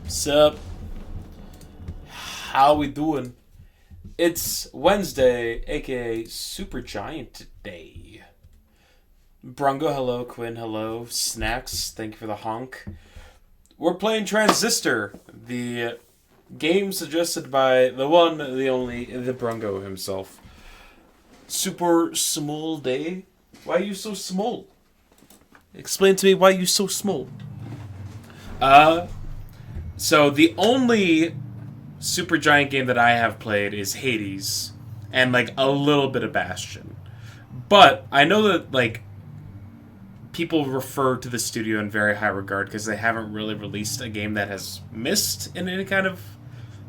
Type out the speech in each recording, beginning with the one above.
Sup? How we doing? It's Wednesday, aka Super Giant Day. Brungo, hello. Quinn, hello. Snacks, thank you for the honk. We're playing Transistor, the game suggested by the one, the only, the Brungo himself. Super small day? Why are you so small? Explain to me why you so small. So the only Supergiant game that I have played is Hades, and like a little bit of Bastion. But I know that like people refer to the studio in very high regard because they haven't really released a game that has missed in any kind of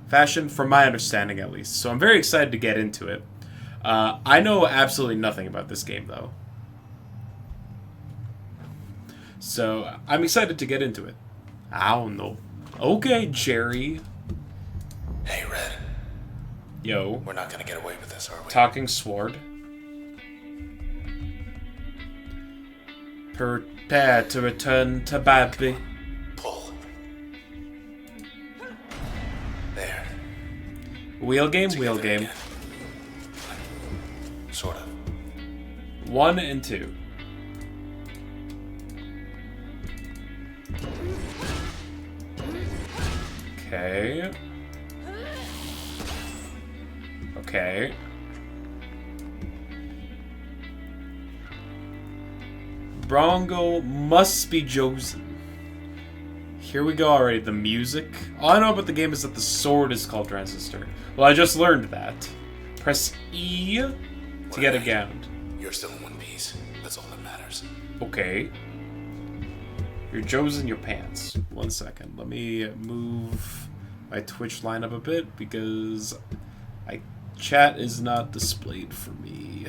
fashion, from my understanding at least. So I'm very excited to get into it. I know absolutely nothing about this game though, so I'm excited to get into it. I don't know. Okay, Jerry. Hey, Red. Yo. We're not gonna get away with this, are we? Talking sword. Prepare to return to Babby. Pull. There. Wheel game, Together wheel game. again. Sort of. 1 and 2. Okay. Okay. Brongo must be chosen. Here we go already. The music. All I know about the game is that the sword is called Transistor. Well, I just learned that. Press E to get a gown. You're still in one piece. That's all that matters. Okay. You're chosen your pants. 1 second. Let me move my Twitch lineup a bit because my chat is not displayed for me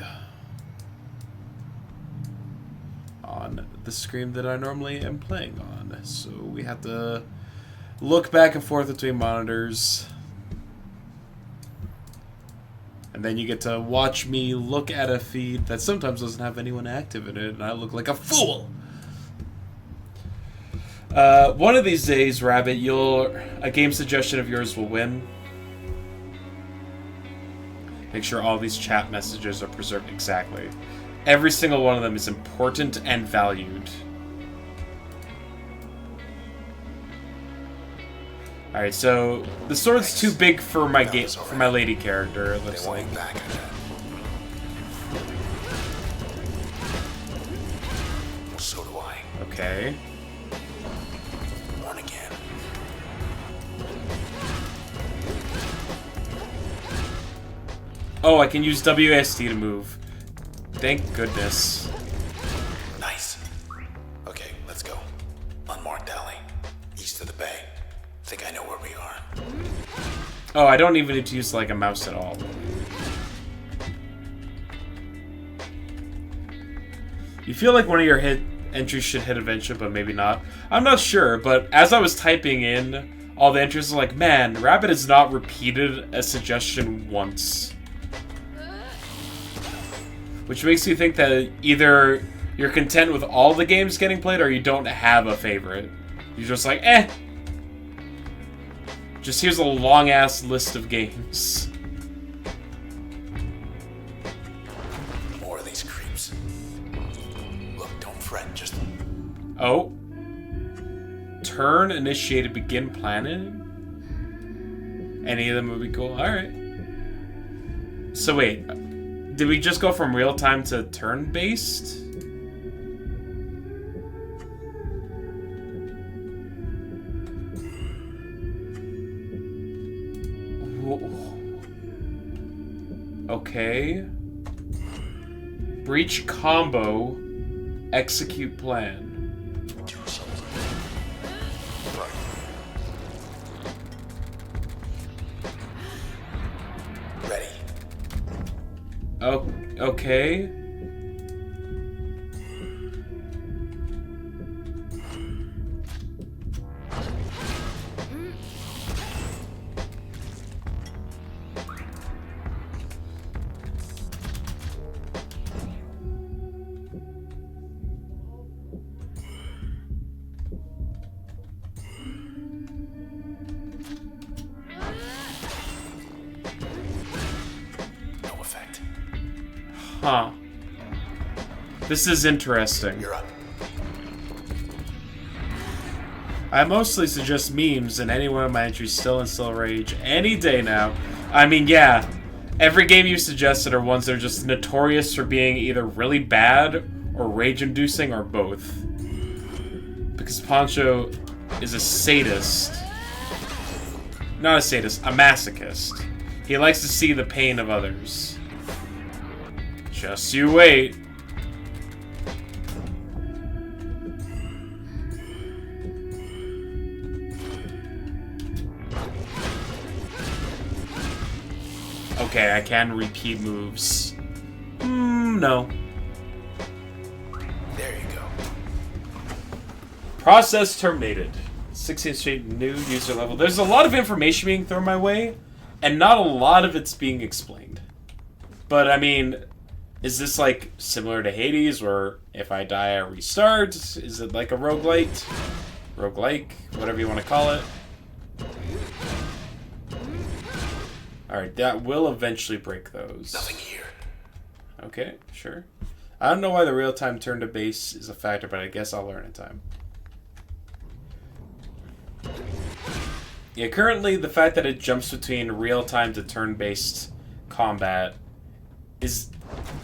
on the screen that I normally am playing on. So we have to look back and forth between monitors. And then you get to watch me look at a feed that sometimes doesn't have anyone active in it, and I look like a fool. One of these days, Rabbit, a game suggestion of yours will win. Make sure all these chat messages are preserved exactly. Every single one of them is important and valued. Alright, so the sword's too big for my for my lady character, it looks like. Back at that. So do I. Okay. Born again. Oh, I can use WSD to move. Thank goodness. Nice. Okay, let's go. Unmarked alley. East of the bay. Think I know where we are. Oh, I don't even need to use like a mouse at all. You feel like one of your entries should hit eventually, but maybe not. I'm not sure, but as I was typing in all the entries, I'm like, man, Rabbit has not repeated a suggestion once. Which makes me think that either you're content with all the games getting played or you don't have a favorite. You're just like, eh. Just here's a long-ass list of games. More of these creeps. Look, don't fret, just... Oh. Turn initiated, begin planning? Any of them would be cool. Alright. So wait, did we just go from real-time to turn-based? Okay. Breach combo. Execute plan. Ready. Oh, okay. Huh. This is interesting. You're up. I mostly suggest memes, and any one of my entries still instill rage any day now. I mean, yeah. Every game you suggested are ones that are just notorious for being either really bad or rage-inducing or both. Because Poncho is a sadist. Not a sadist, a masochist. He likes to see the pain of others. Just you wait. Okay, I can repeat moves. No. There you go. Process terminated. 16th Street new user level. There's a lot of information being thrown my way, and not a lot of it's being explained. But, I mean, is this, like, similar to Hades, where if I die, I restart? Is it like a roguelite? Roguelike? Whatever you want to call it. Alright, that will eventually break those. Nothing here. Okay, sure. I don't know why the real-time turn to base is a factor, but I guess I'll learn in time. Yeah, currently the fact that it jumps between real-time to turn-based combat is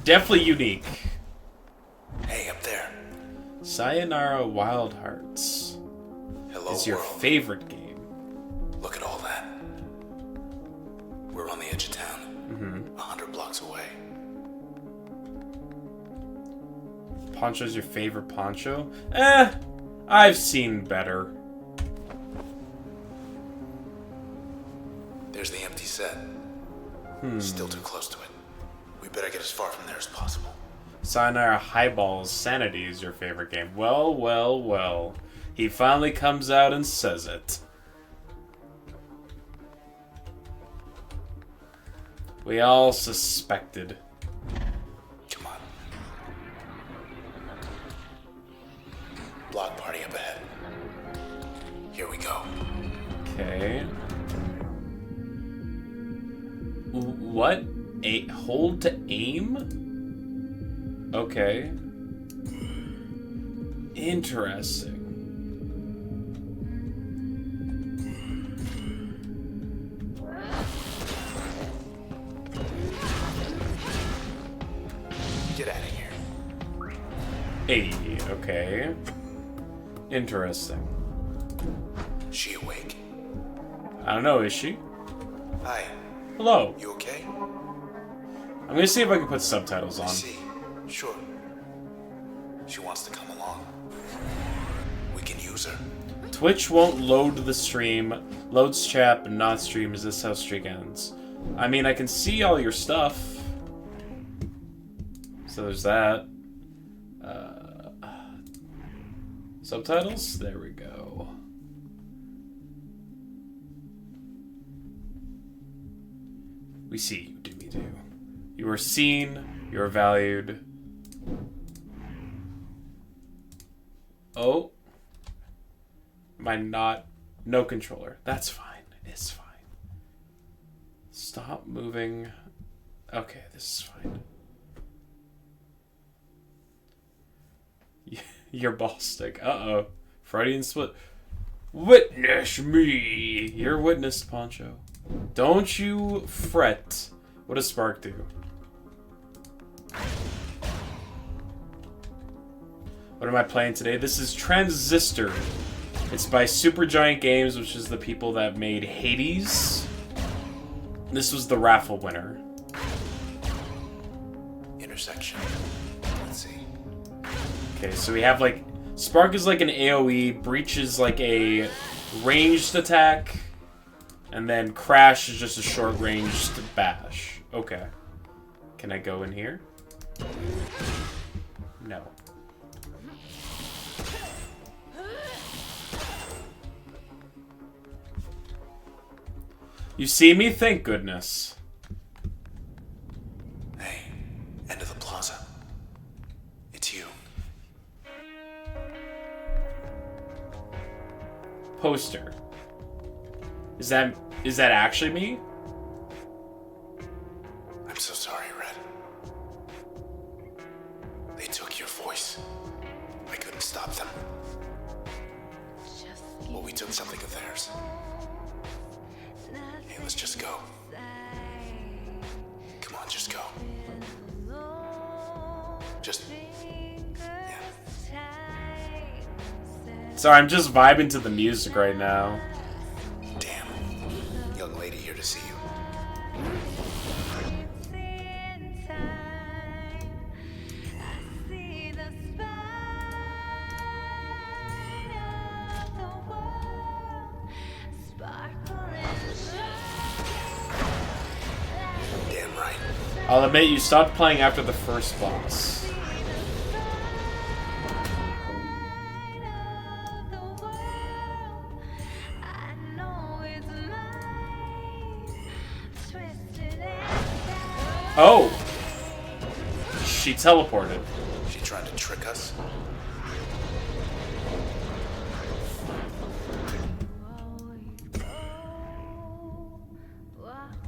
definitely unique. Hey, up there. Sayonara Wild Hearts Hello, is your world. favorite game. Look at all that. We're on the edge of town. 100 blocks away. Poncho's your favorite poncho? I've seen better. There's the empty set. Still too close to it. We better get as far from there as possible. Sayonara Highball's Sanity is your favorite game. Well, well, well. He finally comes out and says it. We all suspected. Come on. Block party up ahead. Here we go. Okay. What? Hold to aim? Okay. Interesting. Get out of here. Hey, okay. Interesting. She awake? I don't know, is she? Hi. Hello. You okay? I'm gonna see if I can put subtitles I on. see. Sure. She wants to come along. We can use her. Twitch won't load the stream. Loads chat, but not stream. Is this how streak ends? I mean, I can see all your stuff. So there's that. Subtitles? There we go. We see you, do we do. You are seen. You are valued. Oh. Am I not? No controller. That's fine. It's fine. Stop moving. Okay, this is fine. Your ball stick. Uh-oh. Freudian split. Witness me. You're witness, Poncho. Don't you fret. What does Spark do? What am I playing today? This is Transistor. It's by Supergiant Games, which is the people that made Hades. This was the raffle winner. Intersection. Let's see. Okay, so we have like... Spark is like an AoE, Breach is like a ranged attack, and then Crash is just a short-ranged bash. Okay. Can I go in here? No. You see me? Thank goodness. Hey, end of the plaza. It's you. Poster. Is that actually me? I'm so sorry, Red. They took your voice. I couldn't stop them. Well, we took something of theirs. Hey, let's just go. Come on, just go. Just... yeah. Sorry, I'm just vibing to the music right now. Damn. Young lady here to see you. Damn right. I'll admit you stopped playing after the first boss. Oh! She teleported. She trying to trick us?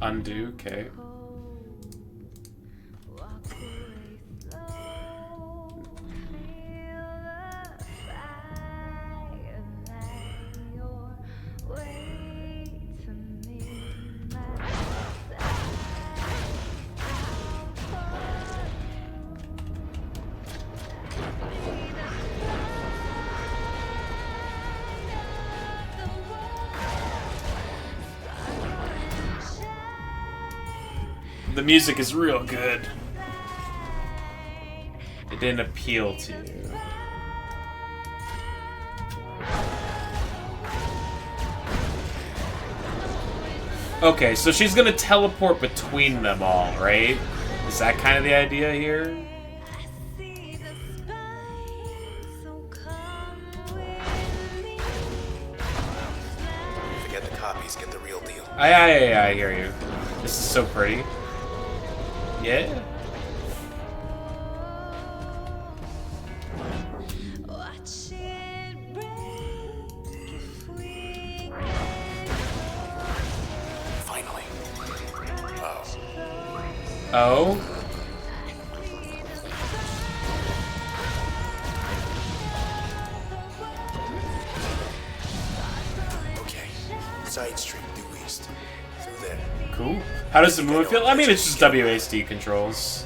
Undo, okay. The music is real good. It didn't appeal to you. Okay, so she's gonna teleport between them all, right? Is that kind of the idea here? Forget the copies, get the real deal. I hear you. This is so pretty. Yeah. Finally. Oh? Okay. Side street due east. Through there. Cool. How does the movement feel? I mean, it's just WASD controls.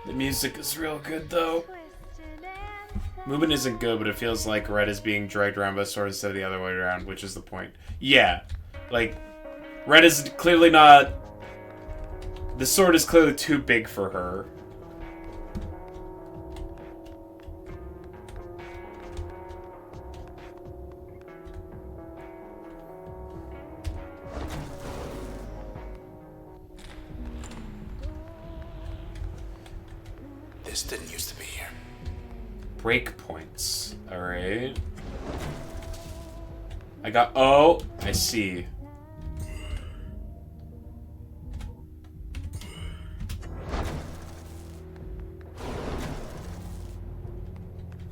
The music is real good, though. Movement isn't good, but it feels like Red is being dragged around by a sword instead of the other way around, which is the point. Yeah. Like, Red is clearly not... The sword is clearly too big for her. This didn't used to be here. Breakpoints. Alright. I got... Oh! I see.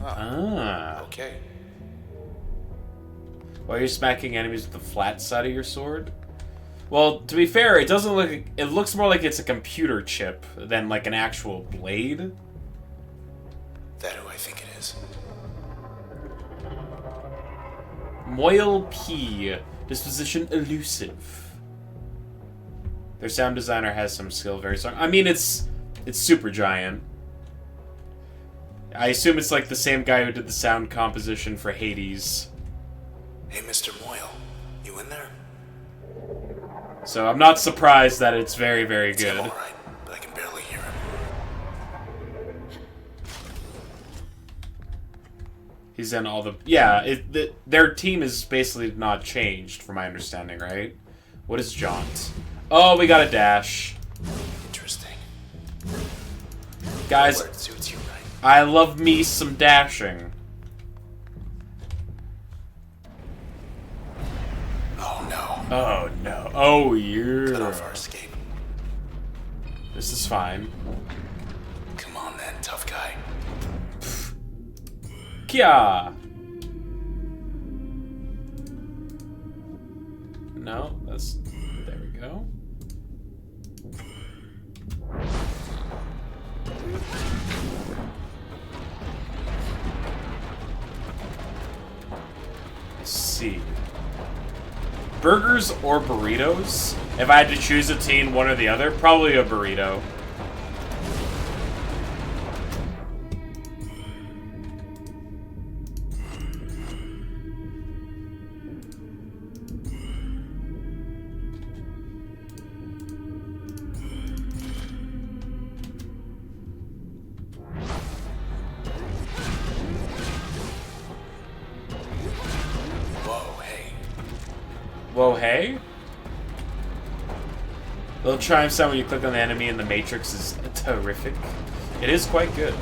Ah. Okay. Why are you smacking enemies with the flat side of your sword? Well, to be fair, it doesn't look... It looks more like it's a computer chip than like an actual blade. That who I think it is. Moyle P. Disposition elusive. Their sound designer has some skill, very strong. I mean, it's super giant. I assume it's like the same guy who did the sound composition for Hades. Hey, Mr. Moyle. You in there? So I'm not surprised that it's very, very It's good. him, all right, but I can barely hear him. He's in all the... Yeah, their team is basically not changed, from my understanding, right? What is Jaunt? Oh, we got a dash. Interesting. Guys, Alert suits you right. I love me some dashing. Oh no. Oh, no. Oh, Cut off yeah. our escape. This is fine. Come on then, tough guy. Kya! No, that's... There we go. Let's see. Burgers or burritos? If I had to choose between one or the other, probably a burrito. Whoa, hey? The little chime sound when you click on the enemy in the Matrix is terrific. It is quite good.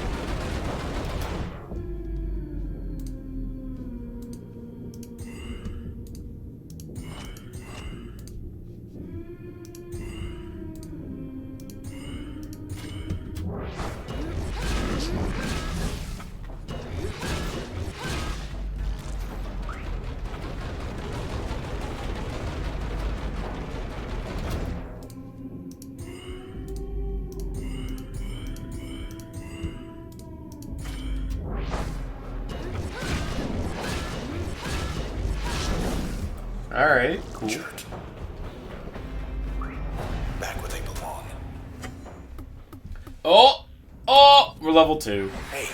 Alright, cool. Jerk. Back where they belong. Oh! Oh! We're level 2. Hey.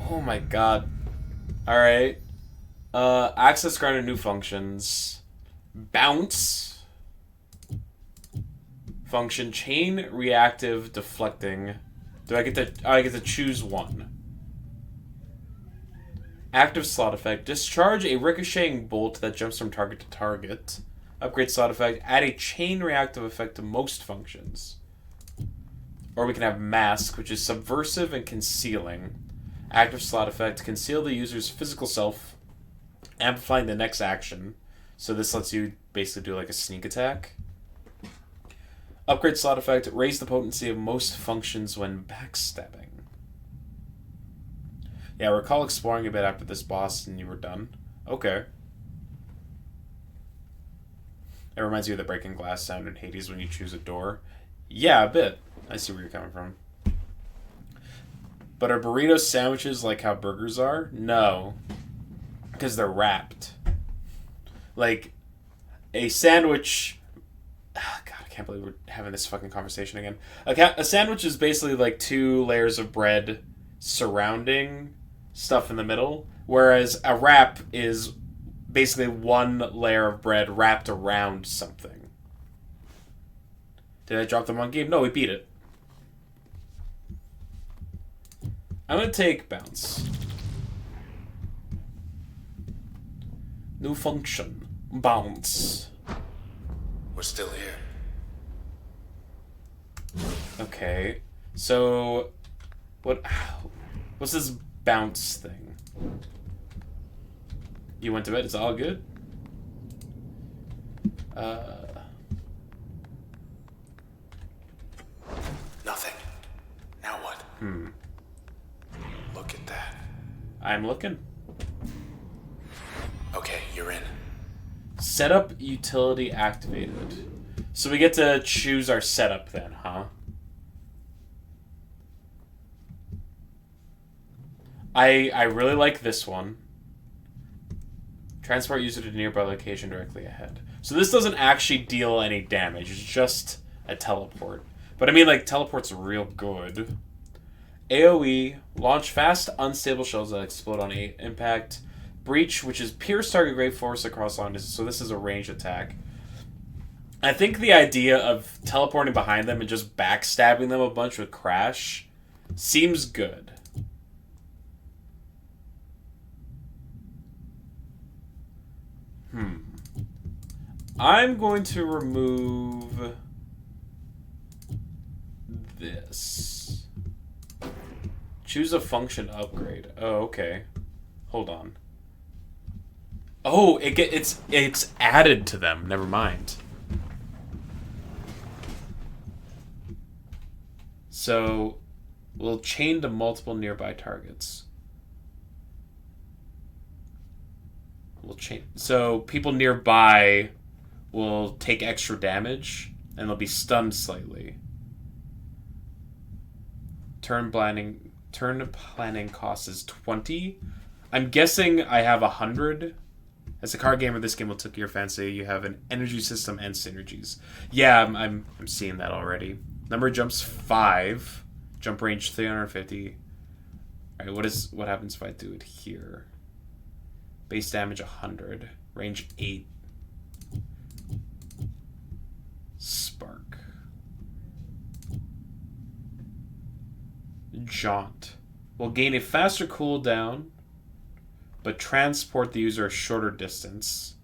Oh my god. Alright. Access granted new functions. Bounce. Function. Chain reactive deflecting. Do I get to... Oh, I get to choose one. Active slot effect. Discharge a ricocheting bolt that jumps from target to target. Upgrade slot effect. Add a chain reactive effect to most functions. Or we can have mask, which is subversive and concealing. Active slot effect. Conceal the user's physical self, amplifying the next action. So this lets you basically do like a sneak attack. Upgrade slot effect. Raise the potency of most functions when backstabbing. Yeah, recall exploring a bit after this boss and you were done. Okay. It reminds you of the breaking glass sound in Hades when you choose a door. Yeah, a bit. I see where you're coming from. But are burrito sandwiches like how burgers are? No. Because they're wrapped. Like, a sandwich... Oh, God, I can't believe we're having this fucking conversation again. A sandwich is basically like 2 layers of bread surrounding stuff in the middle, whereas a wrap is basically 1 layer of bread wrapped around something. Did I drop the monkey? No, we beat it. I'm gonna take bounce. New function. Bounce. We're still here. Okay. So what's this bounce thing? You went to bed, it's all good? Nothing. Now what? Look at that. I'm looking. Okay, you're in. Setup utility activated. So we get to choose our setup then, huh? I really like this one. Transport user to a nearby location directly ahead. So this doesn't actually deal any damage. It's just a teleport. But I mean, like, teleport's real good. AoE. Launch fast, unstable shells that explode on impact. Breach, which is pierce target great force across long distance. So this is a ranged attack. I think the idea of teleporting behind them and just backstabbing them a bunch with Crash seems good. I'm going to remove this. Choose a function upgrade. Oh, okay. Hold on. Oh, it's added to them. Never mind. So, we'll chain to multiple nearby targets. We'll change. So people nearby will take extra damage and they'll be stunned slightly. Turn planning cost is 20. I'm guessing I have 100. As a card gamer, this game will tickle your fancy. You have an energy system and synergies. Yeah, I'm seeing that already. Number jumps 5. Jump range 350. Alright, what happens if I do it here? Base damage 100. Range 8. Spark. Jaunt. Will gain a faster cooldown, but transport the user a shorter distance.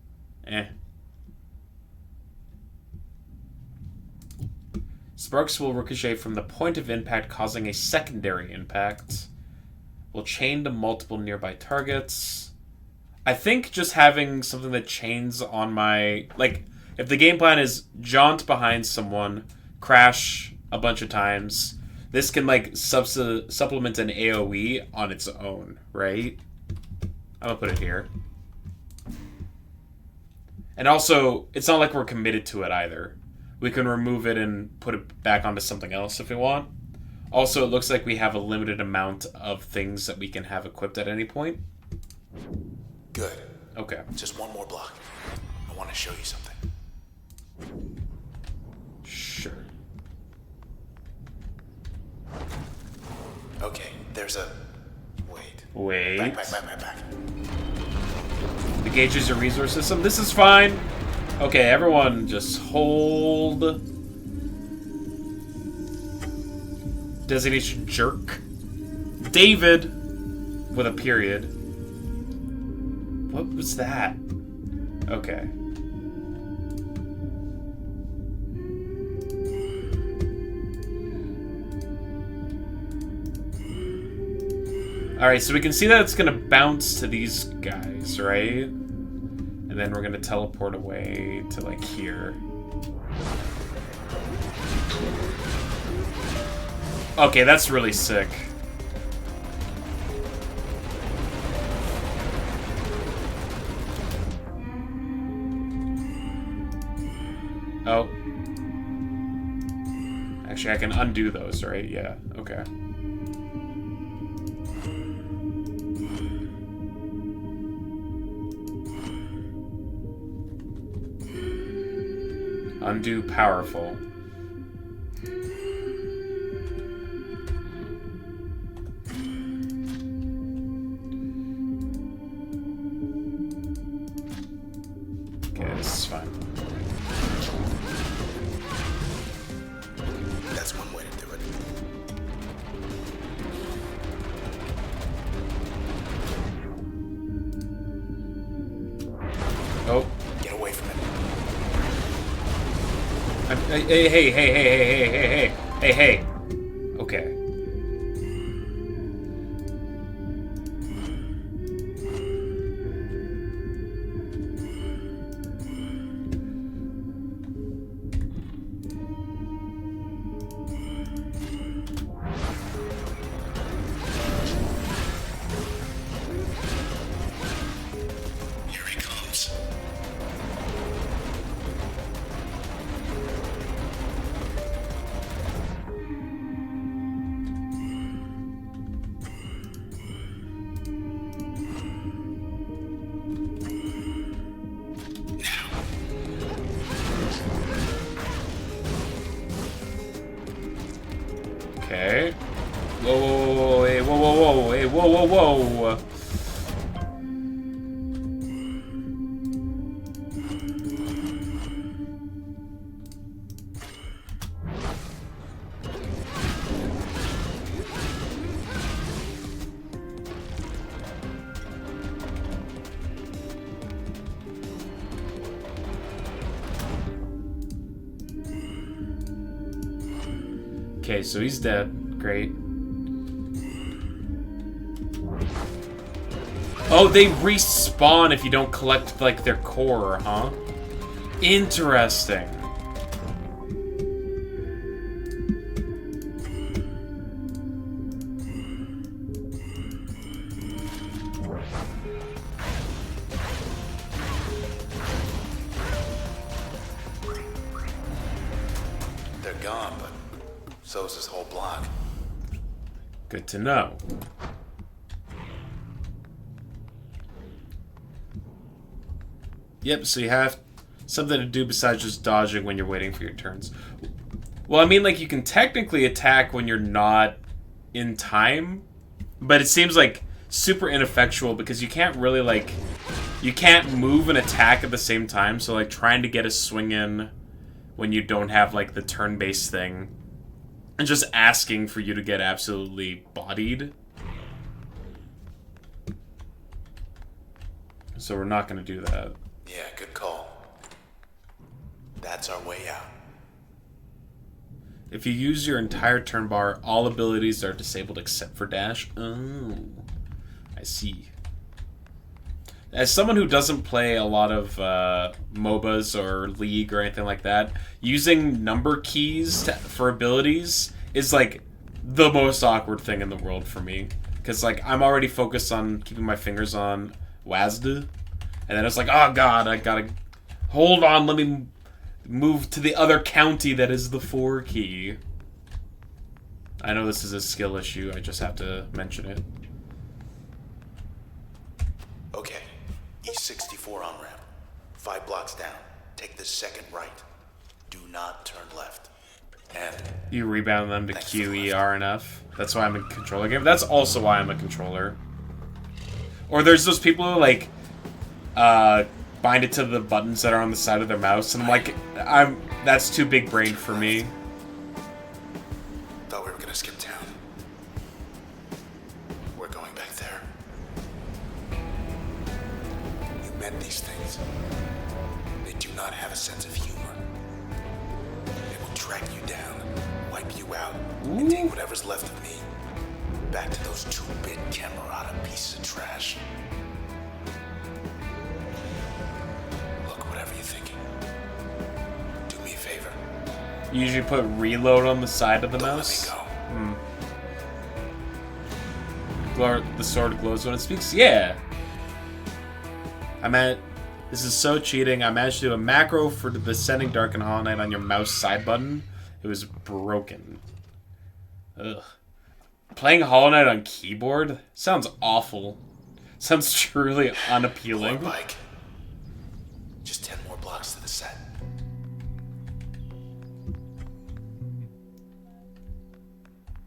Sparks will ricochet from the point of impact, causing a secondary impact. Will chain to multiple nearby targets. I think just having something that chains on my... Like, if the game plan is jaunt behind someone, crash a bunch of times, this can, like, supplement an AoE on its own, right? I'm gonna put it here. And also, it's not like we're committed to it either. We can remove it and put it back onto something else if we want. Also, it looks like we have a limited amount of things that we can have equipped at any point. Good. Okay. Just one more block. I want to show you something. Sure. Okay, there's a... Wait. Back. The gauge is your resource system. This is fine. Okay, everyone just hold. Designation jerk. David with a period. What was that? Okay. Alright, so we can see that it's going to bounce to these guys, right? And then we're going to teleport away to, like, here. Okay, that's really sick. Oh. Actually, I can undo those, right? Yeah, okay. Undo powerful. Okay, this is fine. That's one way to do it. Oh. Get away from it. Hey. Okay. Here he comes. Okay. Whoa, hey, whoa. Okay, so he's dead. Great. Oh, they respawn if you don't collect, like, their core, huh? Interesting. gone, but so's this whole block. Good to know. Yep, so you have something to do besides just dodging when you're waiting for your turns. Well, I mean, like, you can technically attack when you're not in time, but it seems, like, super ineffectual because you can't really, like... You can't move and attack at the same time, so, like, trying to get a swing in when you don't have, like, the turn-based thing, and just asking for you to get absolutely bodied. So we're not going to do that. Yeah, good call. That's our way out. If you use your entire turn bar, all abilities are disabled except for dash. Oh, I see. As someone who doesn't play a lot of MOBAs or League or anything like that, using number keys for abilities is like the most awkward thing in the world for me. Because like I'm already focused on keeping my fingers on WASD, and then it's like, oh god, I gotta hold on. Let me move to the other county that is the 4 key. I know this is a skill issue. I just have to mention it. Okay. E64 on-ramp. 5 blocks down. Take the second right. Do not turn left. And you rebound them to Q, E, R, and F. That's why I'm a controller game. That's also why I'm a controller. Or there's those people who, like, bind it to the buttons that are on the side of their mouse, and I'm like, that's too big brained for me. Thought we were gonna skip town. We're going back there. You met these things. They do not have a sense of humor. They will track you down, wipe you out, and take whatever's left of me back to those 2-bit Camerata pieces of trash. Whatever you're thinking. Do me a favor. You usually put reload on the side of the Don't mouse. Let me go. The sword glows when it speaks. Yeah. This is so cheating. I managed to do a macro for the Descending Dark and Hollow Knight on your mouse side button. It was broken. Ugh. Playing Hollow Knight on keyboard sounds awful. Sounds truly unappealing. More bike. Just 10 more blocks to the set.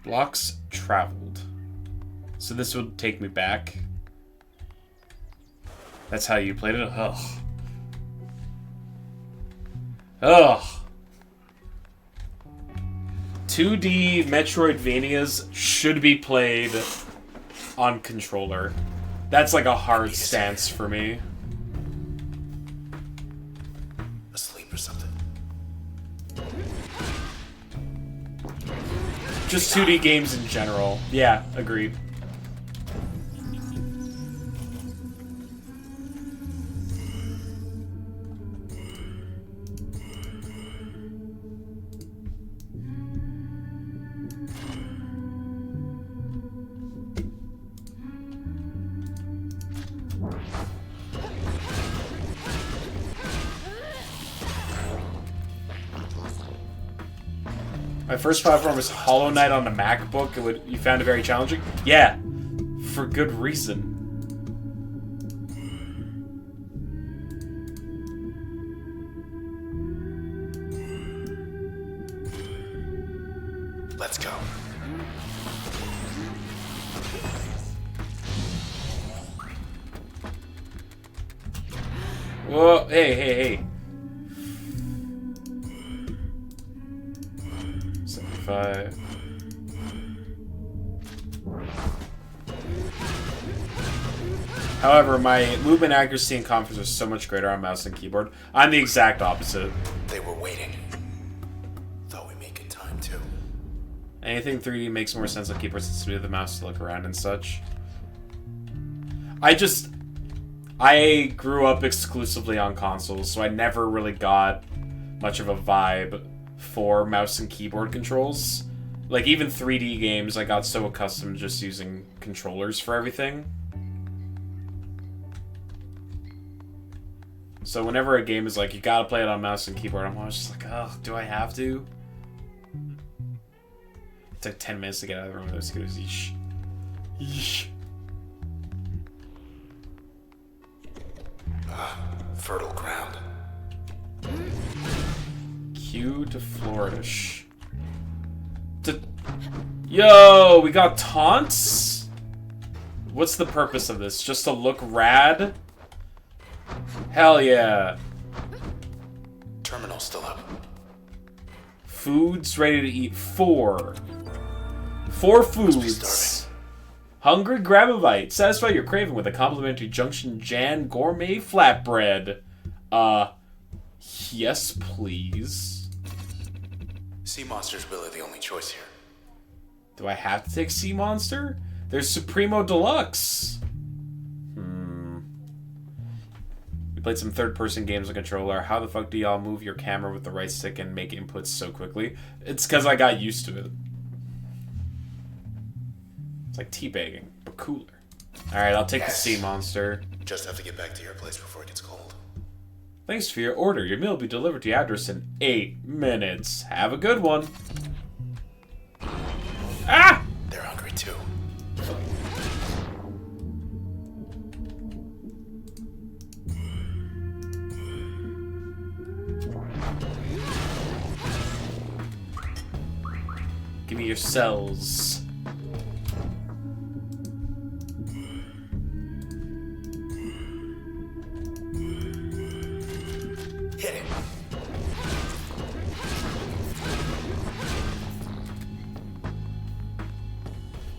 Blocks traveled. So this would take me back. That's how you played it? Ugh. Ugh. 2D Metroidvanias should be played on controller. That's like a hard stance for me. Asleep or something. Just 2D games in general. Yeah, agreed. My first platform was Hollow Knight on the MacBook. You found it very challenging? Yeah, for good reason. Let's go. Whoa, hey. 75. However, my movement accuracy and confidence are so much greater on mouse and keyboard. I'm the exact opposite. They were waiting. Thought we made good time too. Anything 3D makes more sense on keyboard since we have the mouse to look around and such. I grew up exclusively on consoles, so I never really got much of a vibe for mouse and keyboard controls. Like, even 3D games, I got so accustomed to just using controllers for everything. So whenever a game is like, you gotta play it on mouse and keyboard, I'm always just like, oh, do I have to? It took 10 minutes to get out of the room with those mosquitoes. Yeesh. Yeesh. Fertile ground. Q to flourish. Yo, we got taunts? What's the purpose of this? Just to look rad? Hell yeah. Terminal still up. Foods ready to eat. 4. 4 foods. Hungry, grab a bite. Satisfy your craving with a complimentary Junction Jan gourmet flatbread. Yes, please. Sea monster's really the only choice here. Do I have to take Sea Monster? There's Supremo Deluxe. We played some third-person games on controller. How the fuck do y'all move your camera with the right stick and make inputs so quickly? It's because I got used to it. It's like teabagging, but cooler. Alright, I'll take the Sea Monster. Just have to get back to your place before it gets cold. Thanks for your order. Your meal will be delivered to your address in 8 minutes. Have a good one. Ah! They're hungry too. Give me your cells. Hit it.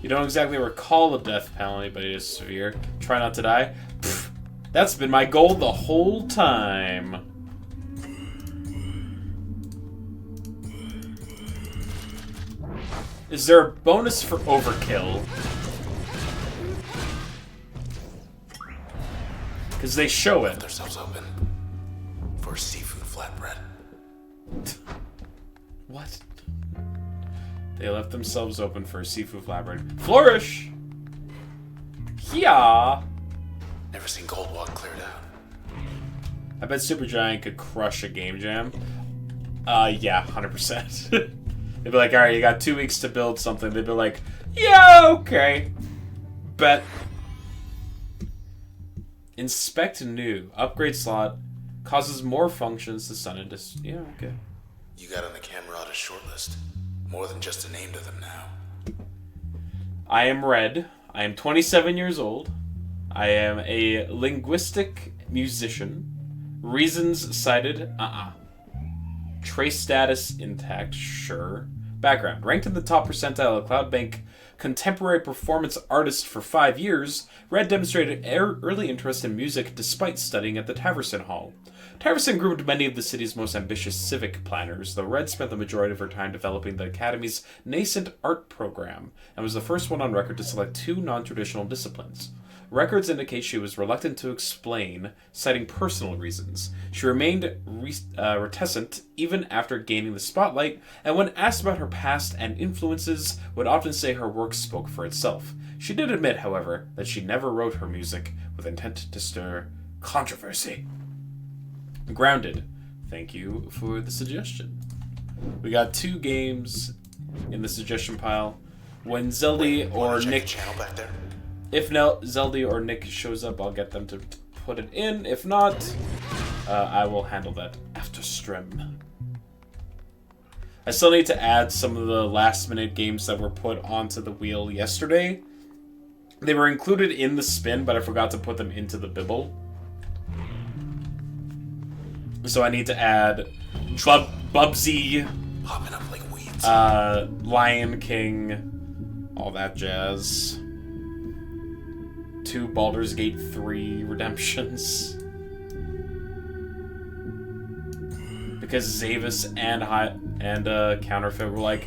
You don't exactly recall the death penalty, but it is severe. Try not to die. Pfft, that's been my goal the whole time. Is there a bonus for overkill? Because they show it. Themselves open for seafood flatbread. What? They left themselves open for a seafood flatbread. Flourish! Yeah! Never seen Goldwalk cleared out. I bet Supergiant could crush a game jam. Yeah, 100%. They'd be like, alright, you got 2 weeks to build something. They'd be like, yeah, okay. Bet. Inspect new. Upgrade slot. Causes more functions to sun and yeah, okay. You got on the camera on a short list. More than just a name to them now. I am Red. I am 27 years old. I am a linguistic musician. Reasons cited, Trace status intact, sure. Background. Ranked in the top percentile of CloudBank contemporary performance artist for 5 years, Red demonstrated early interest in music despite studying at the Taverson Hall. Taverson groomed many of the city's most ambitious civic planners, though Red spent the majority of her time developing the Academy's nascent art program, and was the first one on record to select 2 non-traditional disciplines. Records indicate she was reluctant to explain, citing personal reasons. She remained reticent even after gaining the spotlight, and when asked about her past and influences, would often say her work spoke for itself. She did admit, however, that she never wrote her music with intent to stir controversy. Grounded. Thank you for the suggestion. We got 2 games in the suggestion pile. When Zeldy or Nick... channel back there? If Zeldy or Nick shows up, I'll get them to put it in. If not, I will handle that after stream. I still need to add some of the last-minute games that were put onto the wheel yesterday. They were included in the spin, but I forgot to put them into the bibble. So I need to add Bubsy, Popping up like weeds. Lion King, all that jazz. 2 Baldur's Gate 3 redemptions. Because Zavis and Counterfeit were like,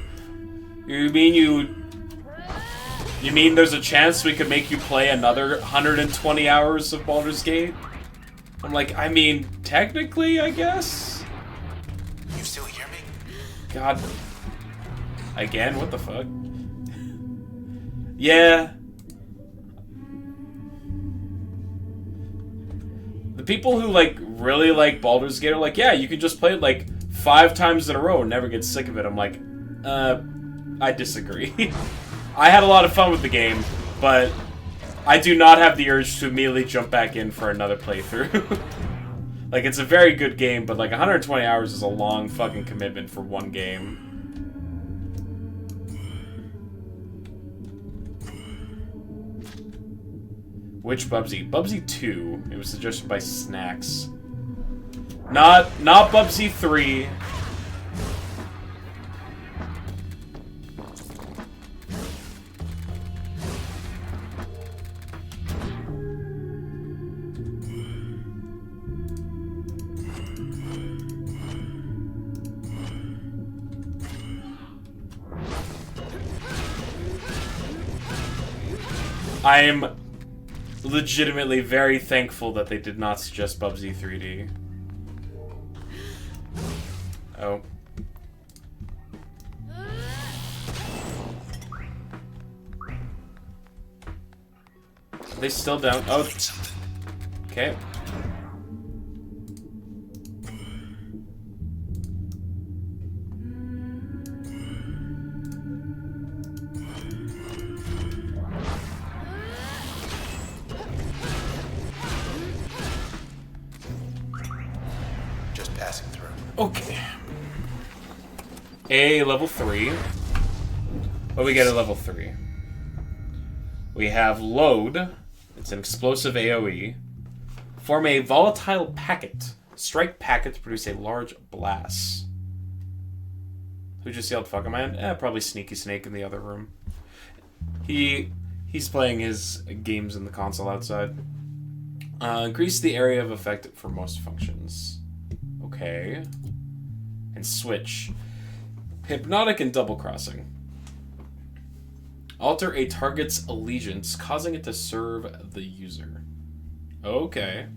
you mean there's a chance we could make you play another 120 hours of Baldur's Gate? I'm like, I mean, technically, I guess? You still hear me? God. Again? What the fuck? Yeah. The people who, like, really like Baldur's Gate are like, yeah, you can just play it, like, 5 times in a row and never get sick of it. I'm like, I disagree. I had a lot of fun with the game, but I do not have the urge to immediately jump back in for another playthrough. Like, it's a very good game, but like 120 hours is a long fucking commitment for one game. Which Bubsy? Bubsy 2. It was suggested by Snacks. Not Bubsy 3. I am legitimately very thankful that they did not suggest Bubsy 3D. Oh. Are they still down? Oh. Okay. Just passing through. Okay. A level 3. What do we get at level 3? We have Load. It's an explosive AoE. Form a volatile packet. Strike packet to produce a large blast. Who just yelled fuck am I? Probably Sneaky Snake in the other room. He's playing his games in the console outside. Increase the area of effect for most functions. Okay. And switch. Hypnotic and double crossing. Alter a target's allegiance, causing it to serve the user. Okay.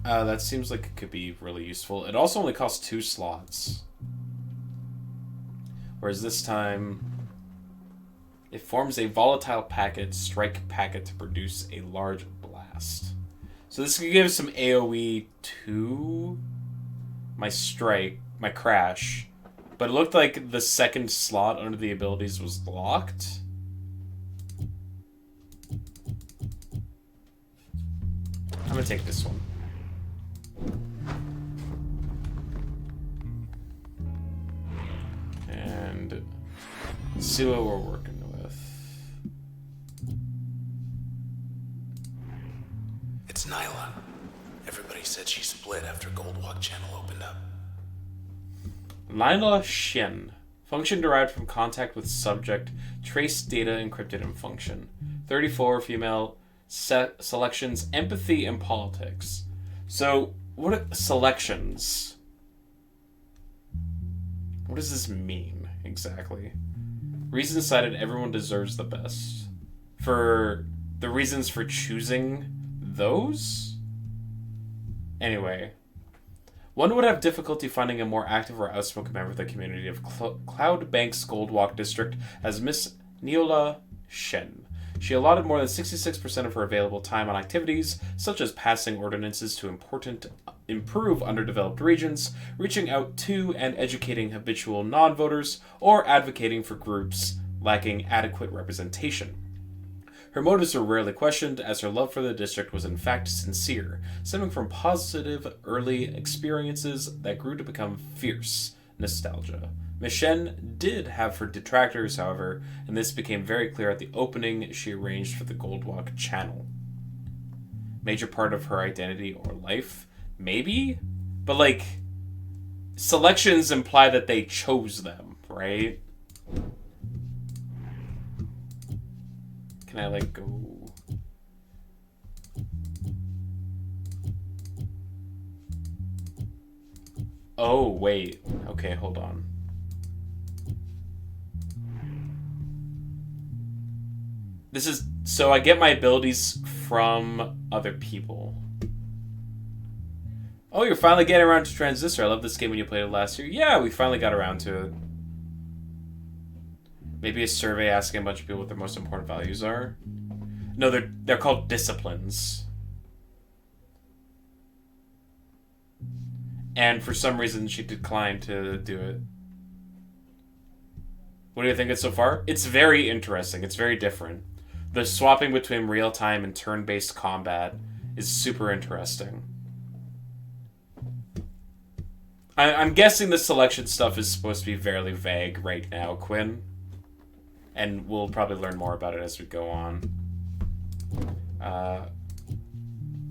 That seems like it could be really useful. It also only costs 2 slots. Whereas this time, it forms a volatile packet, strike packet to produce a large blast. So this could give some AoE to my strike, my crash. But it looked like the second slot under the abilities was locked. I'm gonna take this one. And see what we're working with. It's Nyla. Everybody said she split after Goldwalk Channel opened up. Nyla Shen. Function derived from contact with subject. Trace data encrypted in function. 34 female selections. Empathy and politics. So, what are selections? What does this mean, exactly? Reasons cited, everyone deserves the best. For the reasons for choosing those? Anyway. One would have difficulty finding a more active or outspoken member of the community of Cloud Bank's Goldwalk district as Miss Neola Shen. She allotted more than 66% of her available time on activities, such as passing ordinances to improve underdeveloped regions, reaching out to and educating habitual non-voters, or advocating for groups lacking adequate representation. Her motives were rarely questioned, as her love for the district was in fact sincere, stemming from positive early experiences that grew to become fierce nostalgia. Miss Shen did have her detractors, however, and this became very clear at the opening she arranged for the Goldwalk Channel. Major part of her identity or life? Maybe? But, like, selections imply that they chose them, right? Can I, like, go... Oh, wait. Okay, hold on. This is... So I get my abilities from other people. Oh, you're finally getting around to Transistor. I love this game when you played it last year. Yeah, we finally got around to it. Maybe a survey asking a bunch of people what their most important values are. No, they're called disciplines. And for some reason, she declined to do it. What do you think of it so far? It's very interesting. It's very different. The swapping between real-time and turn-based combat is super interesting. I'm guessing the selection stuff is supposed to be fairly vague right now, Quinn. And we'll probably learn more about it as we go on.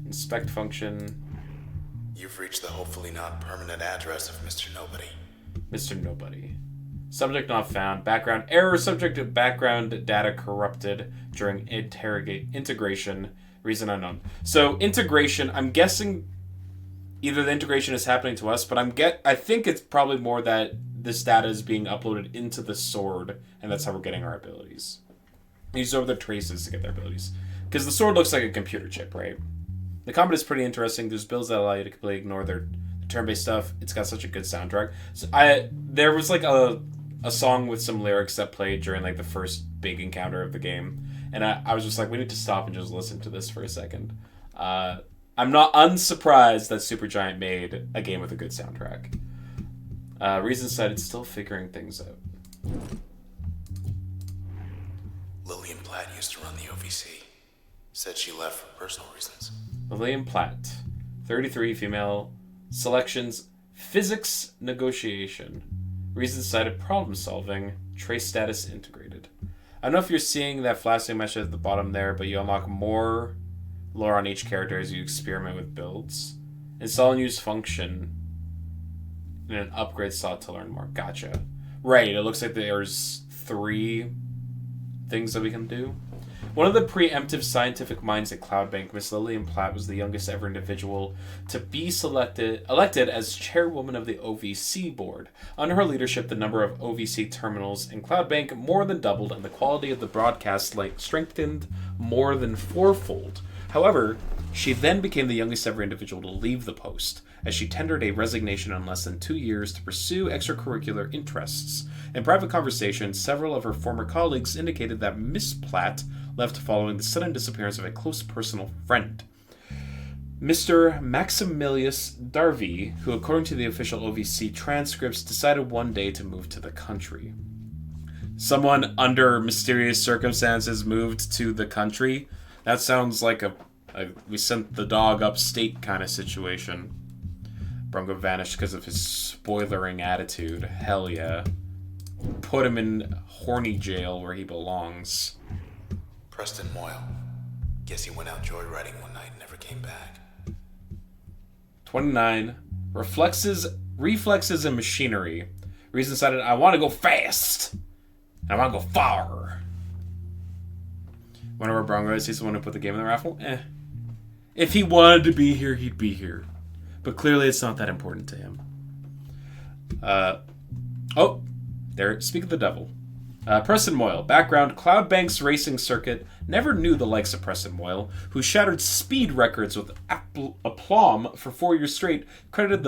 Inspect function. You've reached the hopefully not permanent address of Mr. Nobody. Mr. Nobody. Subject not found. Background error. Subject of background data corrupted during integration. Reason unknown. So integration, I'm guessing either the integration is happening to us, but I think it's probably more that this data is being uploaded into the sword, and that's how we're getting our abilities. Use over the traces to get their abilities. Because the sword looks like a computer chip, right? The combat is pretty interesting. There's builds that allow you to completely ignore their turn-based stuff. It's got such a good soundtrack. So there was like a song with some lyrics that played during like the first big encounter of the game, and I was just like, we need to stop and just listen to this for a second. I'm not unsurprised that Supergiant made a game with a good soundtrack. Reason cited, still figuring things out. Lillian Platt used to run the OVC. Said she left for personal reasons. Lillian Platt, 33, female, selections, physics negotiation. Reason cited, problem solving, trace status integrated. I don't know if you're seeing that flashing message at the bottom there, but you unlock more lore on each character as you experiment with builds. Install and use function in an upgrade slot to learn more. Gotcha. Right, it looks like there's 3 things that we can do. One of the preemptive scientific minds at Cloudbank, Miss Lillian Platt, was the youngest ever individual to be elected as chairwoman of the OVC board. Under her leadership, the number of OVC terminals in Cloudbank more than doubled, and the quality of the broadcast strengthened more than 4-fold. However, she then became the youngest ever individual to leave the post, as she tendered a resignation in less than 2 years to pursue extracurricular interests. In private conversations, several of her former colleagues indicated that Miss Platt left following the sudden disappearance of a close personal friend, Mr. Maximilius Darby, who, according to the official OVC transcripts, decided one day to move to the country. Someone under mysterious circumstances moved to the country? That sounds like a we sent the dog upstate kind of situation. Bronco vanished because of his spoilering attitude. Hell yeah. Put him in horny jail where he belongs. Preston Moyle. Guess he went out joyriding one night and never came back. 29. Reflexes and machinery. Reason decided, I want to go fast. And I want to go far. One of our Broncos, he's the one who put the game in the raffle. If he wanted to be here, he'd be here. But clearly it's not that important to him. There. Speak of the devil. Preston Moyle. Background, Cloudbank's racing circuit never knew the likes of Preston Moyle, who shattered speed records with aplomb for 4 years straight, credited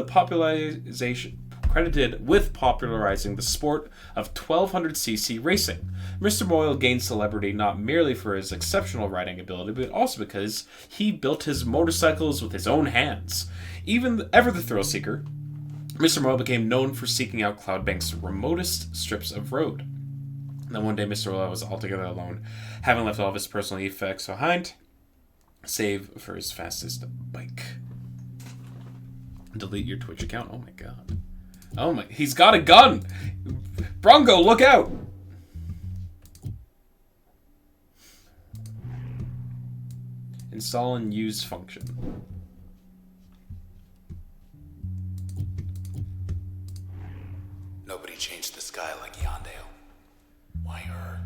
with popularizing the sport of 1200cc racing. Mr. Moyle gained celebrity not merely for his exceptional riding ability, but also because he built his motorcycles with his own hands. Ever the thrill seeker, Mr. Moyle became known for seeking out Cloudbank's remotest strips of road. Then one day, Mr. Moyle was altogether alone, having left all of his personal effects behind, save for his fastest bike. Delete your Twitch account? Oh my god. Oh my, he's got a gun! Bronco, look out! Install and use function. Nobody changed the sky like Yondale. Why her?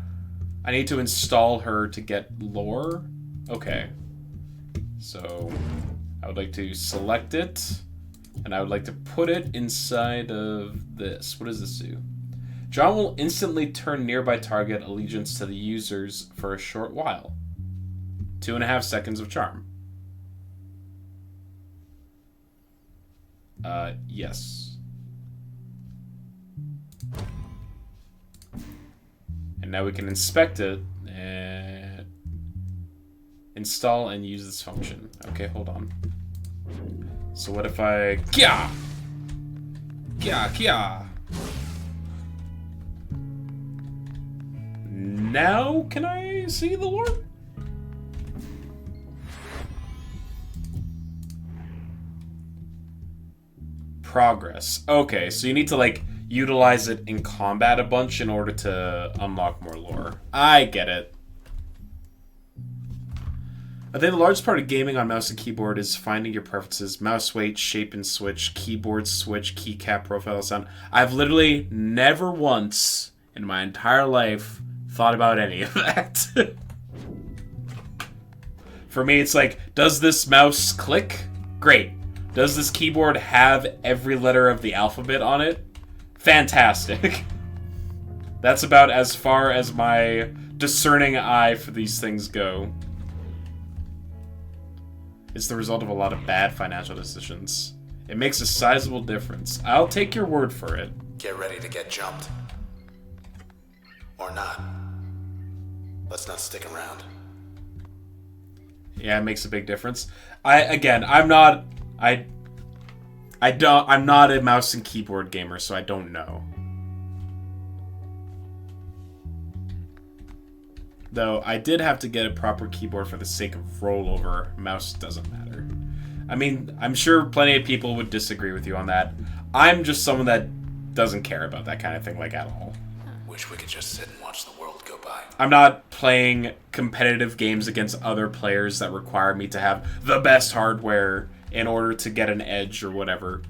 I need to install her to get lore? Okay. So, I would like to select it, and I would like to put it inside of this. What does this do? John will instantly turn nearby target allegiance to the users for a short while. 2.5 seconds of charm. Yes. And now we can inspect it and install and use this function. Okay, hold on. So what if I... Kia! Kia, Kia! Now, can I see the lore? Progress. Okay, so you need to, like, utilize it in combat a bunch in order to unlock more lore. I get it. I think the largest part of gaming on mouse and keyboard is finding your preferences, mouse weight, shape and switch, keyboard switch, keycap, profile sound. I've literally never once in my entire life thought about any of that. For me, it's like, does this mouse click? Great. Does this keyboard have every letter of the alphabet on it? Fantastic. That's about as far as my discerning eye for these things go. It's the result of a lot of bad financial decisions. It makes a sizable difference. I'll take your word for it. Get ready to get jumped. Or not. Let's not stick around. Yeah, it makes a big difference. I'm not a mouse and keyboard gamer, so I don't know. Though I did have to get a proper keyboard for the sake of rollover. Mouse doesn't matter. I mean, I'm sure plenty of people would disagree with you on that. I'm just someone that doesn't care about that kind of thing, like, at all. Wish we could just sit and watch the world go by. I'm not playing competitive games against other players that require me to have the best hardware in order to get an edge or whatever.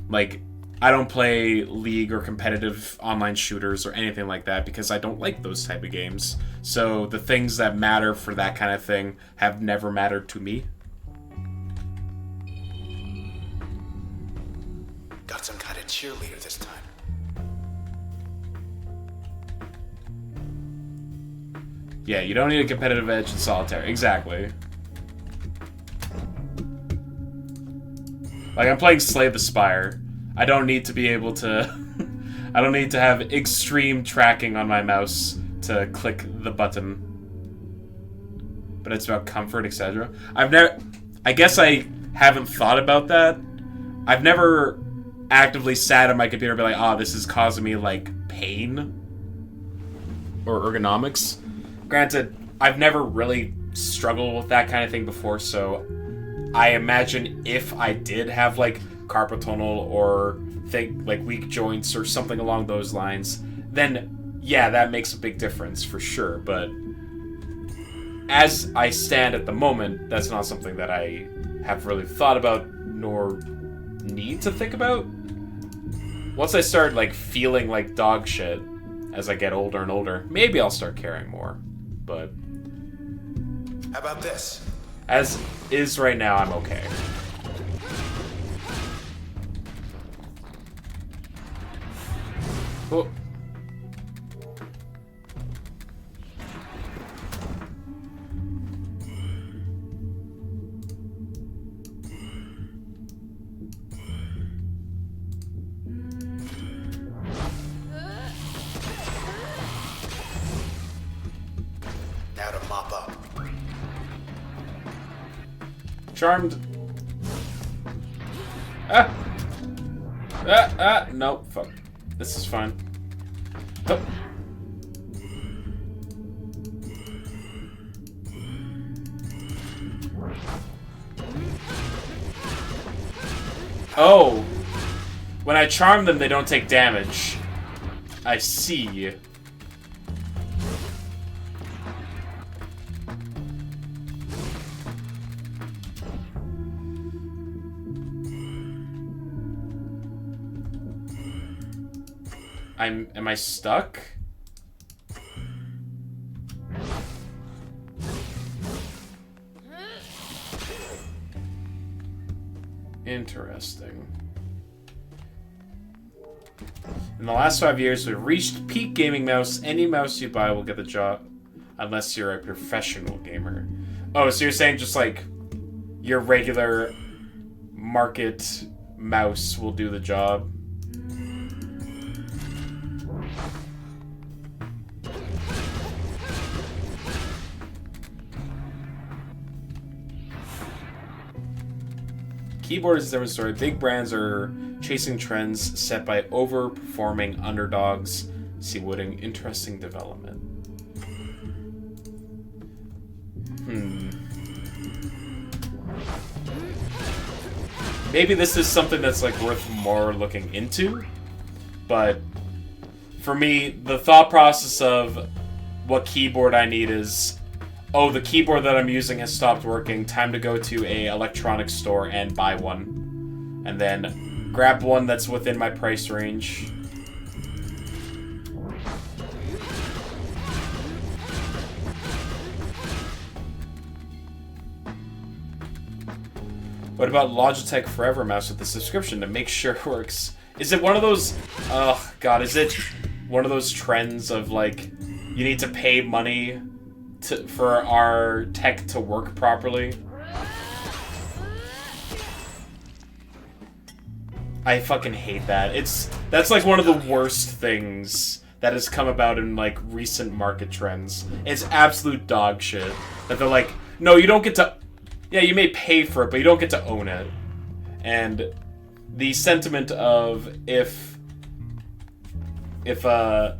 Like, I don't play League or competitive online shooters or anything like that because I don't like those type of games. So the things that matter for that kind of thing have never mattered to me. Got some kind of cheerleader this time. Yeah, you don't need a competitive edge in solitaire. Exactly. Like, I'm playing Slay the Spire. I don't need to be able to... I don't need to have extreme tracking on my mouse to click the button. But it's about comfort, etc. I guess I haven't thought about that. I've never actively sat on my computer and be like, oh, this is causing me, like, pain. Or ergonomics. Granted, I've never really struggled with that kind of thing before, so I imagine if I did have, like, carpal tunnel or like weak joints or something along those lines, then yeah, that makes a big difference for sure. But as I stand at the moment, that's not something that I have really thought about nor need to think about. Once I start, like, feeling like dog shit as I get older and older, maybe I'll start caring more. But how about this? As is right now, I'm okay. Oh. Now to mop up. Charmed. Nope, fuck. This is fine. Oh. Oh. When I charm them, they don't take damage. I see. Am I stuck? Interesting. In the last 5 years, we've reached peak gaming mouse. Any mouse you buy will get the job, unless you're a professional gamer. Oh, so you're saying just like your regular market mouse will do the job? Keyboard is a different story. Big brands are chasing trends set by overperforming underdogs. See Wooding, interesting development. maybe this is something that's like worth more looking into, but for me, the thought process of what keyboard I need is, oh, the keyboard that I'm using has stopped working, time to go to a electronics store and buy one. And then grab one that's within my price range. What about Logitech Forever mouse with the subscription to make sure it works? Is it one of those... Oh, God, is it one of those trends of, like, you need to pay money for our tech to work properly? I fucking hate that. That's, like, one of the worst things that has come about in, like, recent market trends. It's absolute dog shit. That they're like, no, you don't get to... Yeah, you may pay for it, but you don't get to own it. And the sentiment of if a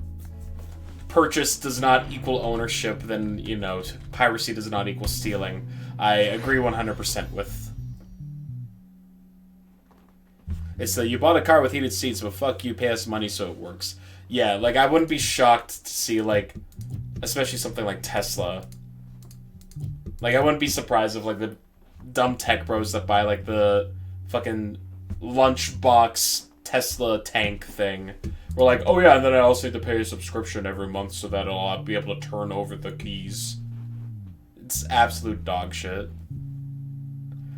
purchase does not equal ownership, then, you know, piracy does not equal stealing. I agree 100% with. It's that you bought a car with heated seats, but fuck you, pay us money so it works. Yeah, like, I wouldn't be shocked to see, like, especially something like Tesla. Like, I wouldn't be surprised if, like, the dumb tech bros that buy, like, the fucking lunchbox Tesla tank thing were like, oh yeah, and then I also need to pay a subscription every month so that I'll be able to turn over the keys. It's absolute dog shit.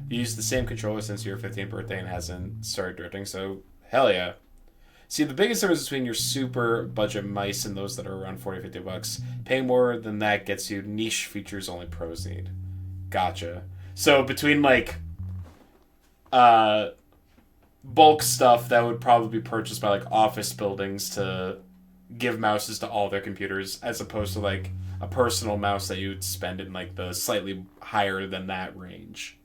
You used the same controller since your 15th birthday and hasn't started drifting, so hell yeah. See, the biggest difference between your super budget mice and those that are around 40, 50 bucks, paying more than that gets you niche features only pros need. Gotcha. So between, like, bulk stuff that would probably be purchased by, like, office buildings to give mouses to all their computers, as opposed to, like, a personal mouse that you would spend in, like, the slightly higher than that range.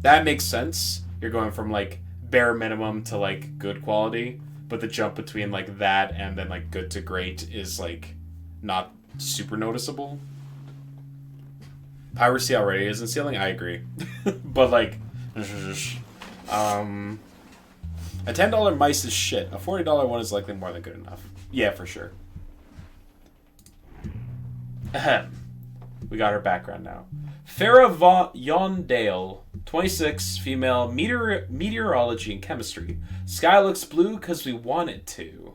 That makes sense. You're going from, like, bare minimum to, like, good quality. But the jump between, like, that and then, like, good to great is, like, not super noticeable. Piracy already isn't stealing? I agree. But, like, a $10 mice is shit. A $40 one is likely more than good enough. Yeah, for sure. Ahem. We got her background now. Farah Yondale, 26, female, meteorology and chemistry. Sky looks blue because we want it to.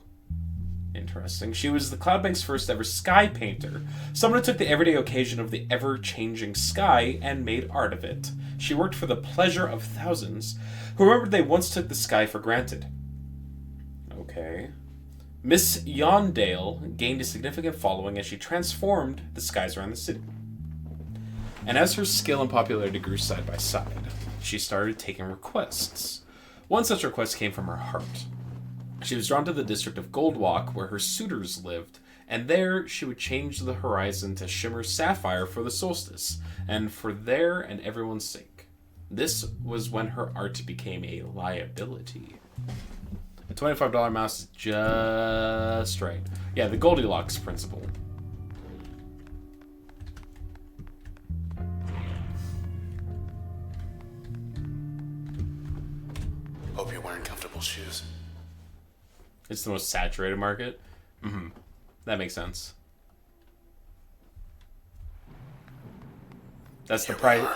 Interesting. She was the Cloudbank's first ever sky painter. Someone who took the everyday occasion of the ever-changing sky and made art of it. She worked for the pleasure of thousands who remembered they once took the sky for granted. Okay. Miss Yondale gained a significant following as she transformed the skies around the city. And as her skill and popularity grew side by side, she started taking requests. One such request came from her heart. She was drawn to the district of Goldwalk, where her suitors lived, and there she would change the horizon to shimmer sapphire for the solstice, and for their and everyone's sake. This was when her art became a liability. A $25 mouse is just right. Yeah, the Goldilocks principle. Hope you're wearing comfortable shoes. It's the most saturated market. That makes sense. That's the price.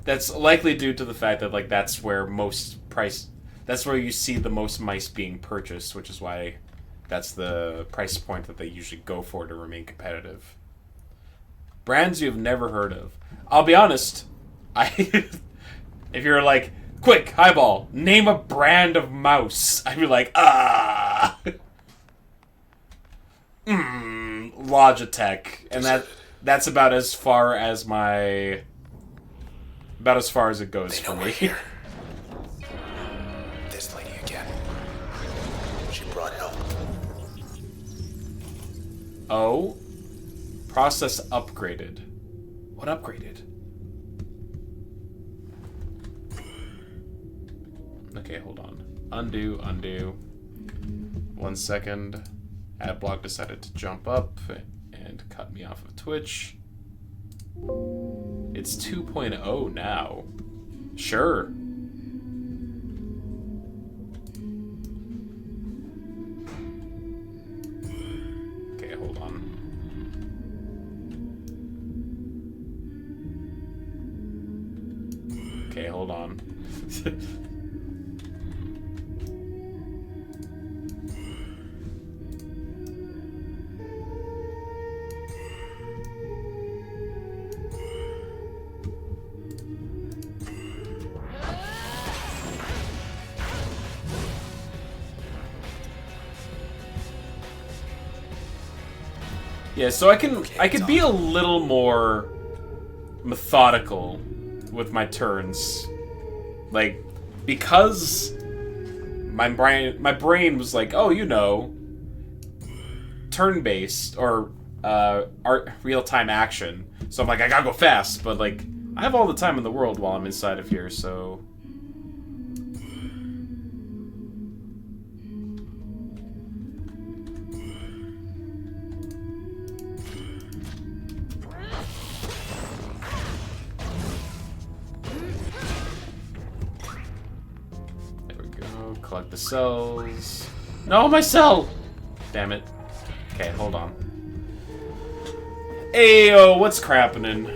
That's likely due to the fact that, like, that's where that's where you see the most mice being purchased, which is why that's the price point that they usually go for to remain competitive. Brands you've never heard of. I'll be honest, if you're like, quick, highball, name a brand of mouse, I'd be like, Logitech. And that's about as far as it goes for me. Here. This lady again. She brought help. Oh. Process upgraded. What upgraded? Okay, hold on. Undo. 1 second. Adblock decided to jump up and cut me off of Twitch. It's 2.0 now. Sure. Okay, hold on. Yeah, so I can be a little more methodical with my turns. Like, because my brain was like, oh, you know, turn-based or real-time action. So I'm like, I gotta go fast, but like, I have all the time in the world while I'm inside of here, so. Collect the cells. No, my cell! Damn it. Okay, hold on. Ayo, what's crappinin'?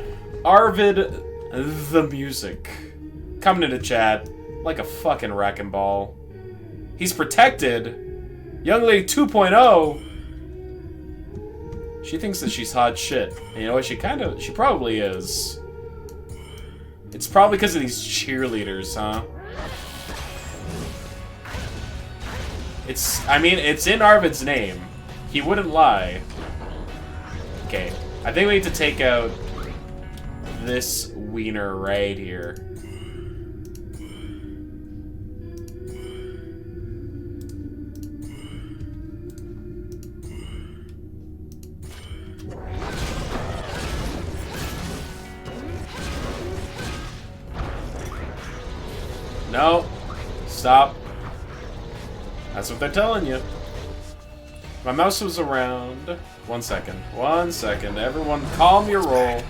Arvid the music. Coming into chat like a fucking wrecking ball. He's protected. Young Lady 2.0. She thinks that she's hot shit. And you know what? She probably is. It's probably because of these cheerleaders, huh? It's in Arvid's name. He wouldn't lie. Okay, I think we need to take out this wiener right here. No, stop. That's what they're telling you. My mouse was around... One second. Everyone calm your roll.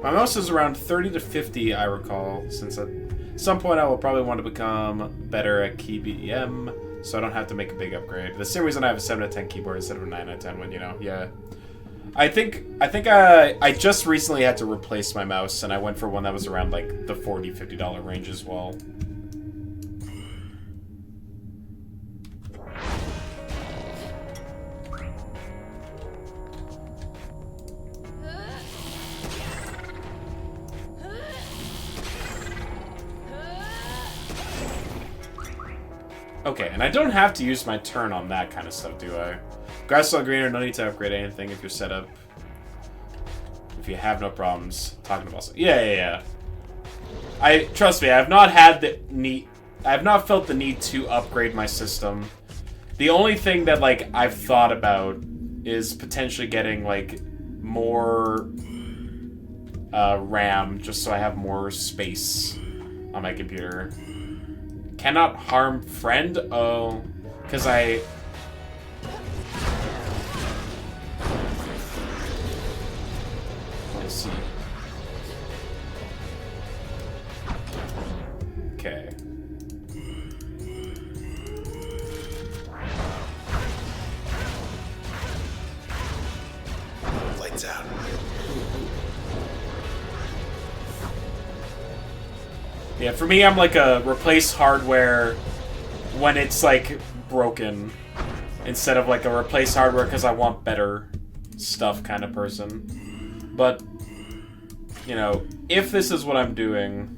My mouse is around 30 to 50, I recall, since at some point I will probably want to become better at key BEM, so I don't have to make a big upgrade. The same reason I have a 7 out of 10 keyboard instead of a 9 out of 10 when, you know, yeah. I think I just recently had to replace my mouse, and I went for one that was around, like, the $40, $50 range as well. Okay, and I don't have to use my turn on that kind of stuff, do I? Grass all greener, no need to upgrade anything if you're set up. If you have no problems talking about... Yeah. Trust me, I have not had the need... I have not felt the need to upgrade my system. The only thing that, like, I've thought about is potentially getting, like, more RAM, just so I have more space on my computer. Cannot harm friend? Oh, because I see. Okay. Lights out. Yeah, for me, I'm like a replace hardware when it's, like, broken. Instead of, like, a replace hardware because I want better stuff kind of person. But, you know, if this is what I'm doing...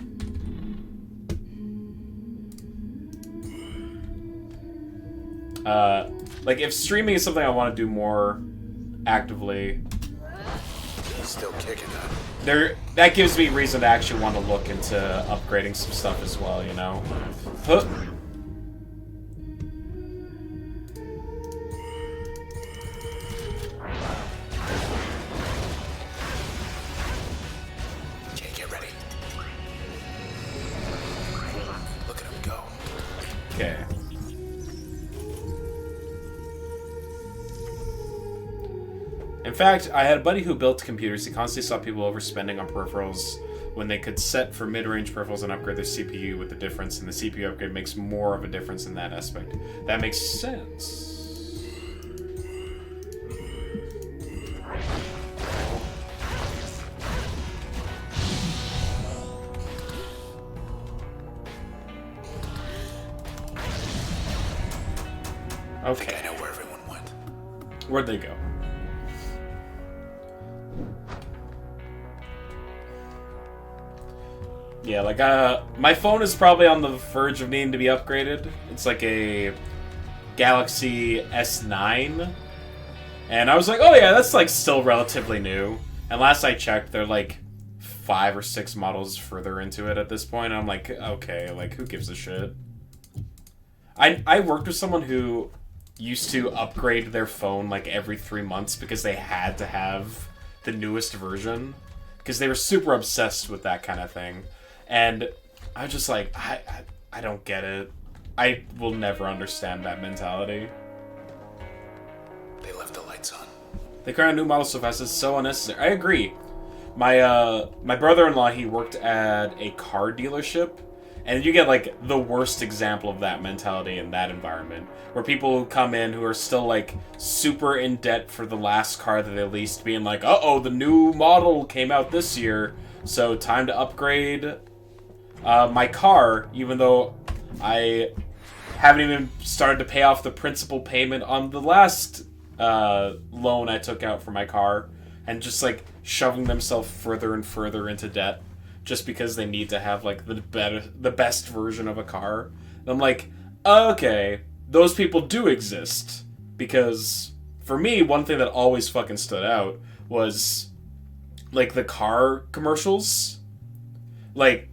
like, if streaming is something I want to do more actively... Still kicking up. That gives me reason to actually want to look into upgrading some stuff as well, you know? Huh. Okay, get ready. Look at him go. Okay. In fact, I had a buddy who built computers. He constantly saw people overspending on peripherals when they could set for mid-range peripherals and upgrade their CPU with the difference, and the CPU upgrade makes more of a difference in that aspect. That makes sense. I think I know where everyone went. Where'd they go? Yeah, like, my phone is probably on the verge of needing to be upgraded. It's like a Galaxy S9. And I was like, oh yeah, that's, like, still relatively new. And last I checked, they're, like, 5 or 6 models further into it at this point. And I'm like, okay, like, who gives a shit? I worked with someone who used to upgrade their phone, like, every 3 months because they had to have the newest version. Because they were super obsessed with that kind of thing. And I was just like, I don't get it. I will never understand that mentality. They left the lights on. The current new model so fast is so unnecessary. I agree. My brother-in-law, he worked at a car dealership, and you get, like, the worst example of that mentality in that environment, where people come in who are still, like, super in debt for the last car that they leased, being like, uh-oh, the new model came out this year, so time to upgrade my car, even though I haven't even started to pay off the principal payment on the last loan I took out for my car, and just, like, shoving themselves further and further into debt just because they need to have, like, the best version of a car. And I'm like, okay, those people do exist. Because for me, one thing that always fucking stood out was, like, the car commercials. Like,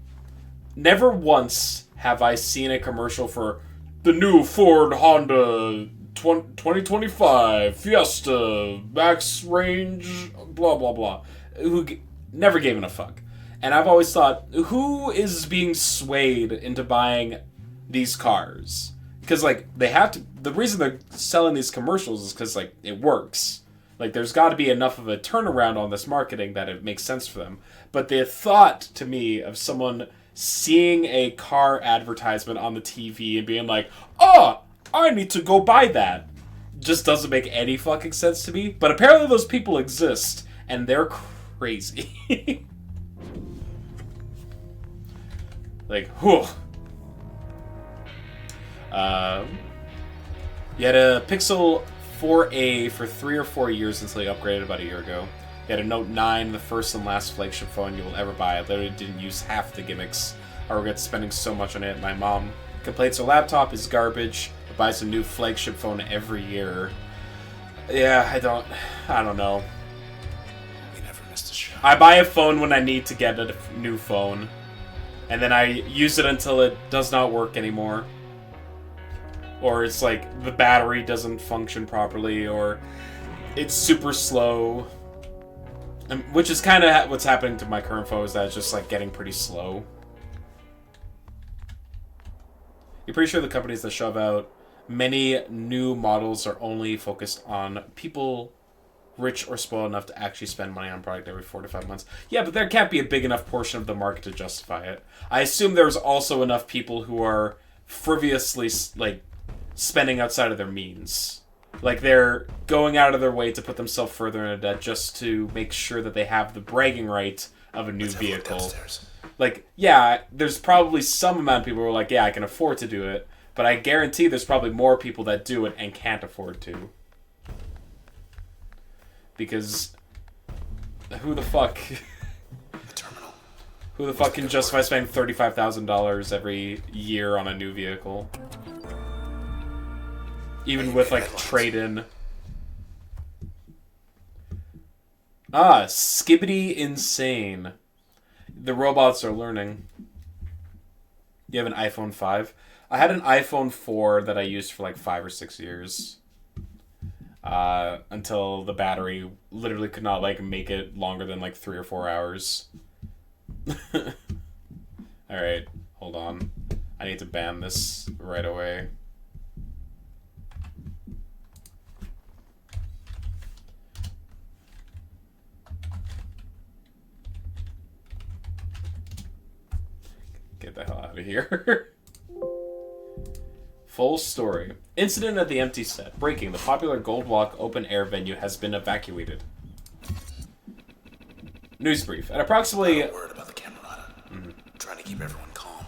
never once have I seen a commercial for the new Ford Honda 2025 Fiesta max range, blah blah blah. Who never gave a fuck. And I've always thought, who is being swayed into buying these cars? Because, like, they have to. The reason they're selling these commercials is because, like, it works. Like, there's got to be enough of a turnaround on this marketing that it makes sense for them. But the thought to me of someone seeing a car advertisement on the TV and being like, oh, I need to go buy that, just doesn't make any fucking sense to me. But apparently those people exist, and they're crazy. Like, whew. You had a Pixel 4a for 3 or 4 years until you upgraded about a year ago. You had a Note 9, the first and last flagship phone you will ever buy. I literally didn't use half the gimmicks. I regret spending so much on it. My mom complains her laptop is garbage, but buys a new flagship phone every year. Yeah, I don't know. We never missed a shot. I buy a phone when I need to get a new phone, and then I use it until it does not work anymore. Or it's like the battery doesn't function properly, or it's super slow. Which is kind of what's happening to my current phone, is that it's just like getting pretty slow. You're pretty sure the companies that shove out many new models are only focused on people rich or spoiled enough to actually spend money on a product every 4 to 5 months. Yeah, but there can't be a big enough portion of the market to justify it. I assume there's also enough people who are frivolously, like, spending outside of their means. Like, they're going out of their way to put themselves further into debt just to make sure that they have the bragging right of a new vehicle. Like, yeah, there's probably some amount of people who are like, yeah, I can afford to do it, but I guarantee there's probably more people that do it and can't afford to. Because who the fuck... Who the fuck can justify spending $35,000 every year on a new vehicle? Even with, like, trade-in. Ah, Skibbity Insane. The robots are learning. You have an iPhone 5? I had an iPhone 4 that I used for, like, 5 or 6 years. Until the battery literally could not, like, make it longer than, like, 3 or 4 hours. Alright, hold on. I need to ban this right away. Get the hell out of here. Full story. Incident at the empty set. Breaking. The popular Gold Walk open air venue has been evacuated. News brief. At approximately... Word about the Camerata. Trying to keep everyone calm.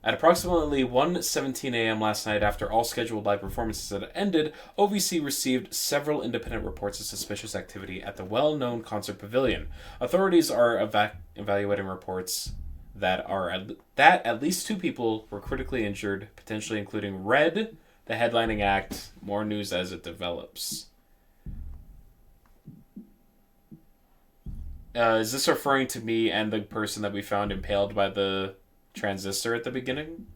At approximately 1:17 a.m. last night, after all scheduled live performances had ended, OVC received several independent reports of suspicious activity at the well-known concert pavilion. Authorities are evaluating reports that at least 2 people were critically injured, potentially including Red, the headlining act. More news as it develops. Is this referring to me and the person that we found impaled by the transistor at the beginning?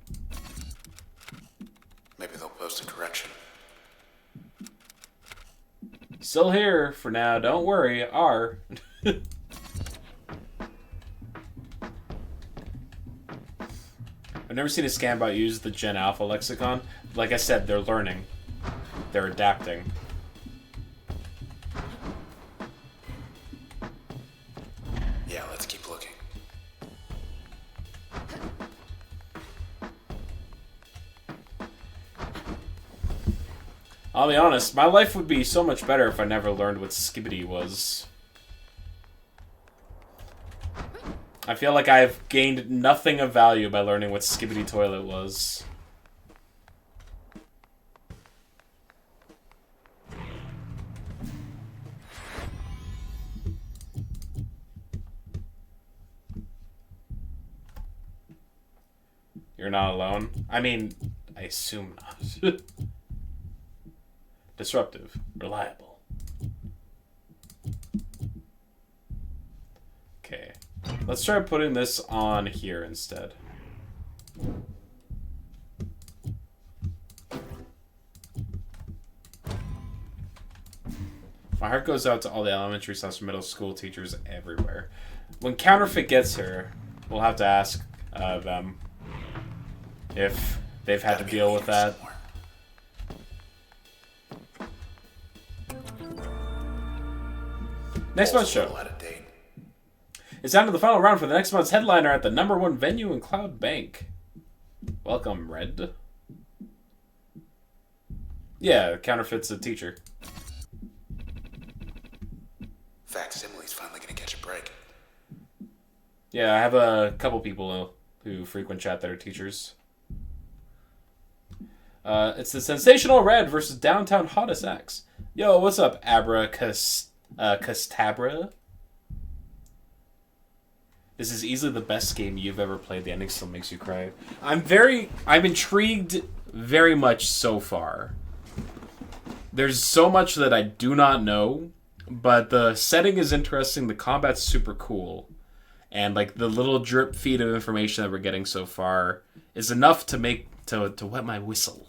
Maybe they'll post a correction. Still here for now, don't worry. R. I've never seen a scam bot use the Gen Alpha lexicon. Like I said, they're learning. They're adapting. Yeah, let's keep looking. I'll be honest, my life would be so much better if I never learned what skibbity was. I feel like I've gained nothing of value by learning what skibbity toilet was. You're not alone? I mean, I assume not. Disruptive. Reliable. Okay. Let's try putting this on here instead. My heart goes out to all the elementary / middle school teachers everywhere. When Counterfeit gets here, we'll have to ask them if they've had to deal with that. Next month's show. It's down to the final round for the next month's headliner at the #1 venue in Cloud Bank. Welcome, Red. Yeah, Counterfeit's a teacher. Facsimile's finally gonna catch a break. Yeah, I have a couple people who frequent chat that are teachers. It's the Sensational Red versus Downtown Hottest Axe. Yo, what's up, Abra Castabra? This is easily the best game you've ever played. The ending still makes you cry. I'm intrigued very much so far. There's so much that I do not know, but the setting is interesting. The combat's super cool. And like the little drip feed of information that we're getting so far is enough to wet my whistle.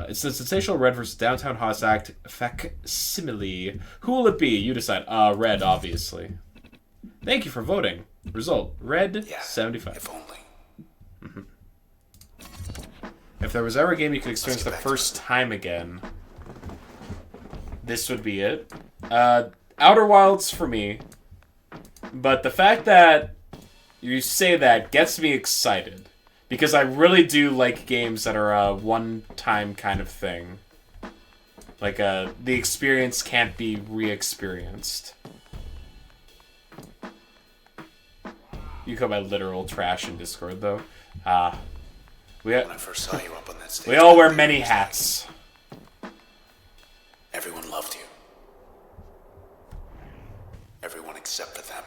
It's the Sensational Red versus Downtown Hottest Axe Facsimile. Who will it be? You decide. Red, obviously. Thank you for voting. Result: Red, 75. If only. If there was ever a game you could experience the first time again, this would be it. Outer Wilds for me. But the fact that you say that gets me excited. Because I really do like games that are a one-time kind of thing. Like, the experience can't be re-experienced. You call my literal trash in Discord, though. When I first saw you up on that stage, we all wear many hats. Everyone loved you. Everyone except for them.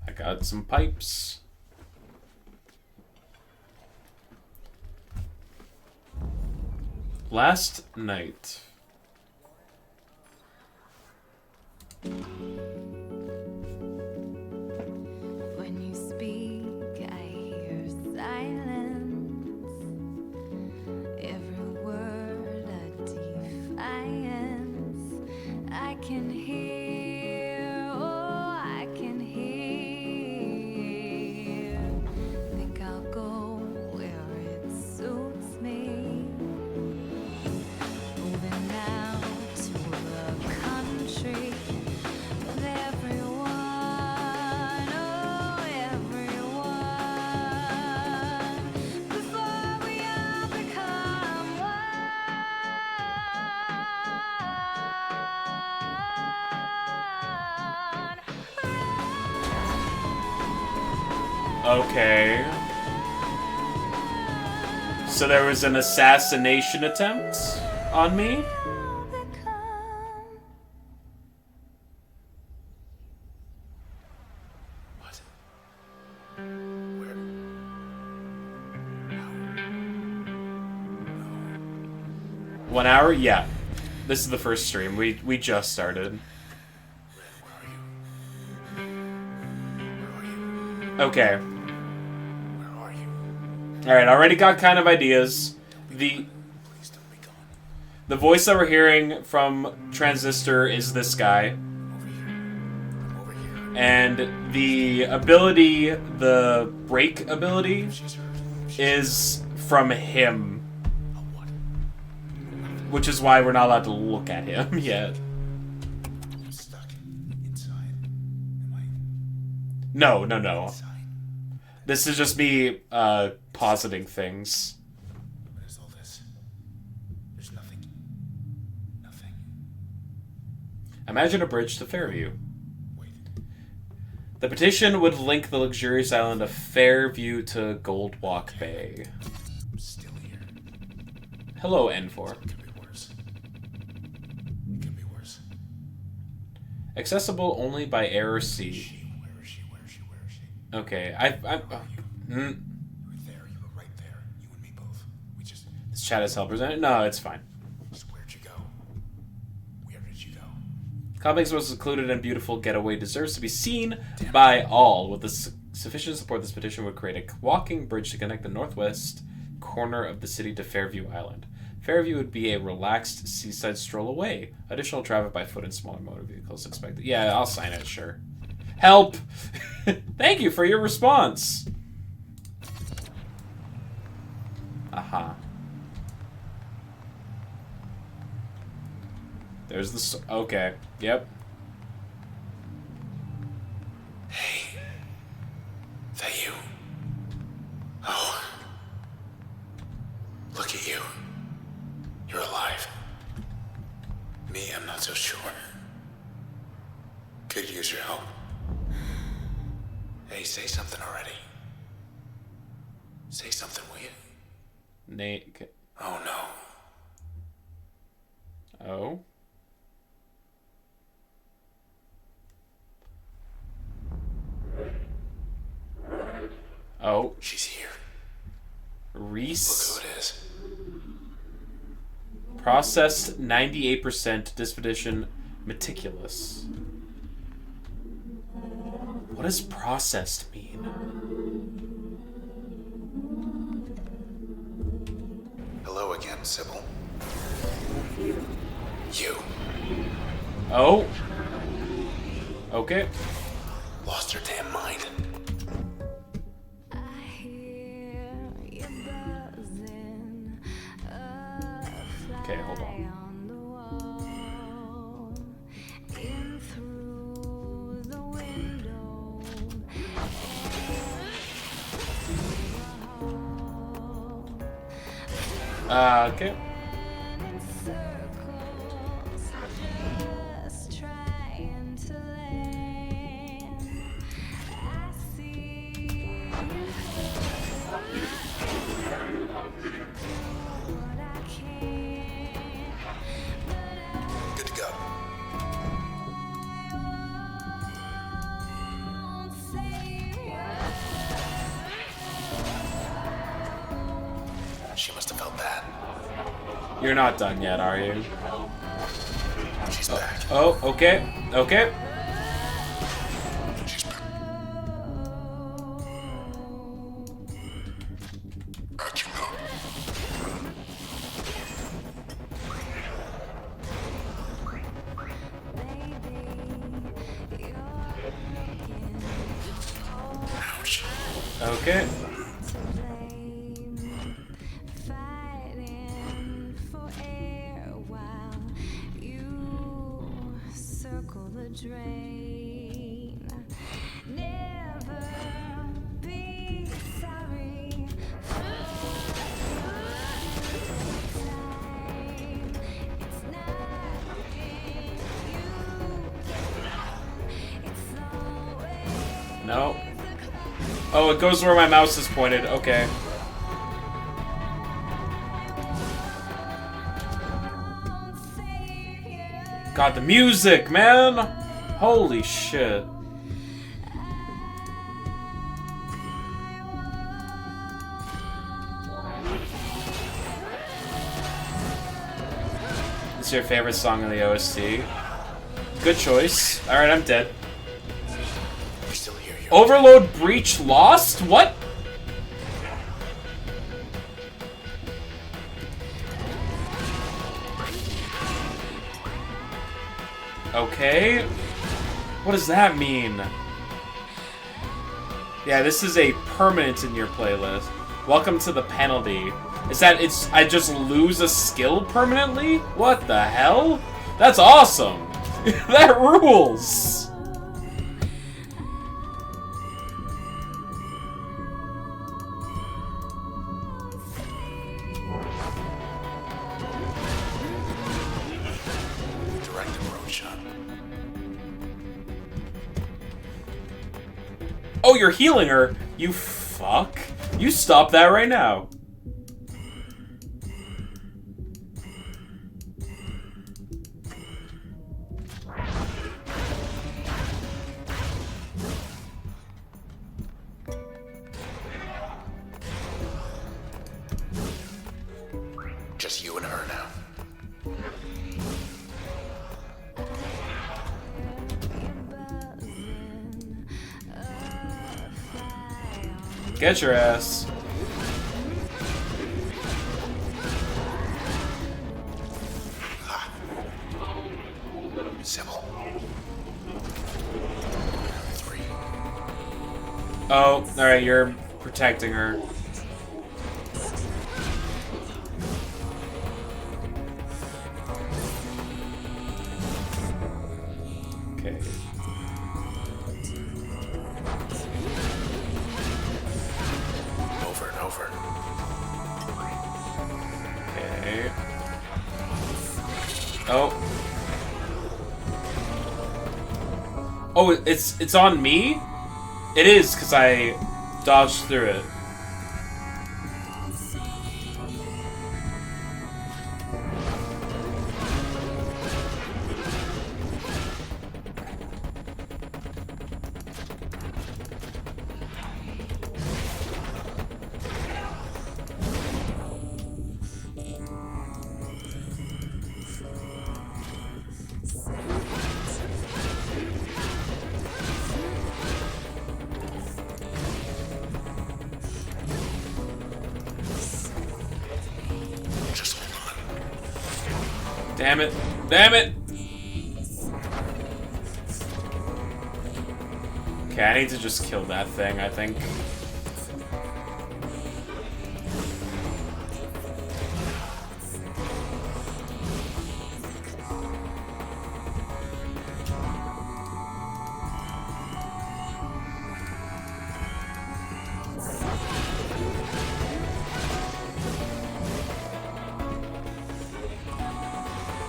I got some pipes. Last night. When you speak, I hear silence. Every word a defiance. I can hear, oh, I can hear. Think I'll go where it suits me. Moving out to the country Okay. So there was an assassination attempt on me? What? Where? How? No. 1 hour? Yeah. This is the first stream. We just started. Where are you? Okay. Where are you? Alright, already got kind of ideas. Please don't be gone. The voice that we're hearing from Transistor is this guy. I'm over here. I'm over here. And the ability, the break ability, She's hurt. is from him. Oh, what? Which is why we're not allowed to look at him yet. I'm stuck inside. Am I No. inside? This is just me positing things. What is all this? There's nothing. Nothing. Imagine a bridge to Fairview. Wait. The petition would link the luxurious island of Fairview to Goldwalk Bay. I'm still here. Hello, N4. It could be worse. It could be worse. Accessible only by air or sea. Where is she? Where is she? Where is she? Okay, You were there. You were right there. You and me both. We just... This chat is help presented. No, it's fine. Where'd you go? Where did you go? Complex was secluded and beautiful getaway deserves to be seen by all. With the sufficient support, this petition would create a walking bridge to connect the northwest corner of the city to Fairview Island. Fairview would be a relaxed seaside stroll away. Additional traffic by foot and smaller motor vehicles expected. Yeah, I'll sign it, sure. Help! Thank you for your response. Aha. There's the... Okay. Yep. Hey. That you? Oh. Look at you. You're alive. Me, I'm not so sure. Could use your help. Hey, say something already. Say something, will you? Nate. Oh, no. Oh. Oh. She's here. Reese. Look who it is. Processed 98%. Disposition meticulous. What does processed mean? Hello again, Sybil. You. Oh. Okay. Lost her damn mind. I hear you buzzing, Okay, hold on. on the wall, in through the window, Okay. in circles, just trying to land. I see what I can, but Good to go. I won't save you. She must have felt that. You're not done yet, are you? She's back. Oh, okay. Okay. She's back. How'd you know? Ouch. Okay. To blame, fighting for air while you circle the drain. Never be sorry for time. It's nothing you can. It's always No. the close. Oh, it goes where my mouse is pointed. Okay. God, the music, man! Holy shit. It's your favorite song in the OST. Good choice. Alright, I'm dead. You're still here. Overload breach lost? What? Okay. What does that mean? Yeah, this is a permanent in your playlist. Welcome to the penalty. Is that I just lose a skill permanently? What the hell? That's awesome! That rules! Direct approach shot. Oh, you're healing her? You fuck. You stop that right now. Just you and her now. Get your ass. Sybil. 3. Oh, alright, you're protecting her. Okay. Over and over. Okay. Oh. Oh, it's on me? It is, because I dodged through it. Just hold on. Damn it. Damn it! Okay, I need to just kill that thing, I think.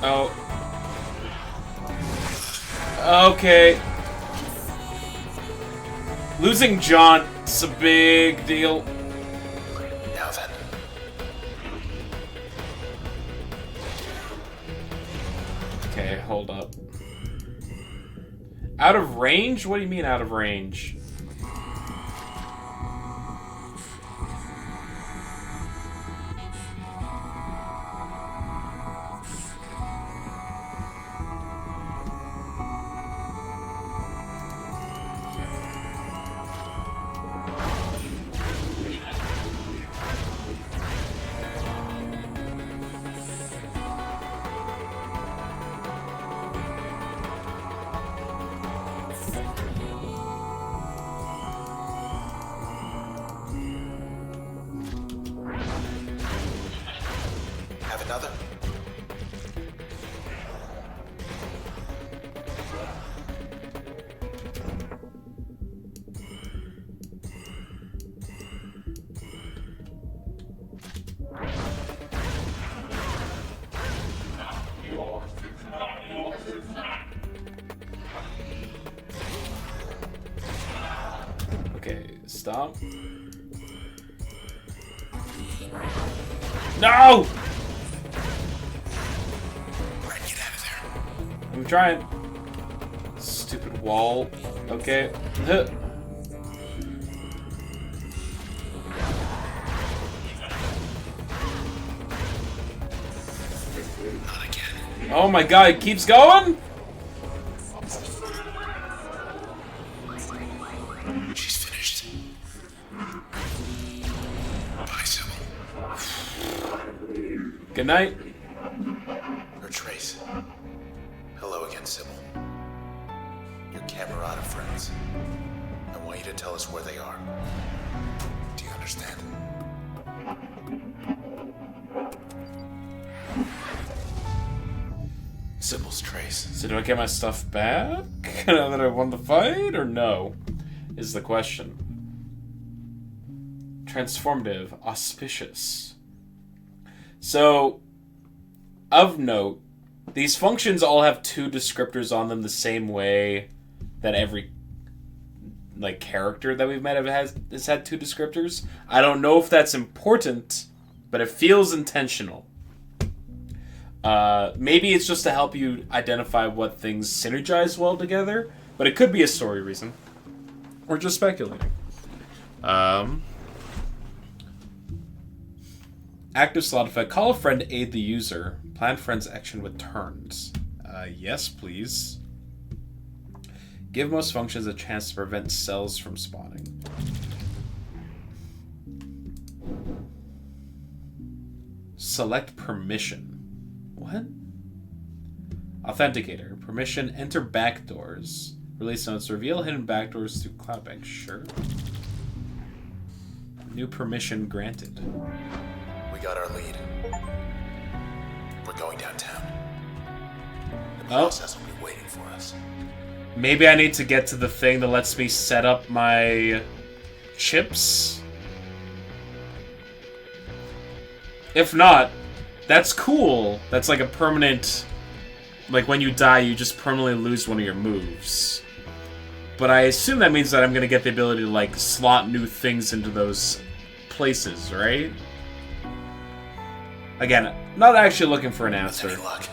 Oh. Okay. Losing Jaunt's a big deal. Now then. Okay, hold up. Out of range? What do you mean out of range? Have another? Okay, stop. No! Brad, get out of there. I'm trying. Stupid wall. Okay. Huh. Not again. Oh my god, it keeps going? She's finished. Bye, Sybil. Good night. Or Trace. Hello again, Sybil. Your camarada friends. I want you to tell us where they are. Do you understand? Sybil's Trace. So do I get my stuff back now that I won the fight, or no? Is the question. Transformative, auspicious. So, of note, these functions all have 2 descriptors on them the same way that every character that we've met has had 2 descriptors. I don't know if that's important, but it feels intentional. Maybe it's just to help you identify what things synergize well together, but it could be a story reason. We're just speculating. Active slot effect. Call a friend to aid the user. Plan friend's action with turns. Yes, please. Give most functions a chance to prevent cells from spawning. Select permission. What? Authenticator. Permission. Enter backdoors. Release notes. Reveal hidden backdoors through CloudBank. Sure. New permission granted. We got our lead. We're going downtown. The Oh. process will be waiting for us. Maybe I need to get to the thing that lets me set up my chips? If not, that's cool. That's like a permanent... Like, when you die, you just permanently lose one of your moves. But I assume that means that I'm gonna get the ability to, like, slot new things into those places, right? Again, not actually looking for an answer. Any luck?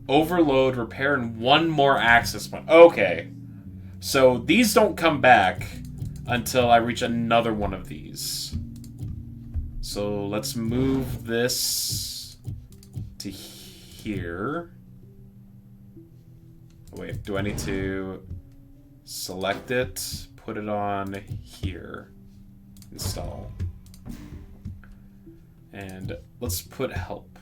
Overload, repair, and 1 more access point. Okay. So these don't come back until I reach another one of these. So let's move this to here. Wait, do I need to select it, put it on here, install. And let's put help.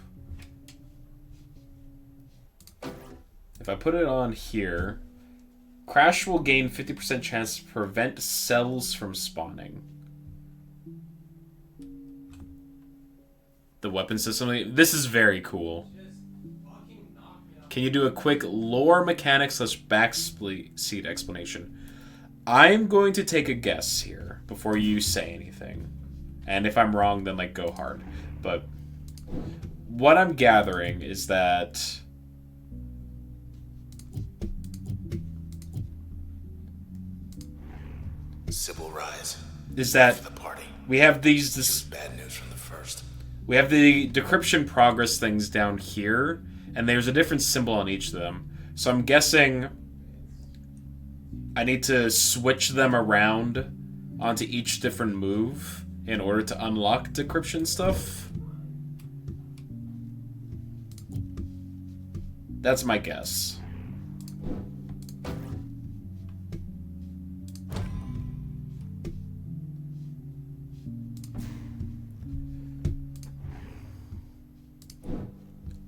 If I put it on here, Crash will gain 50% chance to prevent cells from spawning. The weapon system. This is very cool. Can you do a quick lore mechanics / backseat explanation? I'm going to take a guess here before you say anything. And if I'm wrong, then like go hard. But what I'm gathering is that Sybil Rise. is that The party. we have these This is bad news from the first. we have the decryption progress things down here, and there's a different symbol on each of them. So I'm guessing I need to switch them around onto each different move in order to unlock decryption stuff. That's my guess.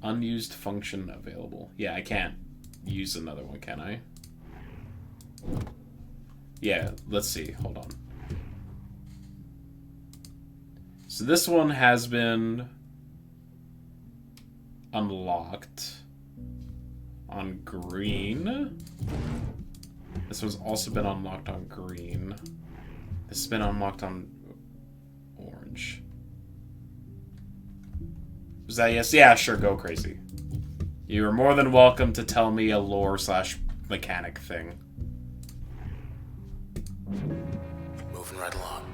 Unused function available. Yeah, I can't use another one, can I? Yeah, let's see. Hold on. So this one has been unlocked on green. This one's also been unlocked on green. This has been unlocked on orange. Was that yes? Yeah, sure, go crazy. You are more than welcome to tell me a lore slash mechanic thing. Moving right along.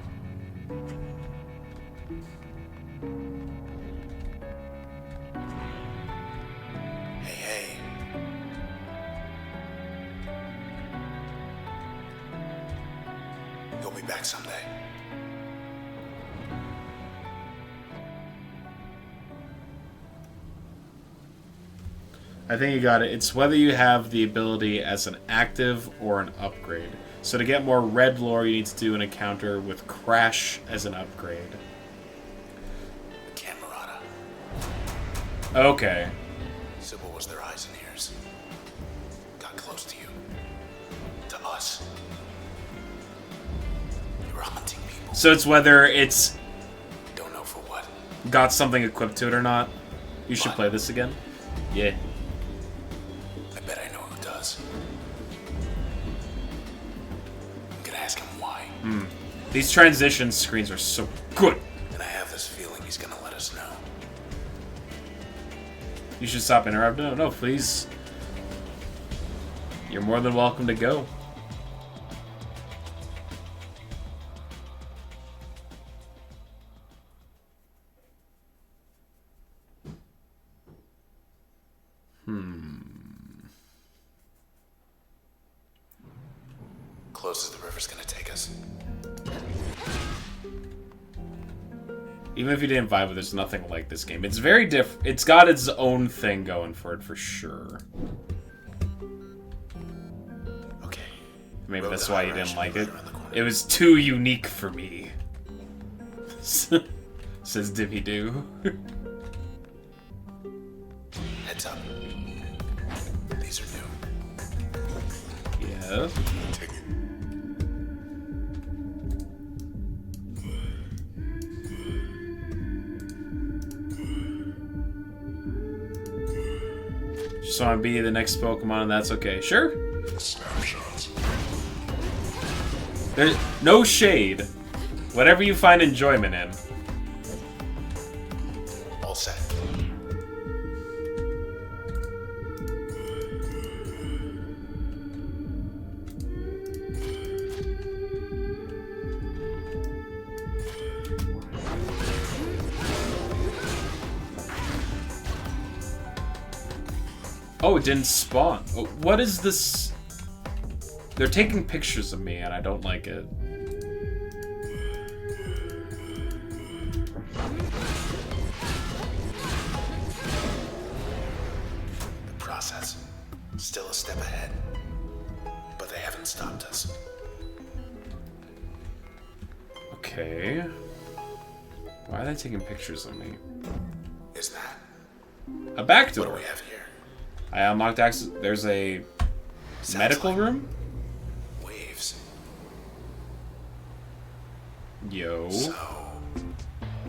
Hey. You'll be back someday. I think you got it. It's whether you have the ability as an active or an upgrade. So to get more red lore, you need to do an encounter with Crash as an upgrade. Camerata. Okay. Sybil was their eyes and ears. Got close to you. To us. You were hunting people. So it's whether it's Don't know for what. got something equipped to it or not. You should What? play this again. Yeah. I bet I know who does. I'm gonna ask him why. These transition screens are so good. And I have this feeling he's gonna let us know. You should stop interrupting. No, please. You're more than welcome to go. Close as the river's gonna take us. Even if you didn't vibe with it, there's nothing like this game. It's very different. It's got its own thing going for it, for sure. Okay. Maybe Road that's to why High you didn't Rise like should be it. right around the corner. It was too unique for me. Says Dimmy Doo. Heads up. These are new. Yeah. Take it. Just want to be the next Pokemon, and that's okay. Sure. Snapshots. There's no shade. Whatever you find enjoyment in. All set. Oh, it didn't spawn. Oh, what is this? They're taking pictures of me, and I don't like it. The process. Still a step ahead. But they haven't stopped us. Okay. Why are they taking pictures of me? Is that? A back What do door. we have here? I unlocked access. There's a Sounds medical like room? Waves. Yo. So,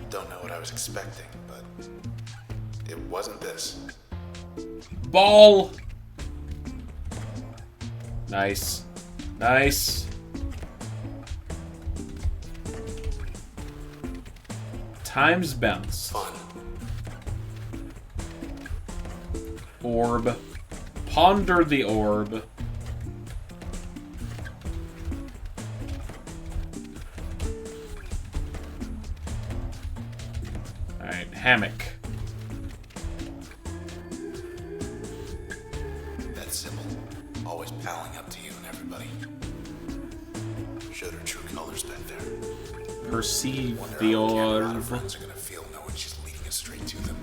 don't know what I was expecting, but it wasn't this. Ball! Nice. Nice. Times bounce. Fun. Orb. Ponder the orb. Alright, hammock. That symbol. Always palling up to you and everybody. Showed her true colors back there. Perceive Wonder the how our Camerata orb. friends are gonna feel knowing she's leading us straight to them.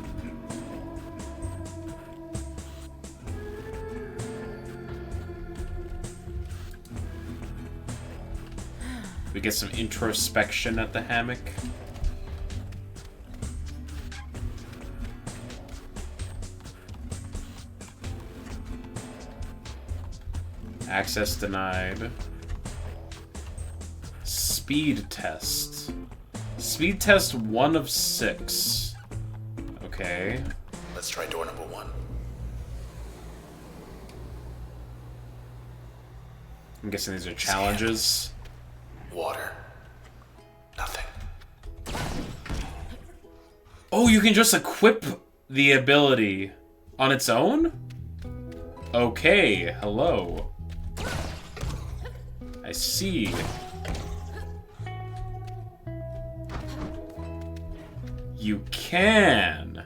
We get some introspection at the hammock. Access denied. Speed test. Speed test 1 of 6. Okay. Let's try door number 1. I'm guessing these are challenges. Water. Nothing. Oh, you can just equip the ability. On its own? Okay, hello. I see. You can.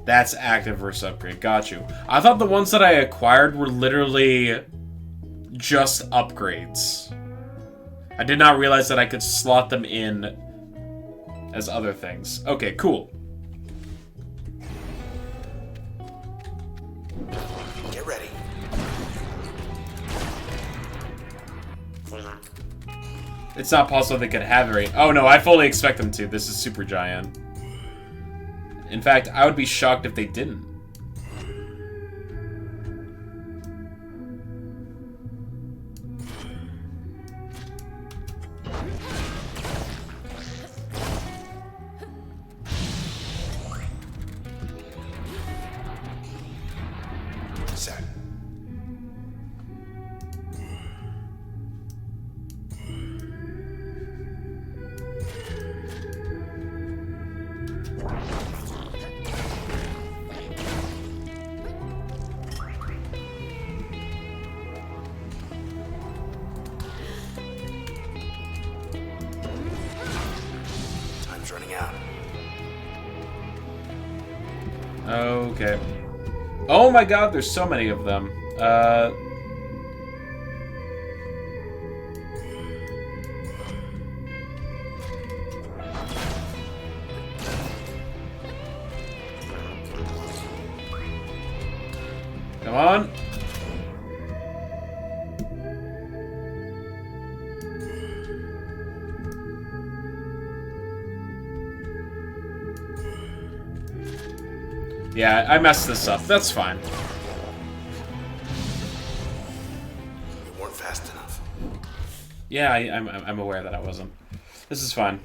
That's active versus upgrade. Got you. I thought the ones that I acquired were literally just upgrades. I did not realize that I could slot them in as other things. Okay, cool. Get ready. It's not possible they could have it right. Oh no, I fully expect them to. This is super giant. In fact, I would be shocked if they didn't. Set. Time's running out. Okay. Oh my god, there's so many of them. Come on. Yeah, I messed this up. That's fine. You weren't fast enough. Yeah, I'm aware that I wasn't. This is fine.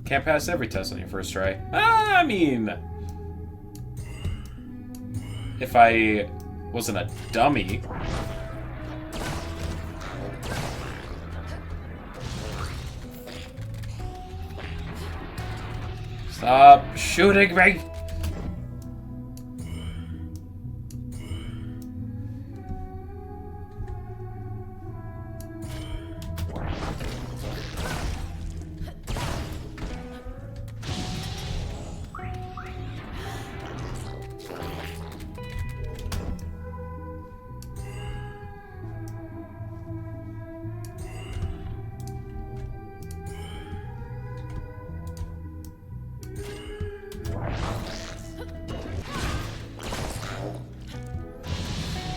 Can't pass every test on your first try. I mean, if I wasn't a dummy. Stop shooting me!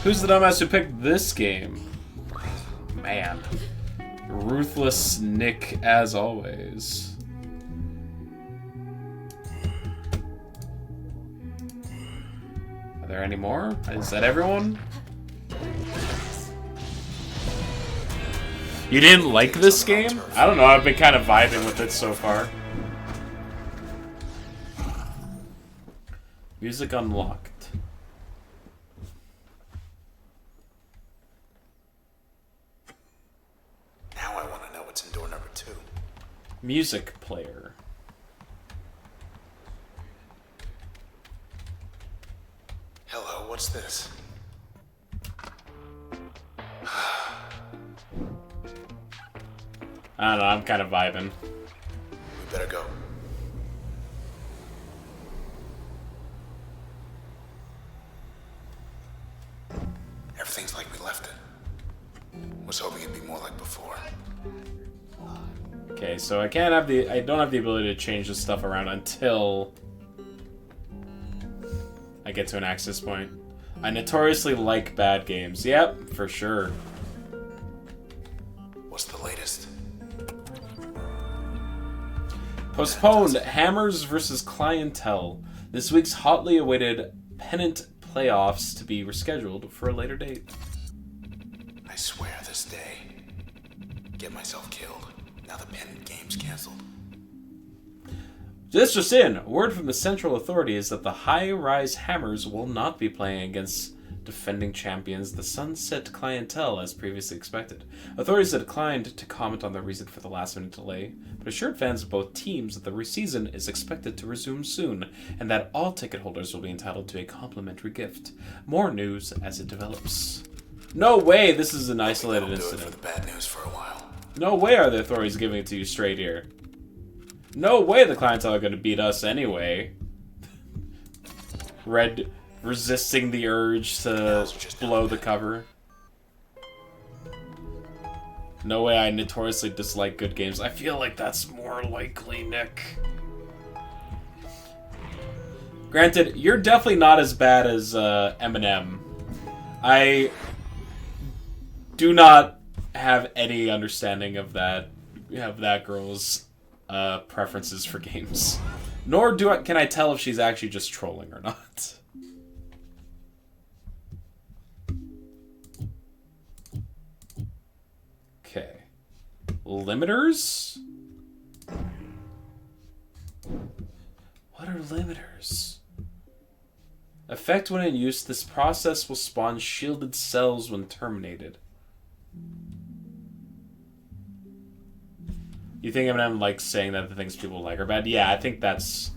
Who's the dumbass who picked this game? Man. Ruthless Nick, as always. Are there any more? Is that everyone? You didn't like this game? I don't know, I've been kind of vibing with it so far. Music unlocked. Music player. Hello, what's this? I don't know, I'm kind of vibing. We better go. Everything's like we left it. Was hoping it'd be more like before. Okay, so I don't have the ability to change this stuff around until I get to an access point. I notoriously like bad games. Yep, for sure. What's the latest? Postponed Hammers versus Clientele. This week's hotly awaited pennant playoffs to be rescheduled for a later date. I swear this day. Get myself killed. Now the pennant game's canceled. Just in, word from the Central Authority is that the high-rise Hammers will not be playing against defending champions the Sunset clientele as previously expected. Authorities have declined to comment on the reason for the last-minute delay, but assured fans of both teams that the season is expected to resume soon, and that all ticket holders will be entitled to a complimentary gift. More news as it develops. No way this is an isolated That'll do it incident. for the bad news for a while. No way are the authorities giving it to you straight here. No way the clientele are going to beat us anyway. Red resisting the urge to blow the cover. No way I notoriously dislike good games. I feel like that's more likely, Nick. Granted, you're definitely not as bad as Eminem. I do not have any understanding of that girl's preferences for games. Nor can I tell if she's actually just trolling or not. Okay. Limiters? What are limiters? Effect when in use, this process will spawn shielded cells when terminated. You think Eminem likes saying that the things people like are bad? Yeah, I think that's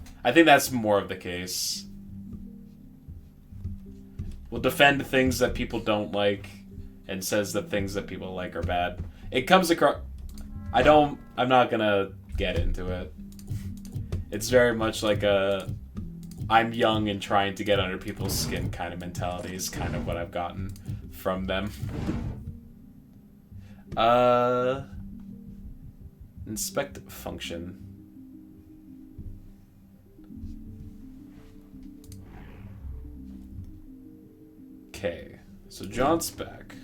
more of the case. Will defend things that people don't like and says that things that people like are bad. It comes across... I'm not gonna get into it. It's very much like a... I'm young and trying to get under people's skin kind of mentality is kind of what I've gotten from them. Inspect function. Okay, so John's back.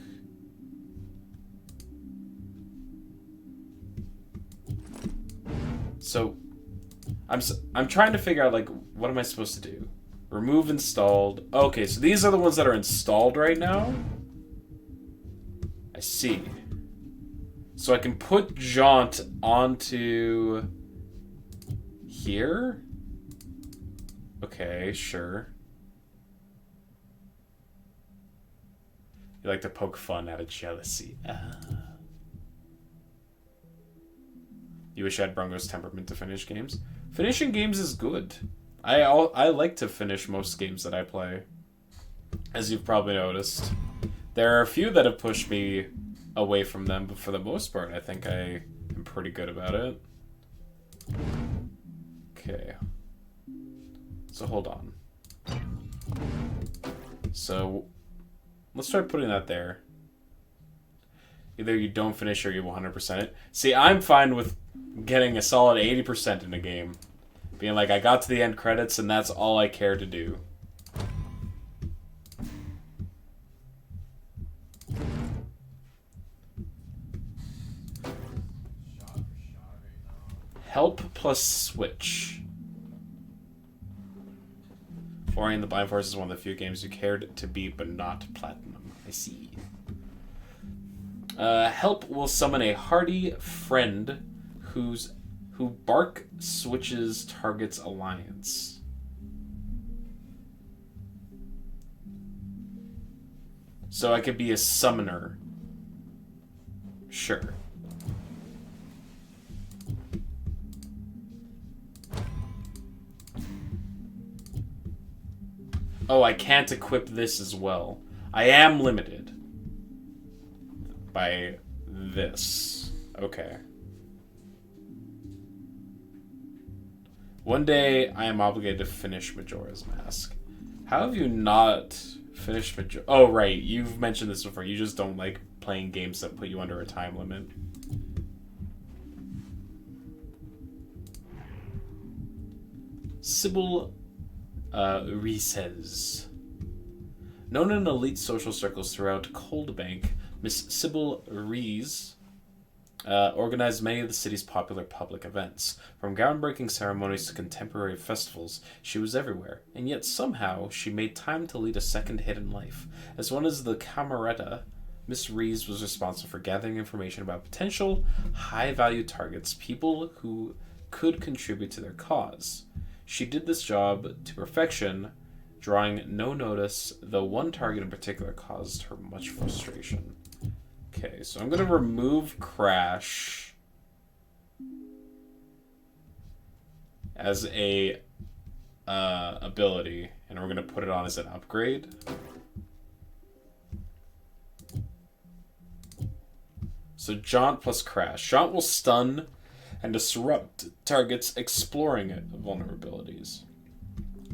So I'm trying to figure out, like, what am I supposed to do? Remove installed. Okay, so these are the ones that are installed right now. I see. So I can put Jaunt onto here? Okay, sure. You like to poke fun out of jealousy. You wish I had Brungo's temperament to finish games? Finishing games is good. I like to finish most games that I play, as you've probably noticed. There are a few that have pushed me away from them, but for the most part, I think I am pretty good about it. Okay. So hold on. So let's try putting that there. Either you don't finish or you 100% it. See, I'm fine with getting a solid 80% in a game. Being like, I got to the end credits and that's all I care to do. Help plus switch. Ori and the Blind Forest is one of the few games you cared to beat but not platinum. I see. Help will summon a hardy friend who bark switches target's alliance. So I could be a summoner. Sure. Oh, I can't equip this as well. I am limited by this. Okay. One day, I am obligated to finish Majora's Mask. How have you not finished Majora? Oh, right. You've mentioned this before. You just don't like playing games that put you under a time limit. Sybil Reeses. Known in elite social circles throughout Coldbank, Miss Sybil Rees organized many of the city's popular public events. From groundbreaking ceremonies to contemporary festivals, she was everywhere, and yet somehow she made time to lead a second hidden life. As one of the Camerata, Miss Rees was responsible for gathering information about potential high-value targets, people who could contribute to their cause. She did this job to perfection, drawing no notice, though one target in particular caused her much frustration. Okay, so I'm going to remove Crash as a ability, and we're going to put it on as an upgrade. So Jaunt plus Crash. Jaunt will stun and disrupt targets exploring vulnerabilities.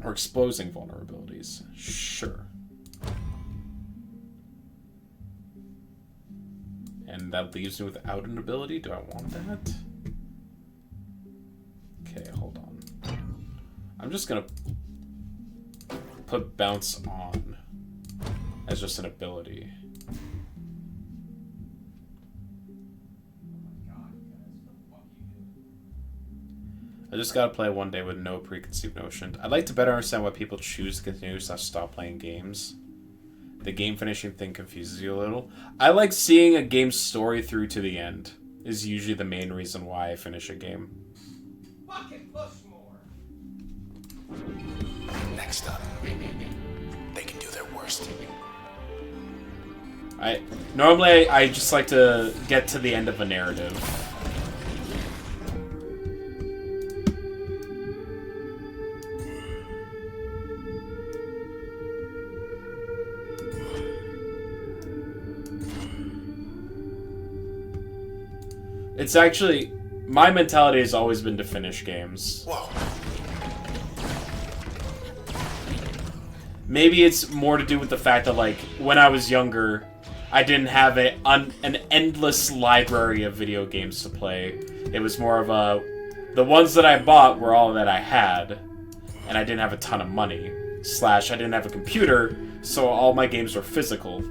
Or exposing vulnerabilities. Sure. And that leaves me without an ability. Do I want that? Okay, hold on. I'm just gonna put Bounce on as just an ability. I just gotta play one day with no preconceived notion. I'd like to better understand why people choose to continue / stop playing games. The game finishing thing confuses you a little. I like seeing a game's story through to the end. Is usually the main reason why I finish a game. Fucking push more. Next up, they can do their worst. Normally I just like to get to the end of a narrative. It's actually, my mentality has always been to finish games. Whoa. Maybe it's more to do with the fact that, like, when I was younger, I didn't have an endless library of video games to play. It was more of the ones that I bought were all that I had, and I didn't have a ton of money. / I didn't have a computer, so all my games were physical.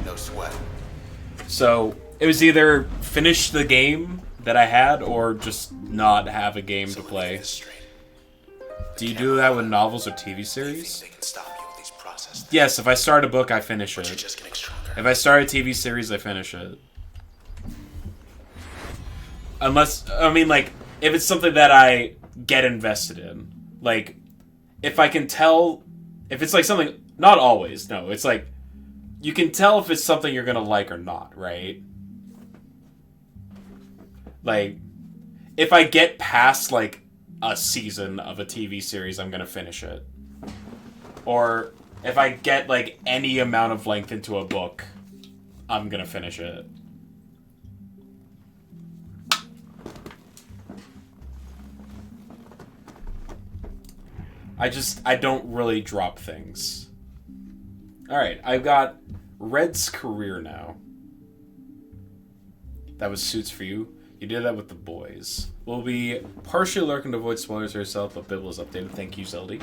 No sweat. So it was either finish the game that I had or just not have a game to play. Do you do that with novels or TV series? They can stop you with these process things. Yes, if I start a book, I finish But you're it. just getting stronger. If I start a TV series, I finish it. Unless, I mean, like, if it's something that I get invested in. Like, if I can tell, if it's like something, not always, no, it's like, you can tell if it's something you're gonna like or not, right? Like, if I get past, like, a season of a TV series, I'm gonna finish it. Or if I get, like, any amount of length into a book, I'm gonna finish it. I don't really drop things. Alright, I've got Red's career now. That was suits for you. You did that with the boys. We'll be partially lurking to avoid spoilers herself, but Bibble is updated. Thank you, Zeldy.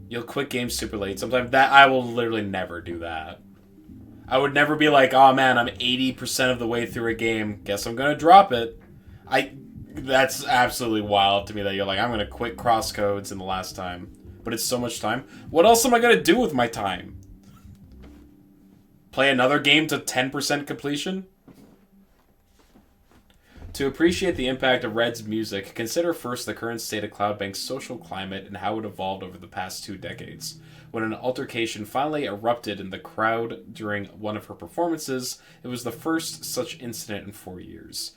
You'll quit games super late. Sometimes that I will literally never do that. I would never be like, oh man, I'm 80% of the way through a game. Guess I'm gonna drop it. That's absolutely wild to me that you're like, I'm gonna quit Crosscodes in the last time. But it's so much time. What else am I gonna do with my time? Play another game to 10% completion? To appreciate the impact of Red's music, consider first the current state of Cloudbank's social climate and how it evolved over the past 2 decades. When an altercation finally erupted in the crowd during one of her performances, it was the first such incident in 4 years.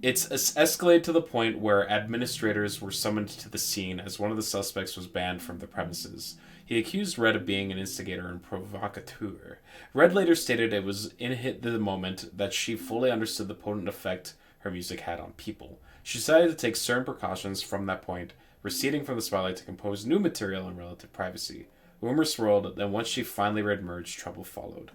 It's escalated to the point where administrators were summoned to the scene as one of the suspects was banned from the premises. He accused Red of being an instigator and provocateur. Red later stated it was in the moment that she fully understood the potent effect her music had on people. She decided to take certain precautions from that point, receding from the spotlight to compose new material in relative privacy. Rumors swirled, then once she finally emerged, trouble followed.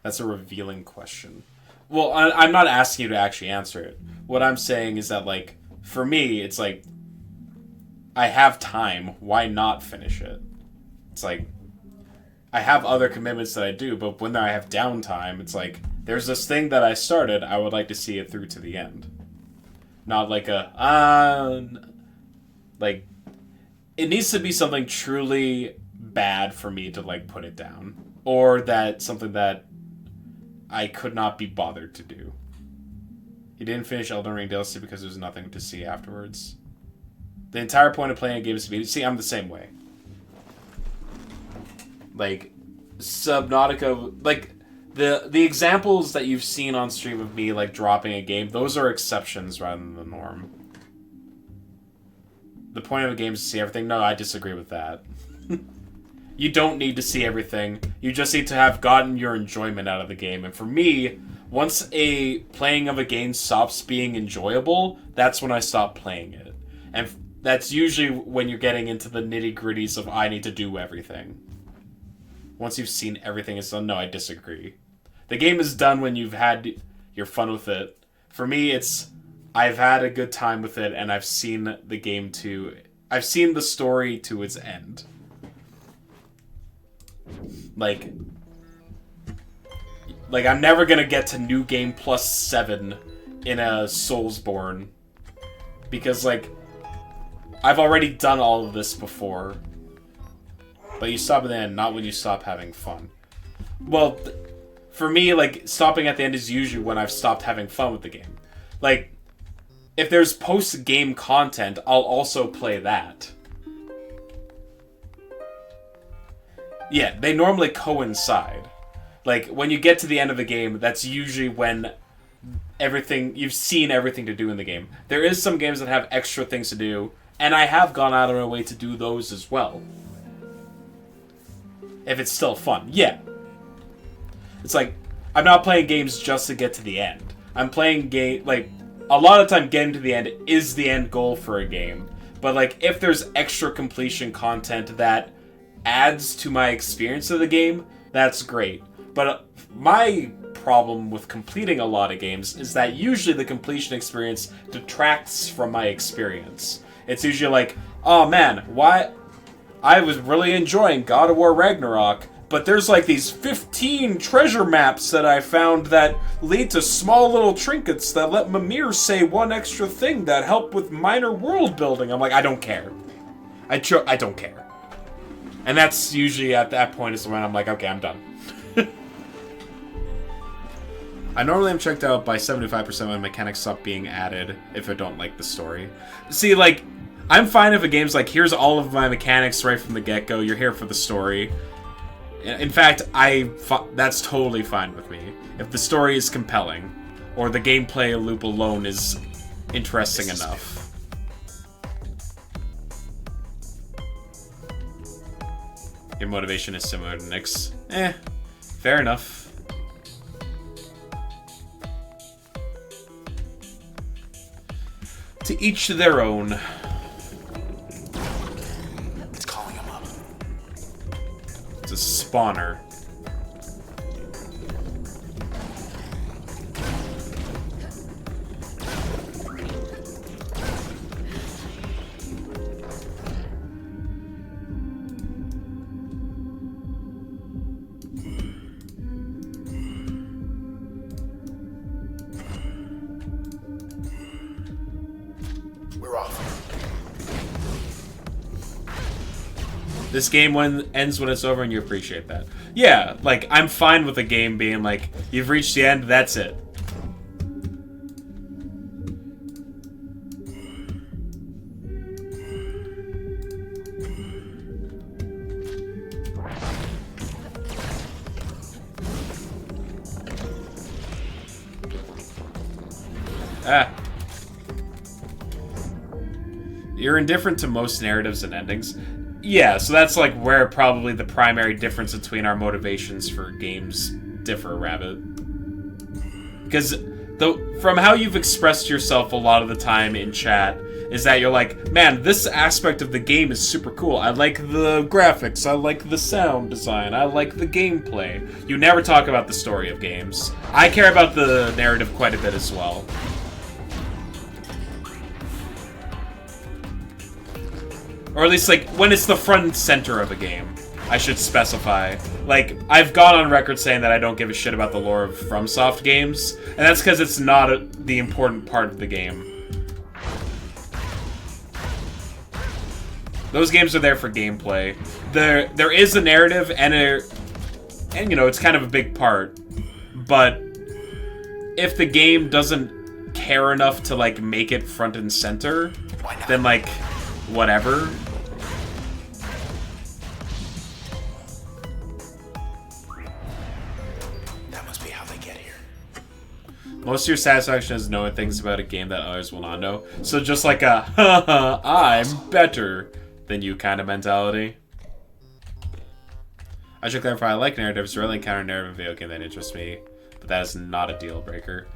That's a revealing question. Well, I'm not asking you to actually answer it. What I'm saying is that, like, for me, it's like, I have time. Why not finish it? It's like, I have other commitments that I do, but when I have downtime, it's like, there's this thing that I started, I would like to see it through to the end. Not like like, it needs to be something truly bad for me to, like, put it down. Or that something that I could not be bothered to do. He didn't finish Elden Ring DLC because there's nothing to see afterwards. The entire point of playing a game is to beat it. See, I'm the same way. Like, Subnautica, like, the examples that you've seen on stream of me, like, dropping a game, those are exceptions rather than the norm. The point of a game is to see everything. No, I disagree with that. You don't need to see everything. You just need to have gotten your enjoyment out of the game. And for me, once a playing of a game stops being enjoyable, that's when I stop playing it. And that's usually when you're getting into the nitty-gritties of I need to do everything. Once you've seen everything is done, no, I disagree. The game is done when you've had your fun with it. For me, it's I've had a good time with it, and I've seen the game to... I've seen the story to its end. Like, I'm never gonna get to New Game Plus 7 in a Soulsborne. Because, like, I've already done all of this before. But you stop at the end, not when you stop having fun. Well, for me, like, stopping at the end is usually when I've stopped having fun with the game. Like, if there's post-game content, I'll also play that. Yeah, they normally coincide. Like, when you get to the end of the game, that's usually when you've seen everything to do in the game. There is some games that have extra things to do, and I have gone out of my way to do those as well. If it's still fun, yeah. It's like, I'm not playing games just to get to the end. I'm playing a lot of the time getting to the end is the end goal for a game. But, like, if there's extra completion content that adds to my experience of the game, that's great. But my problem with completing a lot of games is that usually the completion experience detracts from my experience. It's usually like, oh man, why... I was really enjoying God of War Ragnarok, but there's like these 15 treasure maps that I found that lead to small little trinkets that let Mimir say one extra thing that help with minor world building. I'm like, I don't care. I don't care. And that's usually at that point is when I'm like, okay, I'm done. I normally am checked out by 75% when mechanics stop being added if I don't like the story. See, like, I'm fine if a game's like, here's all of my mechanics right from the get-go, you're here for the story. In fact, that's totally fine with me. If the story is compelling, or the gameplay loop alone is interesting enough. Your motivation is similar to Nick's. Fair enough. To each their own. It's calling him up. It's a spawner. We're off. This game ends when it's over and you appreciate that. Yeah, like, I'm fine with the game being like, you've reached the end, that's it. You're indifferent to most narratives and endings. Yeah, so that's like where probably the primary difference between our motivations for games differ, Rabbit. Because from how you've expressed yourself a lot of the time in chat, is that you're like, man, this aspect of the game is super cool. I like the graphics, I like the sound design, I like the gameplay. You never talk about the story of games. I care about the narrative quite a bit as well. Or at least, like, when it's the front and center of a game, I should specify. Like, I've gone on record saying that I don't give a shit about the lore of FromSoft games, and that's because it's not the important part of the game. Those games are there for gameplay. There is a narrative, and you know, it's kind of a big part. but if the game doesn't care enough to, like, make it front and center, then, like, whatever. That must be how they get here. Most of your satisfaction is knowing things about a game that others will not know. So just like a, haha, I'm better than you kind of mentality. I should clarify, I like narratives. Rarely encounter a narrative video game that interests me, but that is not a deal breaker.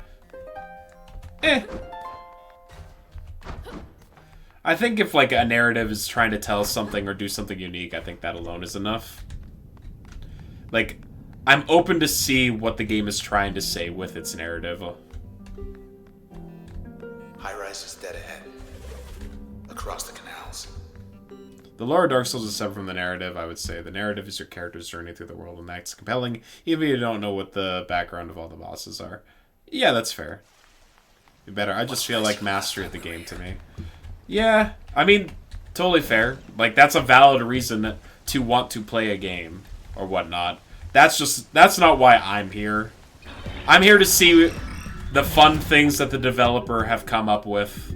I think if, like, a narrative is trying to tell something or do something unique, I think that alone is enough. Like, I'm open to see what the game is trying to say with its narrative. High-rise is dead ahead. Across the canals. The lore of Dark Souls is separate from the narrative, I would say. The narrative is your character's journey through the world, and that's compelling, even if you don't know what the background of all the bosses are. Yeah, that's fair. Be better. I just feel like mastery of the game to me. Yeah, I mean, totally fair. Like, that's a valid reason to want to play a game, or whatnot. That's not why I'm here. I'm here to see the fun things that the developer have come up with.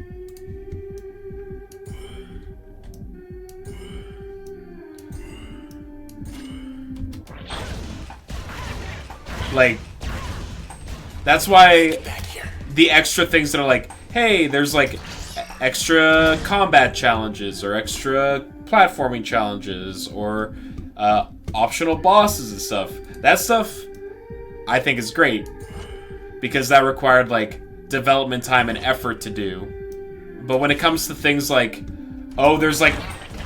Like, that's why the extra things that are like, hey, there's like extra combat challenges or extra platforming challenges or optional bosses and stuff. That stuff I think is great because that required like development time and effort to do. But when it comes to things like, oh, there's like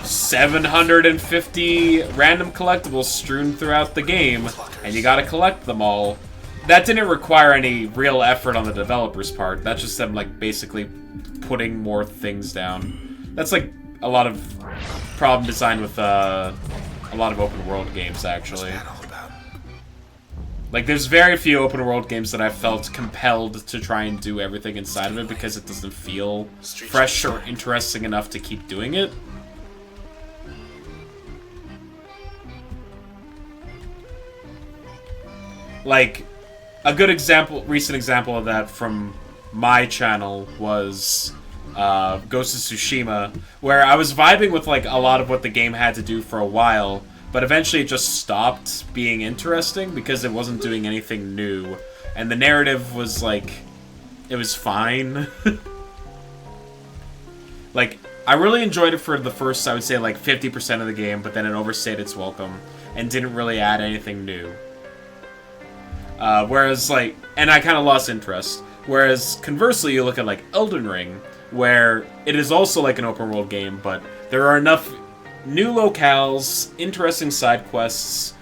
750 random collectibles strewn throughout the game, and you gotta collect them all. That didn't require any real effort on the developer's part. That's just them, like, basically putting more things down. That's, like, a lot of problem design with, a lot of open-world games, actually. Like, there's very few open-world games that I felt compelled to try and do everything inside of it because it doesn't feel fresh or interesting enough to keep doing it. Like, a good example, recent example of that from my channel was Ghost of Tsushima, where I was vibing with like a lot of what the game had to do for a while, but eventually it just stopped being interesting because it wasn't doing anything new, and the narrative was like, it was fine. Like, I really enjoyed it for the first, I would say, like 50% of the game, but then it overstayed its welcome and didn't really add anything new. Whereas, like, and I kind of lost interest. Whereas, conversely, you look at, like, Elden Ring, where it is also like an open world game, but there are enough new locales, interesting side quests,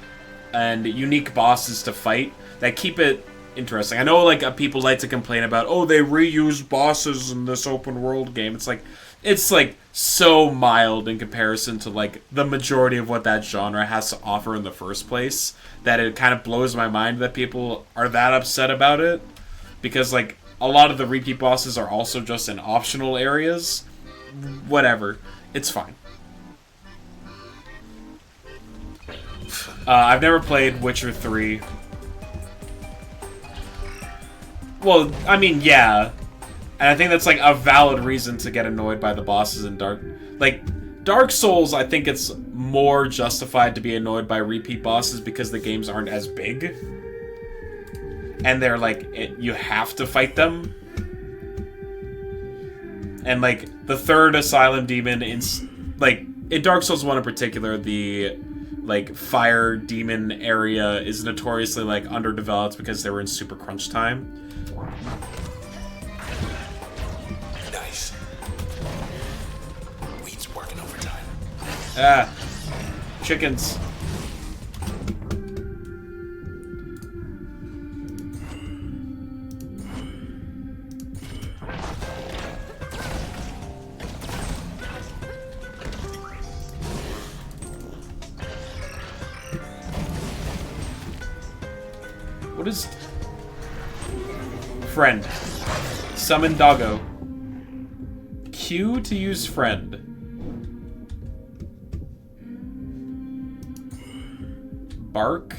and unique bosses to fight that keep it interesting. I know, like, people like to complain about, oh, they reuse bosses in this open world game. It's like so mild in comparison to like the majority of what that genre has to offer in the first place that it kind of blows my mind that people are that upset about it, because like a lot of the repeat bosses are also just in optional areas. Whatever, it's fine. I've never played Witcher 3. Well, I mean, yeah. And I think that's, like, a valid reason to get annoyed by the bosses in Dark Souls, I think it's more justified to be annoyed by repeat bosses because the games aren't as big. And they're, like, you have to fight them. And, like, the third Asylum Demon, in Dark Souls 1 in particular, the, like, Fire Demon area is notoriously, like, underdeveloped because they were in super crunch time. Ah, chickens. What is... Friend. Summon doggo. Q to use friend. Bark?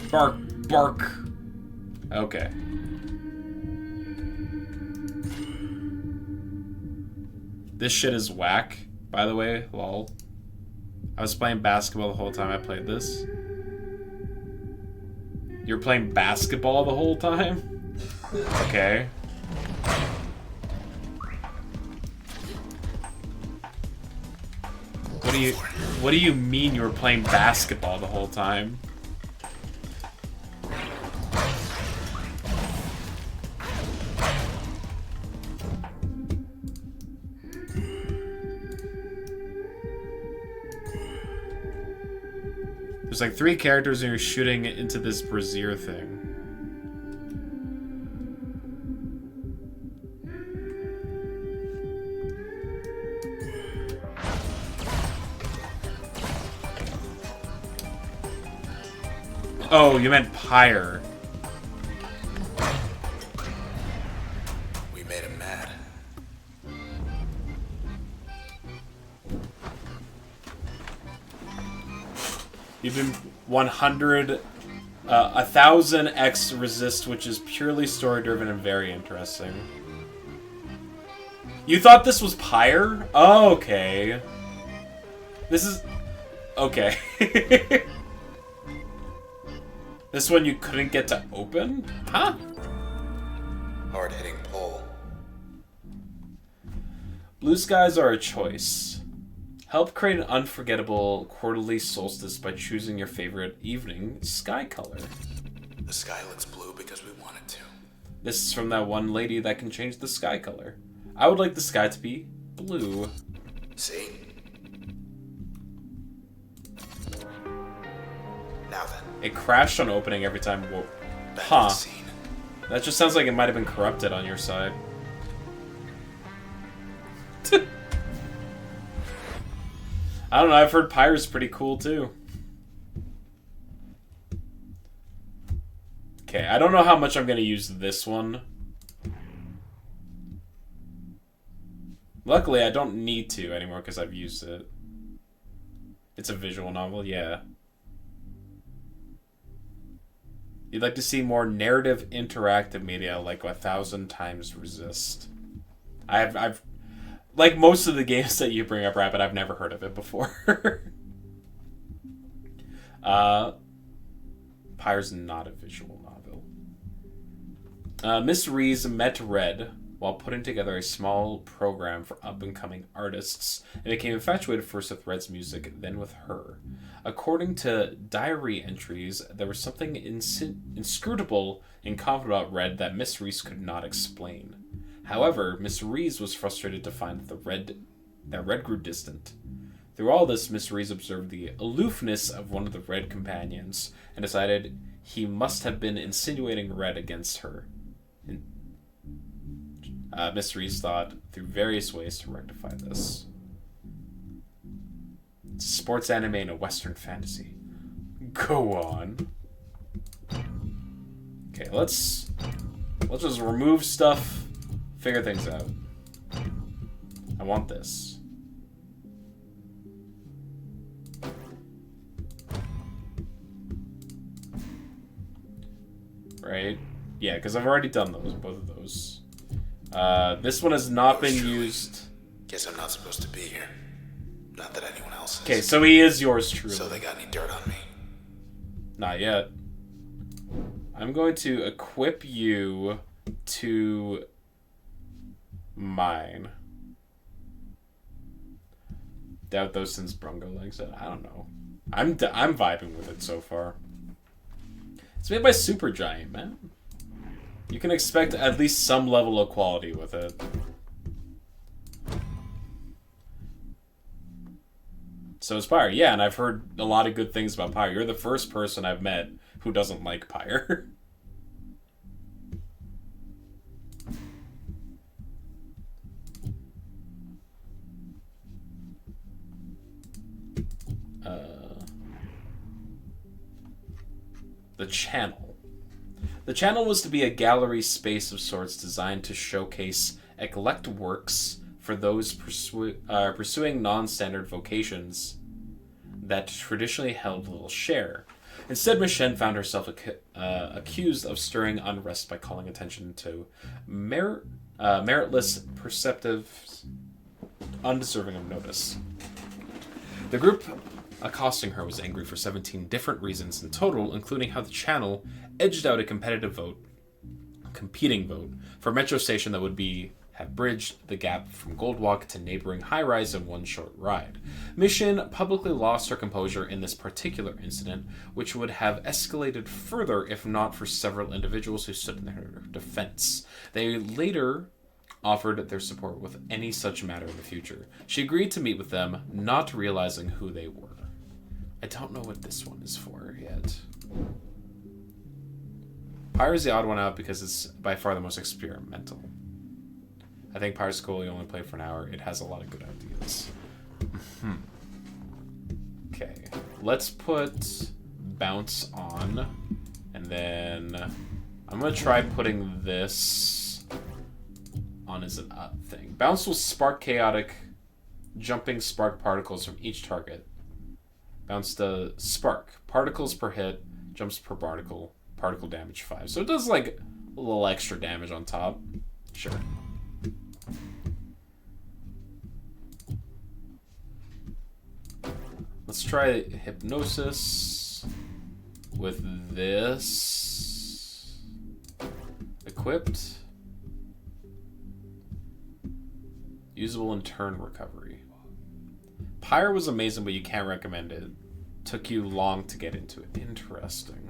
Bark. Okay. This shit is whack, by the way. Lol. I was playing basketball the whole time I played this. You're playing basketball the whole time? Okay. What do you mean you were playing basketball the whole time? There's like 3 characters and you're shooting into this brazier thing. Oh, you meant Pyre. We made him mad. You've been 1,000x resist, which is purely story-driven and very interesting. You thought this was Pyre? Oh, okay. This is... Okay. This one you couldn't get to open? Huh? Hard-hitting pull. Blue skies are a choice. Help create an unforgettable quarterly solstice by choosing your favorite evening sky color. The sky looks blue because we want it to. This is from that one lady that can change the sky color. I would like the sky to be blue. See? Now then. It crashed on opening every time. Whoa. Back to Huh. the scene. That just sounds like it might have been corrupted on your side. I don't know, I've heard Pyre's pretty cool too. Okay, I don't know how much I'm going to use this one. Luckily, I don't need to anymore because I've used it. It's a visual novel, yeah. You'd like to see more narrative interactive media like 1,000 times Resist. I've like most of the games that you bring up, Rapid, I've never heard of it before. Pyre's not a visual novel. Miss Reese met Red while putting together a small program for up-and-coming artists and became infatuated first with Red's music, then with her. According to diary entries, there was something inscrutable and confident about Red that Miss Reese could not explain. However, Miss Reese was frustrated to find that Red grew distant. Through all this, Miss Reese observed the aloofness of one of the Red companions and decided he must have been insinuating Red against her. Miss Reese thought through various ways to rectify this. It's a sports anime and a Western fantasy. Go on. Okay, let's just remove stuff. Figure things out. I want this. Right? Yeah, because I've already done those, both of those. This one has not been used. Guess I'm not supposed to be here. Not that anyone else is. Okay, so he is yours truly. So they got any dirt on me? Not yet. I'm going to equip you to mine. Doubt those since Brungo likes it. I don't know. I'm vibing with it so far. It's made by Supergiant, man. You can expect at least some level of quality with it. So is Pyre. Yeah, and I've heard a lot of good things about Pyre. You're the first person I've met who doesn't like Pyre. The channel. The channel was to be a gallery space of sorts designed to showcase eclectic works for those pursuing non-standard vocations that traditionally held little share. Instead, Michelle found herself accused of stirring unrest by calling attention to meritless perceptives undeserving of notice. The group accosting her was angry for 17 different reasons in total, including how the channel edged out a competing vote for a metro station that would have bridged the gap from Goldwalk to neighboring high-rise in one short ride. Mission publicly lost her composure in this particular incident, which would have escalated further if not for several individuals who stood in her defense. They later offered their support with any such matter in the future. She agreed to meet with them, not realizing who they were. I don't know what this one is for yet. Pyre is the odd one out because it's by far the most experimental. I think Pyre's cool. You only play for an hour. It has a lot of good ideas. Okay. Let's put Bounce on. And then I'm going to try putting this on as an up thing. Bounce will spark chaotic jumping spark particles from each target. Bounce does spark. Particles per hit. Jumps per particle. Particle damage 5. So it does like a little extra damage on top. Sure. Let's try Hypnosis with this equipped. Usable in turn recovery. Pyre was amazing, but you can't recommend it. Took you long to get into it. Interesting.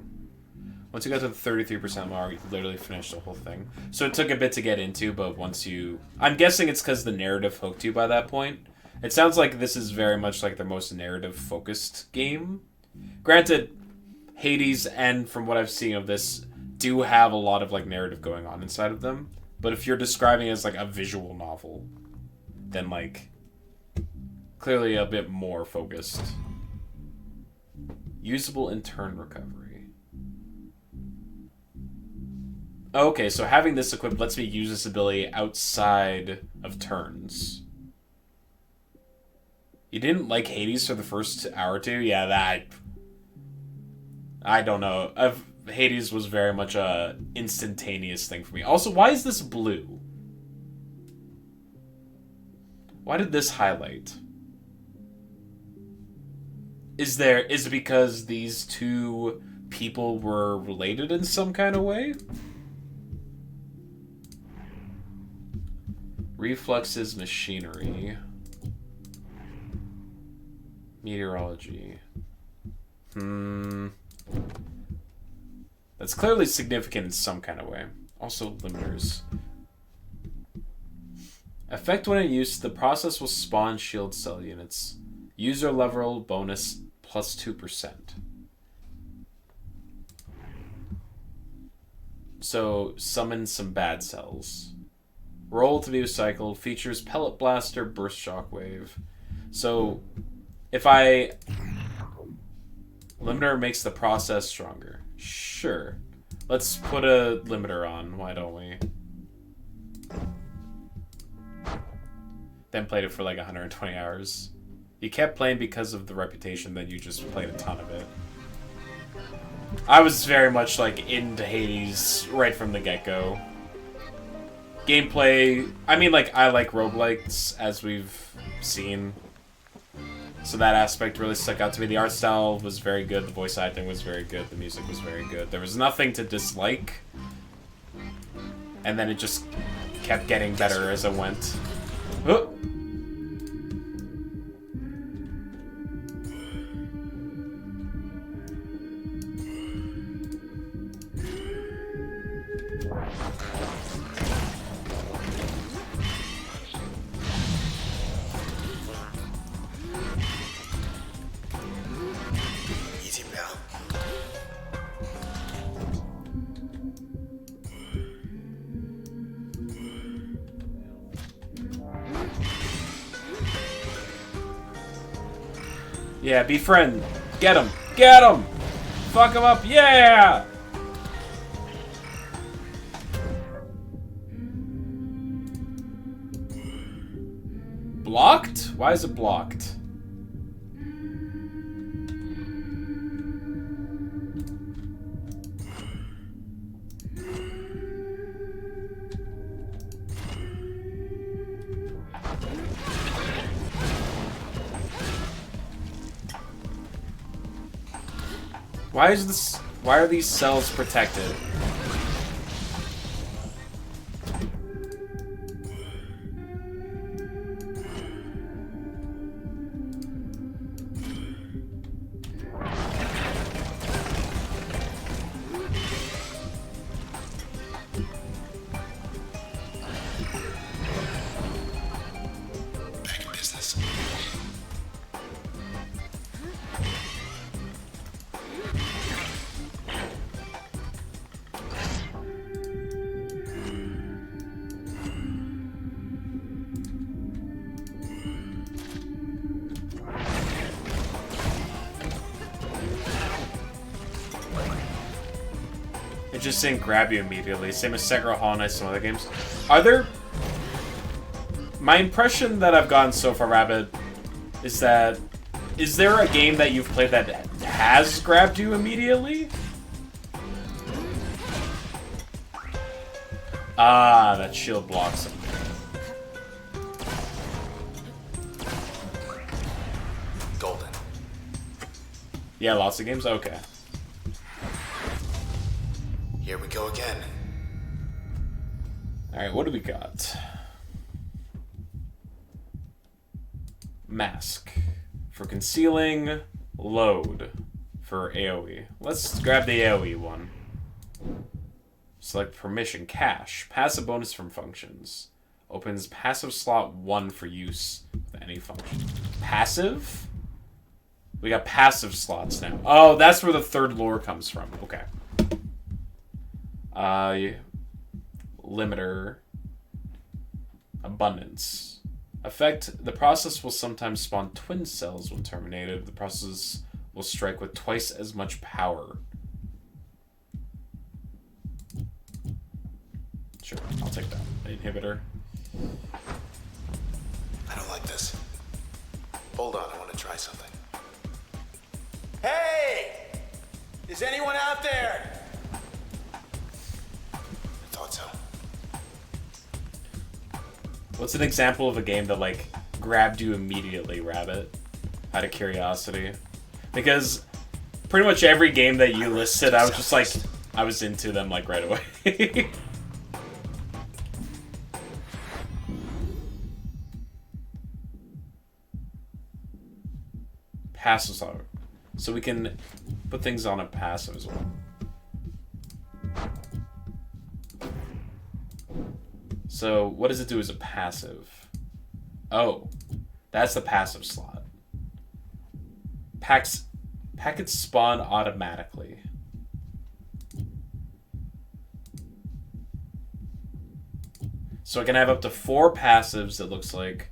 Once you got to the 33% mark, you literally finished the whole thing. So it took a bit to get into, but once you... I'm guessing it's because the narrative hooked you by that point. It sounds like this is very much like their most narrative-focused game. Granted, Hades and from what I've seen of this do have a lot of like narrative going on inside of them. But if you're describing it as like a visual novel, then like clearly a bit more focused. Usable in turn recovery. Okay, so having this equipped lets me use this ability outside of turns. You didn't like Hades for the first hour or two? Yeah, that... I don't know. Hades was very much a instantaneous thing for me. Also, why is this blue? Why did this highlight? Is it because these two people were related in some kind of way? Reflexes, machinery. Meteorology. That's clearly significant in some kind of way. Also, limiters. Effect when in use, the process will spawn shield cell units. User level bonus plus 2%. So, summon some bad cells. Roll to be recycled. Features pellet blaster, burst shockwave. So, if limiter makes the process stronger. Sure. Let's put a limiter on, why don't we? Then played it for like 120 hours. You kept playing because of the reputation, then you just played a ton of it. I was very much like into Hades right from the get-go. Gameplay, I mean like I like roguelikes as we've seen. So that aspect really stuck out to me. The art style was very good, the voice acting was very good, the music was very good. There was nothing to dislike. And then it just kept getting better as it went. Oh. Easy, pal. Yeah, befriend. Get him. Get him! Fuck him up. Yeah! Blocked? Why is it blocked? Why is this? Why are these cells protected? Back in business. It just didn't grab you immediately. Same as Sekiro, Hollow Knight, some other games. Are there... My impression that I've gotten so far, Rabbit, is that... Is there a game that you've played that has grabbed you immediately? Ah, that shield blocks him. Golden. Yeah, lots of games? Okay. Here we go again. Alright, what do we got? Mask. For concealing, load. For AoE. Let's grab the AoE one. Select permission. Cache. Passive bonus from functions. Opens passive slot 1 for use with any function. Passive? We got passive slots now. Oh, that's where the third lore comes from. Okay. Limiter. Abundance. Effect. The process will sometimes spawn twin cells when terminated. The process will strike with twice as much power. Sure, I'll take that. Inhibitor. I don't like this. Hold on, I want to try something. Hey! Is anyone out there? I thought so. What's an example of a game that, like, grabbed you immediately, Rabbit? Out of curiosity. Because pretty much every game that you listed, I was just like, I was into them, like, right away. Passive slot. So we can put things on a passive as well. So what does it do as a passive? Oh, that's the passive slot. Packets spawn automatically. So I can have up to 4 passives, it looks like.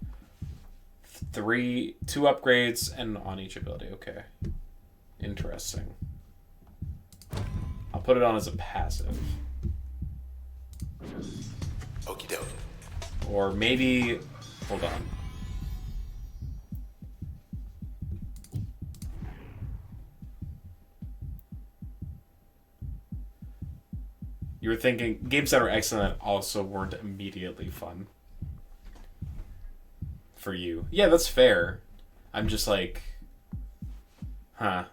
2 upgrades, and on each ability. Okay. Interesting. I'll put it on as a passive. Okie doke. Or maybe... Hold on. You were thinking games that are excellent also weren't immediately fun. For you. Yeah, that's fair. I'm just like... Huh.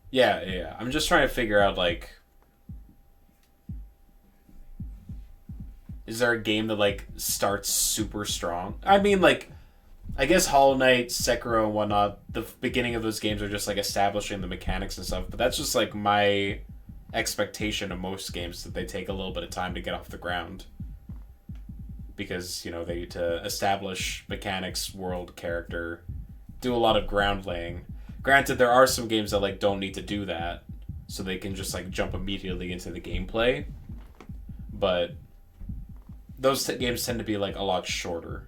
Yeah. I'm just trying to figure out, like... Is there a game that, like, starts super strong? I mean, like, I guess Hollow Knight, Sekiro, and whatnot, the beginning of those games are just, like, establishing the mechanics and stuff, but that's just, like, my expectation of most games, that they take a little bit of time to get off the ground. Because, you know, they need to establish mechanics, world, character, do a lot of ground laying. Granted, there are some games that, like, don't need to do that, so they can just, like, jump immediately into the gameplay. But those games tend to be, like, a lot shorter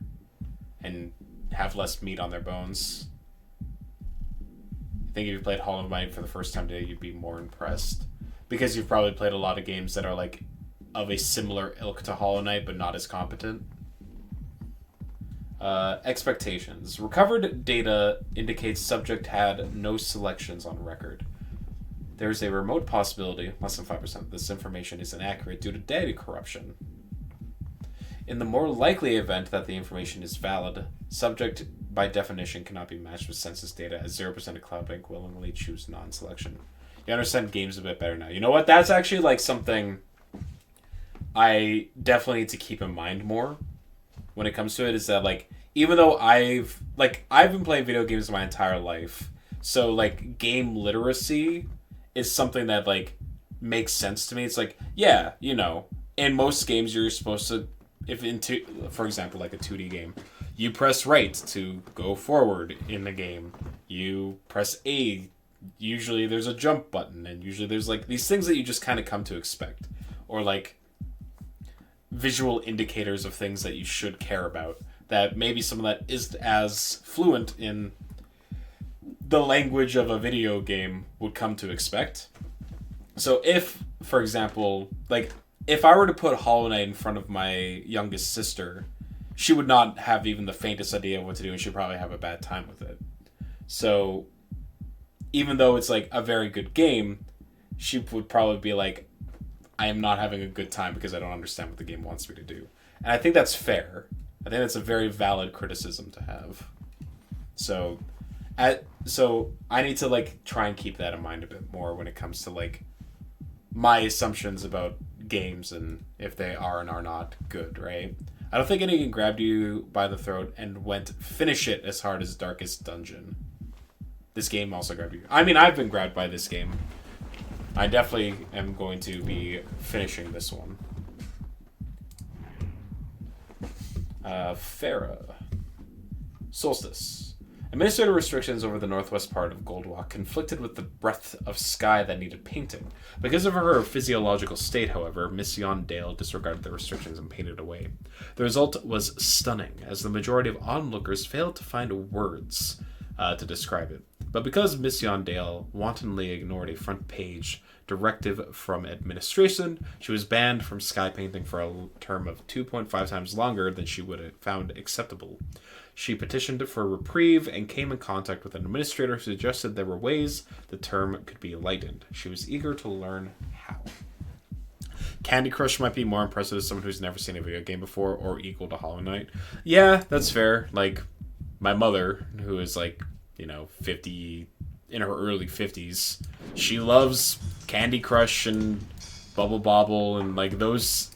and have less meat on their bones. I think if you played Hollow Knight for the first time today, you'd be more impressed. Because you've probably played a lot of games that are, like, of a similar ilk to Hollow Knight, but not as competent. Expectations. Recovered data indicates subject had no selections on record. There's a remote possibility, less than 5%, this information is inaccurate due to data corruption. In the more likely event that the information is valid, subject by definition cannot be matched with census data, as 0% of Cloud Bank willingly choose non-selection. You understand games a bit better now. You know what? That's actually like something I definitely need to keep in mind more when it comes to it, is that like even though I've been playing video games my entire life, so like game literacy is something that like makes sense to me. It's like, yeah, you know, in most games you're supposed to, if into for example like a 2D game, you press right to go forward in the game. You press A, usually there's a jump button, and usually there's like these things that you just kind of come to expect, or like visual indicators of things that you should care about, that maybe someone that isn't as fluent in the language of a video game would come to expect. So if, for example, like if I were to put Hollow Knight in front of my youngest sister, she would not have even the faintest idea of what to do, and she'd probably have a bad time with it. So even though it's like a very good game, she would probably be like, I am not having a good time because I don't understand what the game wants me to do. And I think that's fair. I think that's a very valid criticism to have. So I need to like try and keep that in mind a bit more when it comes to like my assumptions about games and if they are and are not good, right? I don't think anyone grabbed you by the throat and went finish it as hard as Darkest Dungeon. This game also grabbed you. I mean, I've been grabbed by this game. I definitely am going to be finishing this one. Farah. Solstice. Administrative restrictions over the northwest part of Goldwalk conflicted with the breadth of sky that needed painting. Because of her physiological state, however, Miss Yondale disregarded the restrictions and painted away. The result was stunning, as the majority of onlookers failed to find words to describe it. But because Miss Yondale wantonly ignored a front page directive from administration, she was banned from sky painting for a term of 2.5 times longer than she would have found acceptable. She petitioned for a reprieve and came in contact with an administrator who suggested there were ways the term could be lightened. She was eager to learn how. Candy Crush might be more impressive as someone who's never seen a video game before, or equal to Hollow Knight. Yeah, that's fair. Like, my mother, who is like, 50, in her early 50s, she loves Candy Crush and Bubble Bobble and like those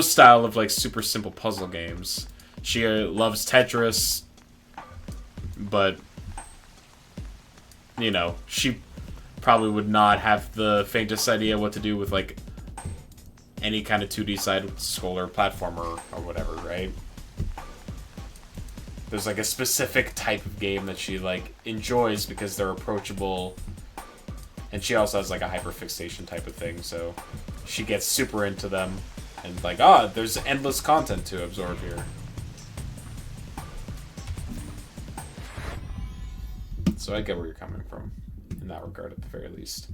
style of like super simple puzzle games. She loves Tetris, but she probably would not have the faintest idea what to do with like any kind of 2D side-scroller platformer or whatever, right? There's like a specific type of game that she like enjoys because they're approachable, and she also has like a hyperfixation type of thing, so she gets super into them and like, there's endless content to absorb here. So I get where you're coming from in that regard at the very least.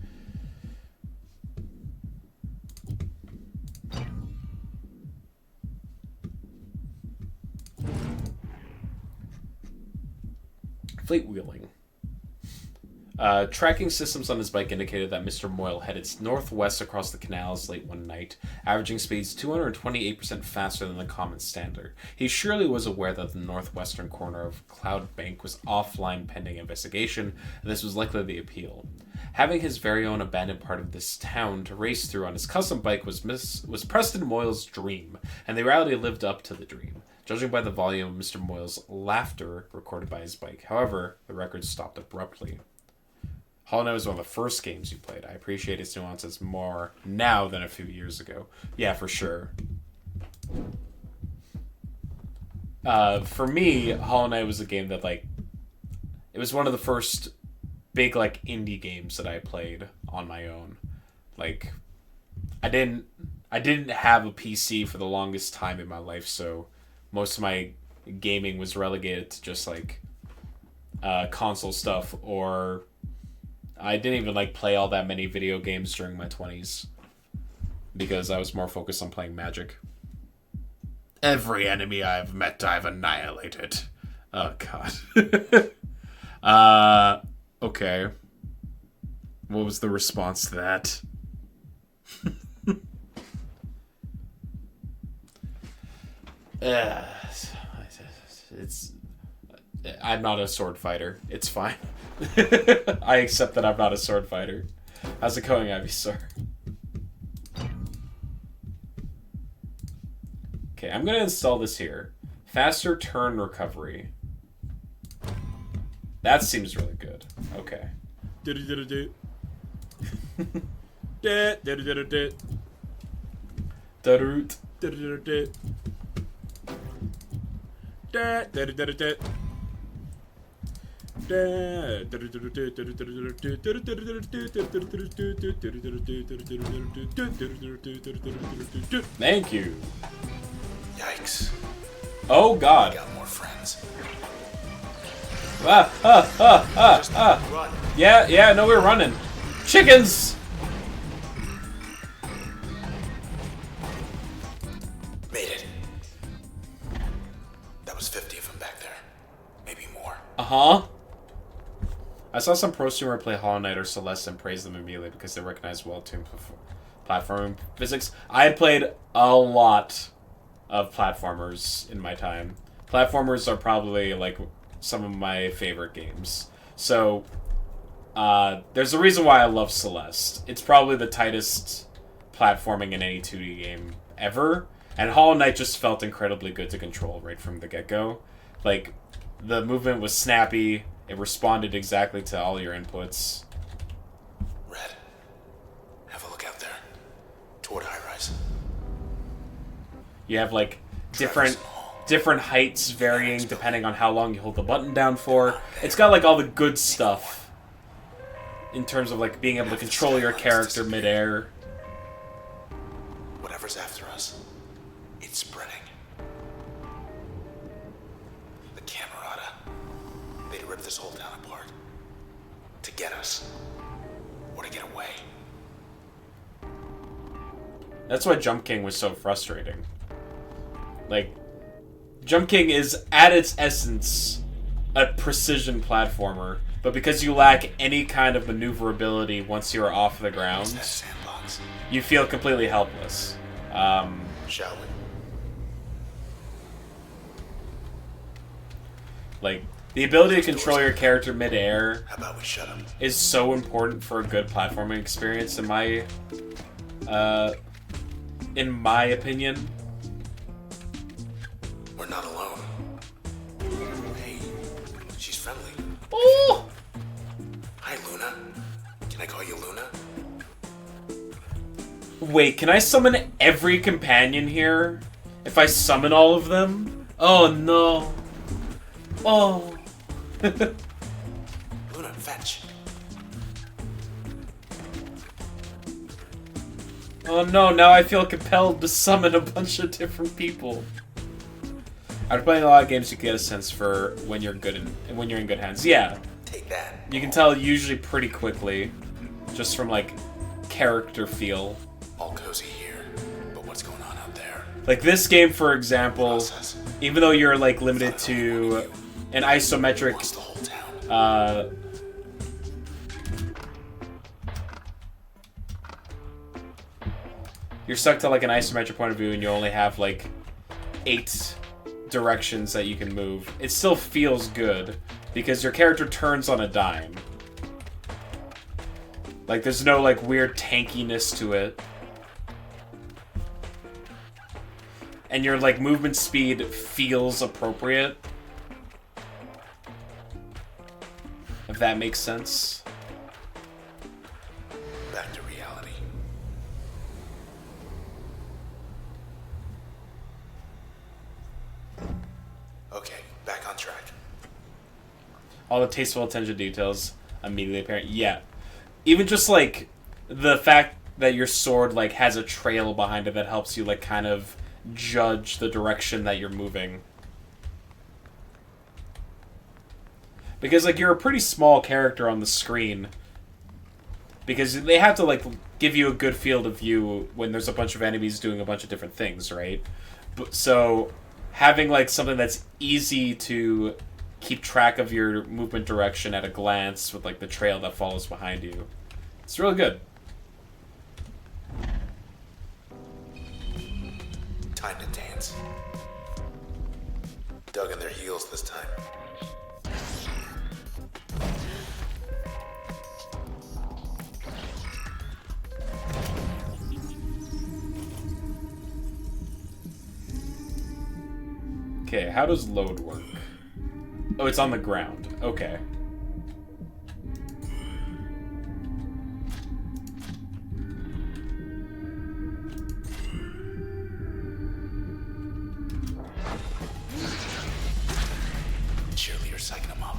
Fleet wheeling. Tracking systems on his bike indicated that Mr. Moyle headed northwest across the canals late one night, averaging speeds 228% faster than the common standard. He surely was aware that the northwestern corner of Cloud Bank was offline pending investigation, and this was likely the appeal. Having his very own abandoned part of this town to race through on his custom bike was Preston Moyle's dream, and the reality lived up to the dream, judging by the volume of Mr. Moyle's laughter recorded by his bike. However, the record stopped abruptly. Hollow Knight was one of the first games you played. I appreciate its nuances more now than a few years ago. Yeah, for sure. For me, Hollow Knight was a game that, like, it was one of the first big, like, indie games that I played on my own. Like, I didn't have a PC for the longest time in my life, so most of my gaming was relegated to just, like, console stuff, or I didn't even like play all that many video games during my 20s because I was more focused on playing Magic. Every enemy I've met, I've annihilated. Oh, God. Okay. What was the response to that? I'm not a sword fighter. It's fine. I accept that I'm not a sword fighter. How's it going, Ivysaur? Okay, I'm gonna install this here. Faster turn recovery. That seems really good. Okay. Darut. Thank you. Yikes. Oh I God. got more friends. Just Ah. run. Yeah, no, we're running. Chickens! Made it. That was 50 of them back there. Maybe more. Uh-huh. I saw some pro streamer play Hollow Knight or Celeste and praise them immediately because they recognize well-tuned platforming physics. I had played a lot of platformers in my time. Platformers are probably, like, some of my favorite games. So, there's a reason why I love Celeste. It's probably the tightest platforming in any 2D game ever. And Hollow Knight just felt incredibly good to control right from the get-go. Like, the movement was snappy. It responded exactly to all your inputs. Red, have a look out there. Toward high rise. You have, like, different heights varying depending on how long you hold the button down for. It's got, like, all the good stuff in terms of, like, being able to control your character midair. Whatever's after us, it's spreading. The Camerata. They'd rip this whole town apart. To get us. Or to get away. That's why Jump King was so frustrating. Like, Jump King is, at its essence, a precision platformer, but because you lack any kind of maneuverability once you're off the ground, That sandbox. you feel completely helpless. Shall we? Like, the ability to control your character midair How about we shut up? is so important for a good platforming experience, in my opinion. We're not alone. Hey, she's friendly. Oh! Hi, Luna. Can I call you Luna? Wait, can I summon every companion here? If I summon all of them? Oh no. Oh. Luna, fetch. Oh no, now I feel compelled to summon a bunch of different people. After playing a lot of games, you get a sense for when you're in good hands. Yeah, Take that. you can tell usually pretty quickly, just from like character feel. All cozy here, but what's going on out there? Like this game, for example, Process. even though you're like limited to an isometric Wants the whole town. You're stuck to like an isometric point of view and you only have like 8 directions that you can move. It still feels good because your character turns on a dime. Like there's no like weird tankiness to it. And your like movement speed feels appropriate. If that makes sense. Back to reality. Okay, back on track. All the tasteful attention to details immediately apparent. Yeah. Even just like the fact that your sword like has a trail behind it that helps you like kind of judge the direction that you're moving. Because like you're a pretty small character on the screen. Because they have to like give you a good field of view when there's a bunch of enemies doing a bunch of different things, right? So having like something that's easy to keep track of your movement direction at a glance with like the trail that follows behind you. It's really good. Time to dance. Dug in their heels this time. Okay, how does load work? Oh, it's on the ground. Okay. Cheerleader psyching him up.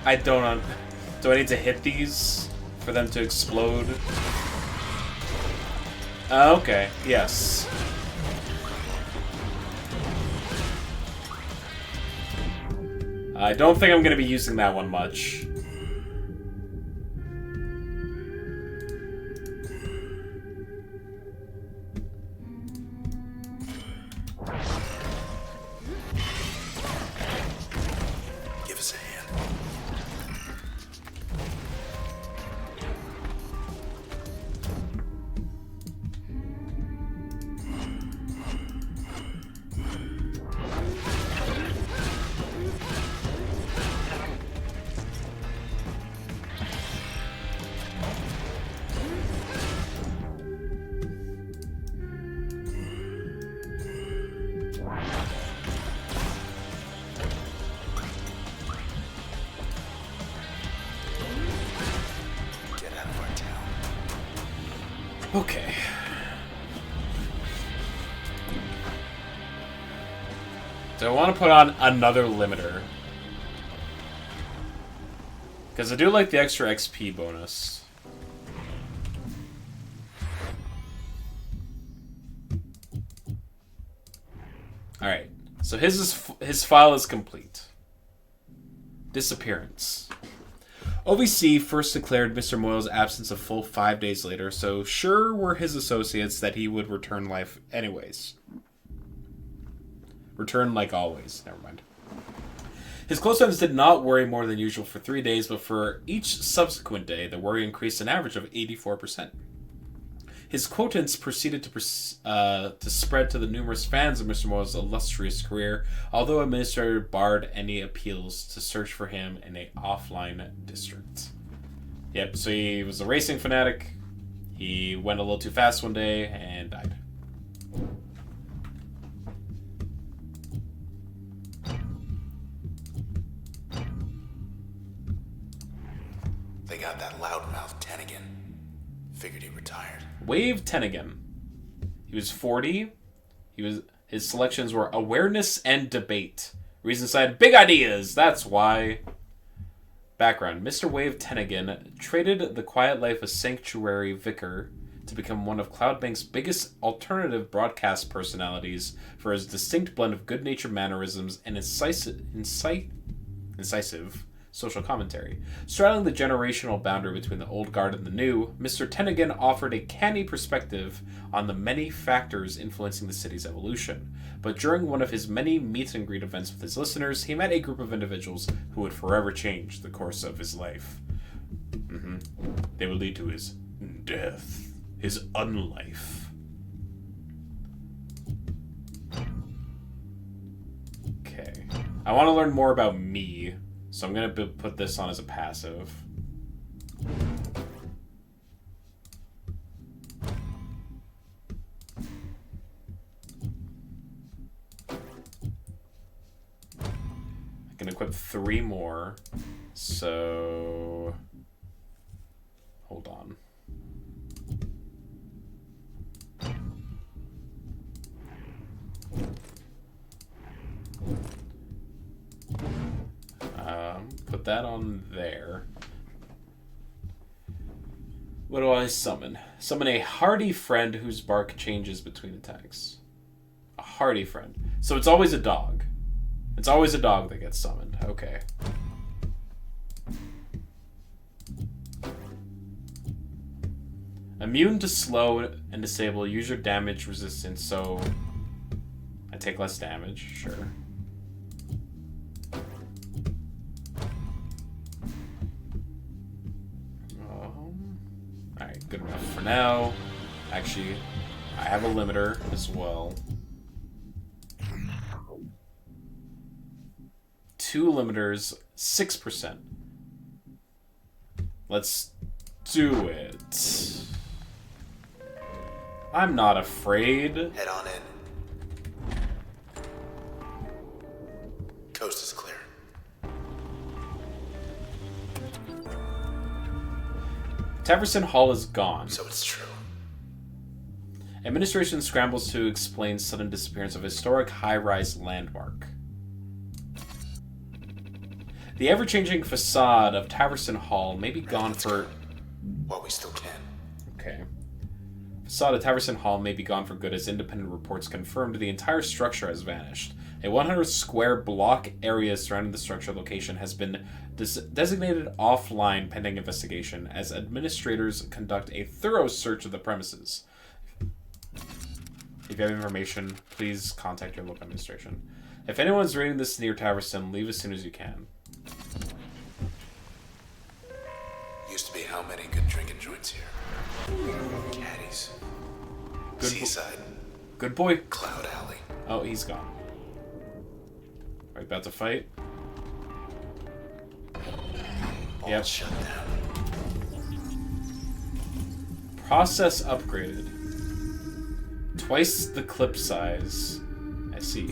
I don't... Do I need to hit these for them to explode? Okay, yes. I don't think I'm going to be using that one much. Give us a hand. Get out of our town. Okay. Do I want to put on another limiter? Because I do like the extra XP bonus. Alright, so his file is complete. Disappearance. OVC first declared Mr. Moyle's absence a full 5 days later, so sure were his associates that he would return life anyways. Return like always, never mind. His close friends did not worry more than usual for 3 days, but for each subsequent day, the worry increased an average of 84%. His quotance proceeded to spread to the numerous fans of Mr. Moyle's illustrious career, although administrator barred any appeals to search for him in a offline district. Yep, so he was a racing fanatic. He went a little too fast one day and died. They got that loudmouth Tennigan. Figured he retired. Wave Tennigan. He was 40. His selections were awareness and debate. Reason side, big ideas. That's why. Background: Mr. Wave Tennigan traded the quiet life of sanctuary vicar to become one of Cloudbank's biggest alternative broadcast personalities for his distinct blend of good-natured mannerisms and incisive social commentary. Straddling the generational boundary between the old guard and the new, Mr. Tennigan offered a canny perspective on the many factors influencing the city's evolution. But during one of his many meet and greet events with his listeners, he met a group of individuals who would forever change the course of his life. They would lead to his death, his unlife. Okay. I want to learn more about me. So I'm going to put this on as a passive. I can equip 3 more. So... Hold on. Put that on there. What do I summon? Summon a hardy friend whose bark changes between attacks. A hardy friend. So it's always a dog. It's always a dog that gets summoned. Okay. Immune to slow and disable user damage resistance, so I take less damage, sure. Alright, good enough for now. Actually, I have a limiter as well. 2 limiters, 6%. Let's do it. I'm not afraid. Head on in. Coast is clear. Taverson Hall is gone. So it's true. Administration scrambles to explain sudden disappearance of historic high-rise landmark. The ever-changing facade of Taverson Hall may be gone for... While we still can. Okay. Facade of Taverson Hall may be gone for good as independent reports confirmed the entire structure has vanished. A 100 square block area surrounding the structure location has been designated offline pending investigation as administrators conduct a thorough search of the premises. If you have information, please contact your local administration. If anyone's reading this near Taverson, leave as soon as you can. Used to be how many good drinking joints here? Caddies. Good Seaside. Good boy. Cloud Alley. Oh, he's gone. Are we about to fight? All Yep. shut down. Process upgraded. Twice the clip size. I see.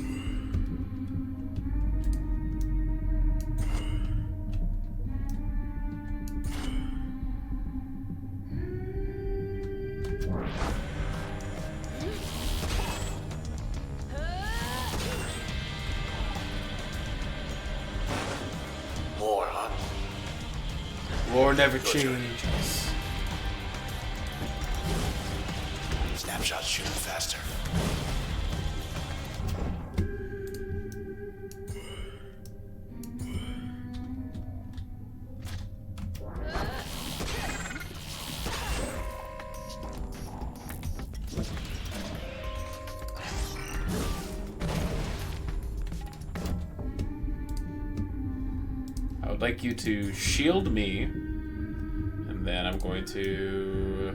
More, huh? War never Go, Johnny. changes. Snapshots shooting faster. I would like you to shield me, and then I'm going to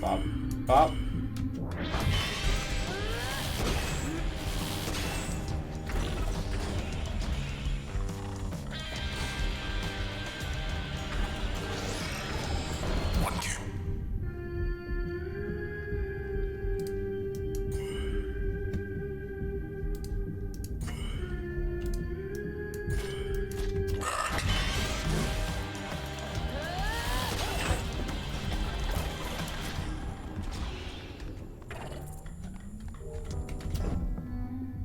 bop, bop. One cube.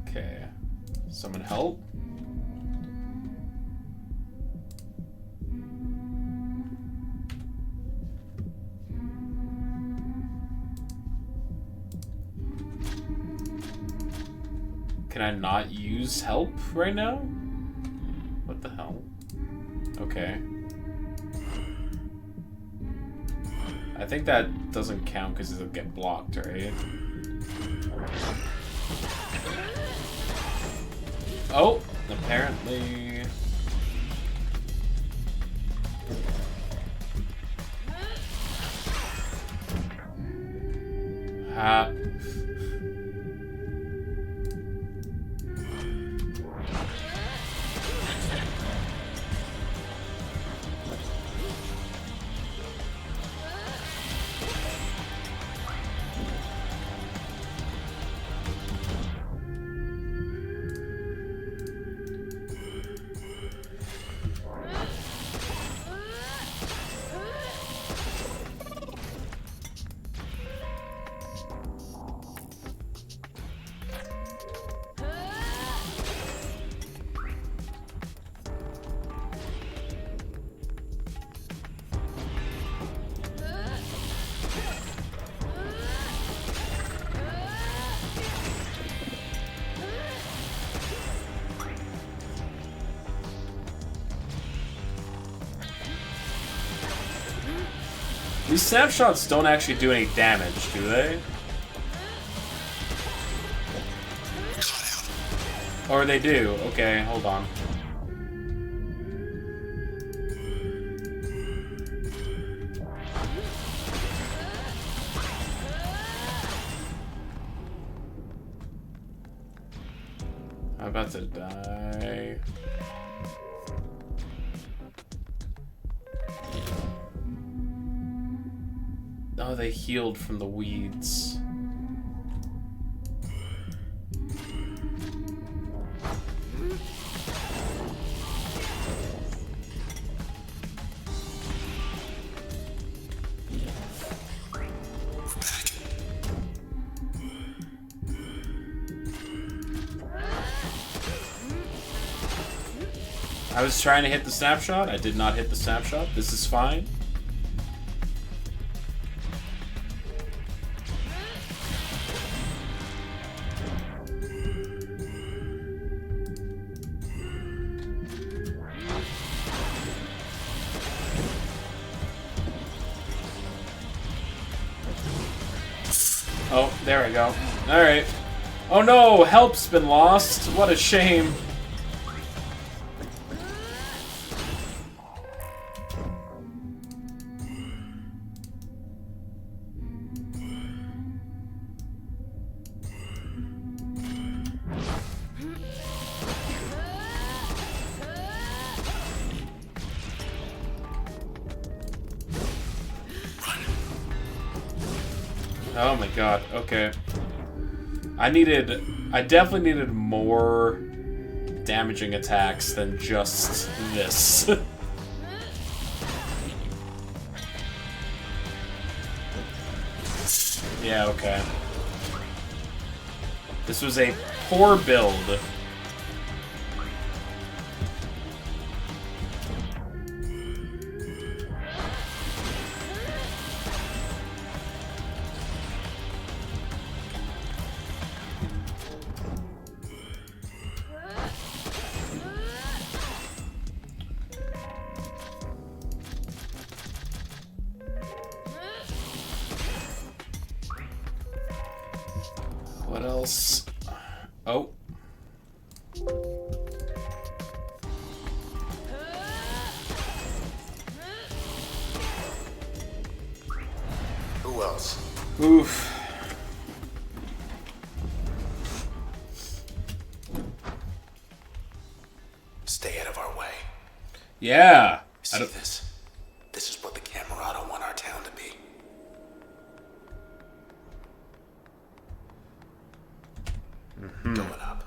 Okay. Someone help. Can I not use help right now? What the hell? Okay. I think that doesn't count because it'll get blocked, right? Oh, apparently. Ha. These snapshots don't actually do any damage, do they? Or they do. Okay, hold on. I'm about to die. Oh, they healed from the weeds. I was trying to hit the snapshot. I did not hit the snapshot. This is fine. Oh, there we go. Alright. Oh no, help's been lost. What a shame. Oh my god, okay. I definitely needed more damaging attacks than just this. Yeah, okay. This was a poor build. What else? Oh. Who else? Oof. Stay out of our way. Yeah. See this? This is what the Camerata want our town to be. Going up.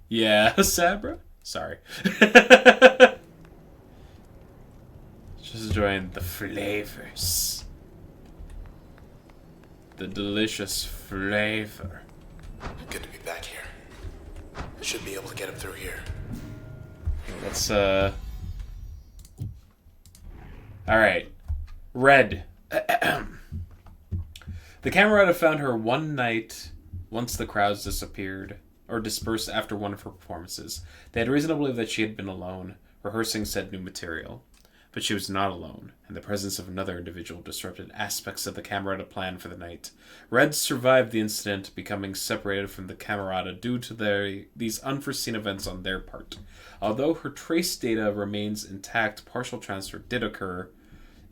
Yeah, Sabra? Sorry. Just enjoying the flavors. The delicious flavor. Good to be back here. Should be able to get up through here. Let's, Alright. Red. The Camerata found her one night once the crowds disappeared, or dispersed after one of her performances. They had reason to believe that she had been alone, rehearsing said new material. But she was not alone, and the presence of another individual disrupted aspects of the Camerata plan for the night. Red survived the incident, becoming separated from the Camerata due to these unforeseen events on their part. Although her trace data remains intact, partial transfer did occur,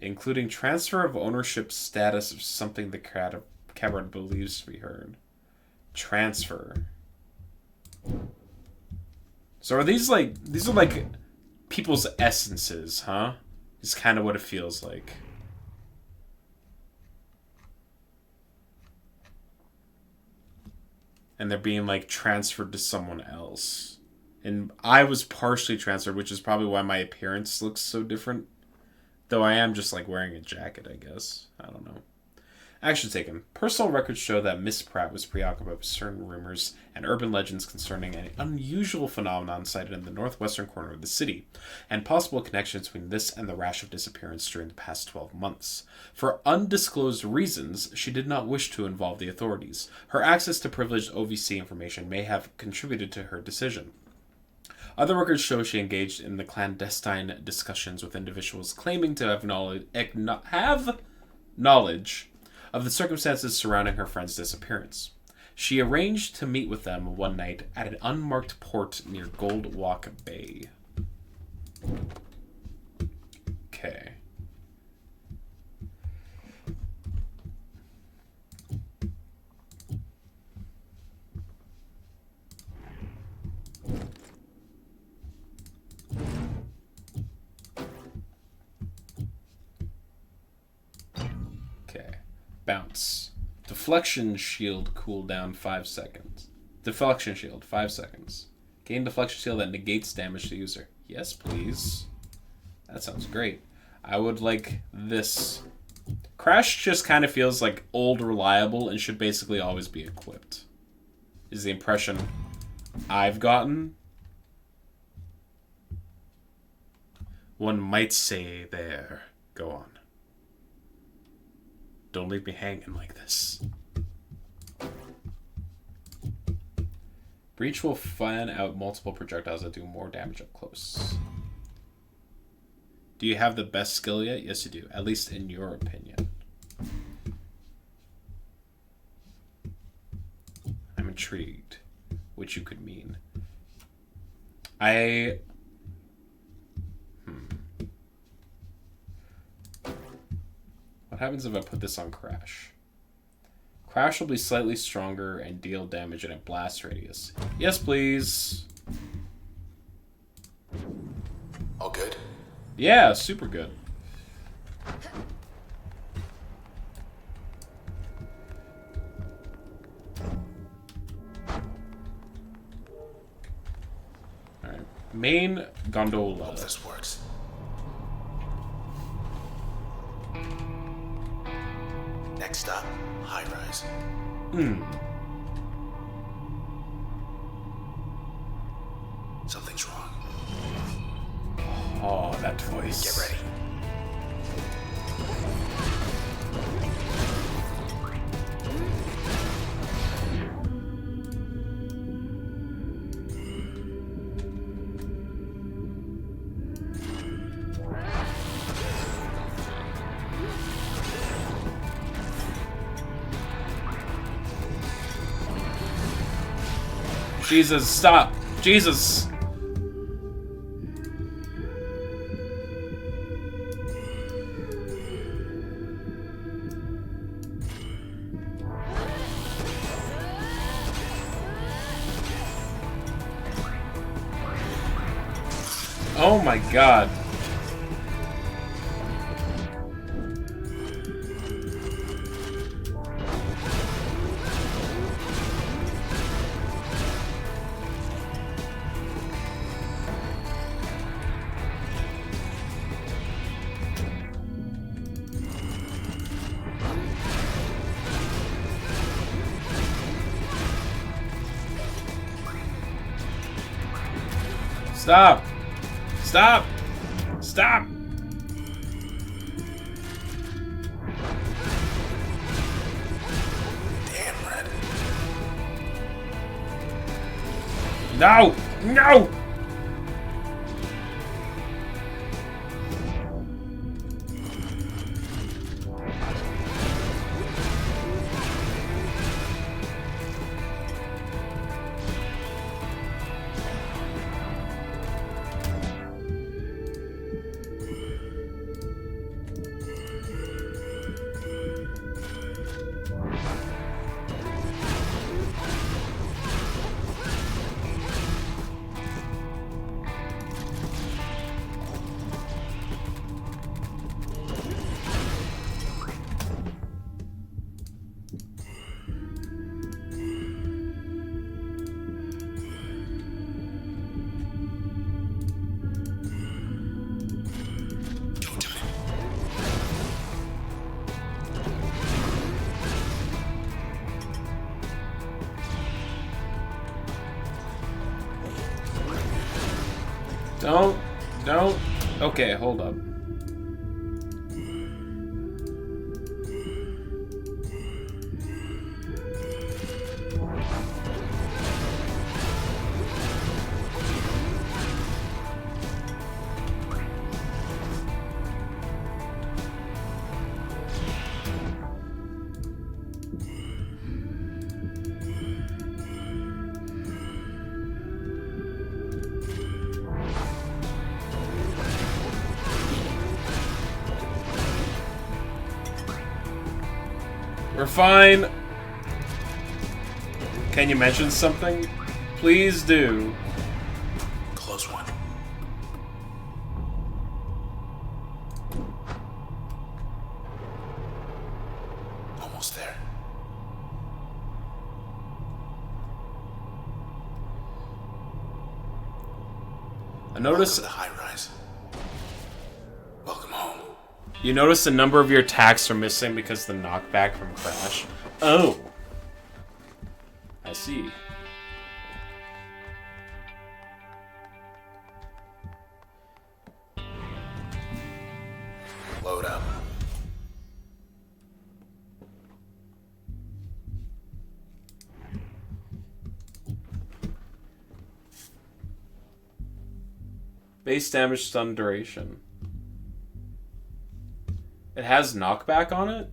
including transfer of ownership status of something the Camerata believes to be heard. Transfer. So are these are like people's essences, huh? Is kind of what it feels like. And they're being like transferred to someone else. And I was partially transferred, which is probably why my appearance looks so different. Though I am just like wearing a jacket, I guess. I don't know. Action taken. Personal records show that Miss Pratt was preoccupied with certain rumors and urban legends concerning an unusual phenomenon sighted in the northwestern corner of the city, and possible connections between this and the rash of disappearance during the past 12 months. For undisclosed reasons, she did not wish to involve the authorities. Her access to privileged OVC information may have contributed to her decision. Other records show she engaged in the clandestine discussions with individuals claiming to have knowledge of the circumstances surrounding her friend's disappearance. She arranged to meet with them one night at an unmarked port near Gold Walk Bay. Okay. Bounce. Deflection shield cooldown 5 seconds. Deflection shield 5 seconds. Gain deflection shield that negates damage to the user. Yes, please. That sounds great. I would like this. Crash just kind of feels like old reliable and should basically always be equipped. Is the impression I've gotten. One might say there. Go on. Don't leave me hanging like this. Breach will fan out multiple projectiles that do more damage up close. Do you have the best skill yet? Yes, you do. At least in your opinion. I'm intrigued. What you could mean. What happens if I put this on Crash? Crash will be slightly stronger and deal damage in a blast radius. Yes, please. All good? Yeah, super good. Alright. Main gondola. Hope this works. Next stop, high rise. Something's wrong. Oh, that voice. Get ready. Jesus, stop! Jesus! Oh my god. Stop! Stop! Stop! Damn, Red. No! No! Don't do it. Don't. Okay, hold up. We're fine. Can you mention something? Please do. Close one. Almost I notice Welcome to High Rise. Welcome home. you notice a number of your attacks are missing because of the knockback from Crash. Oh. I see. Load up. Base damage stun duration. It has knockback on it?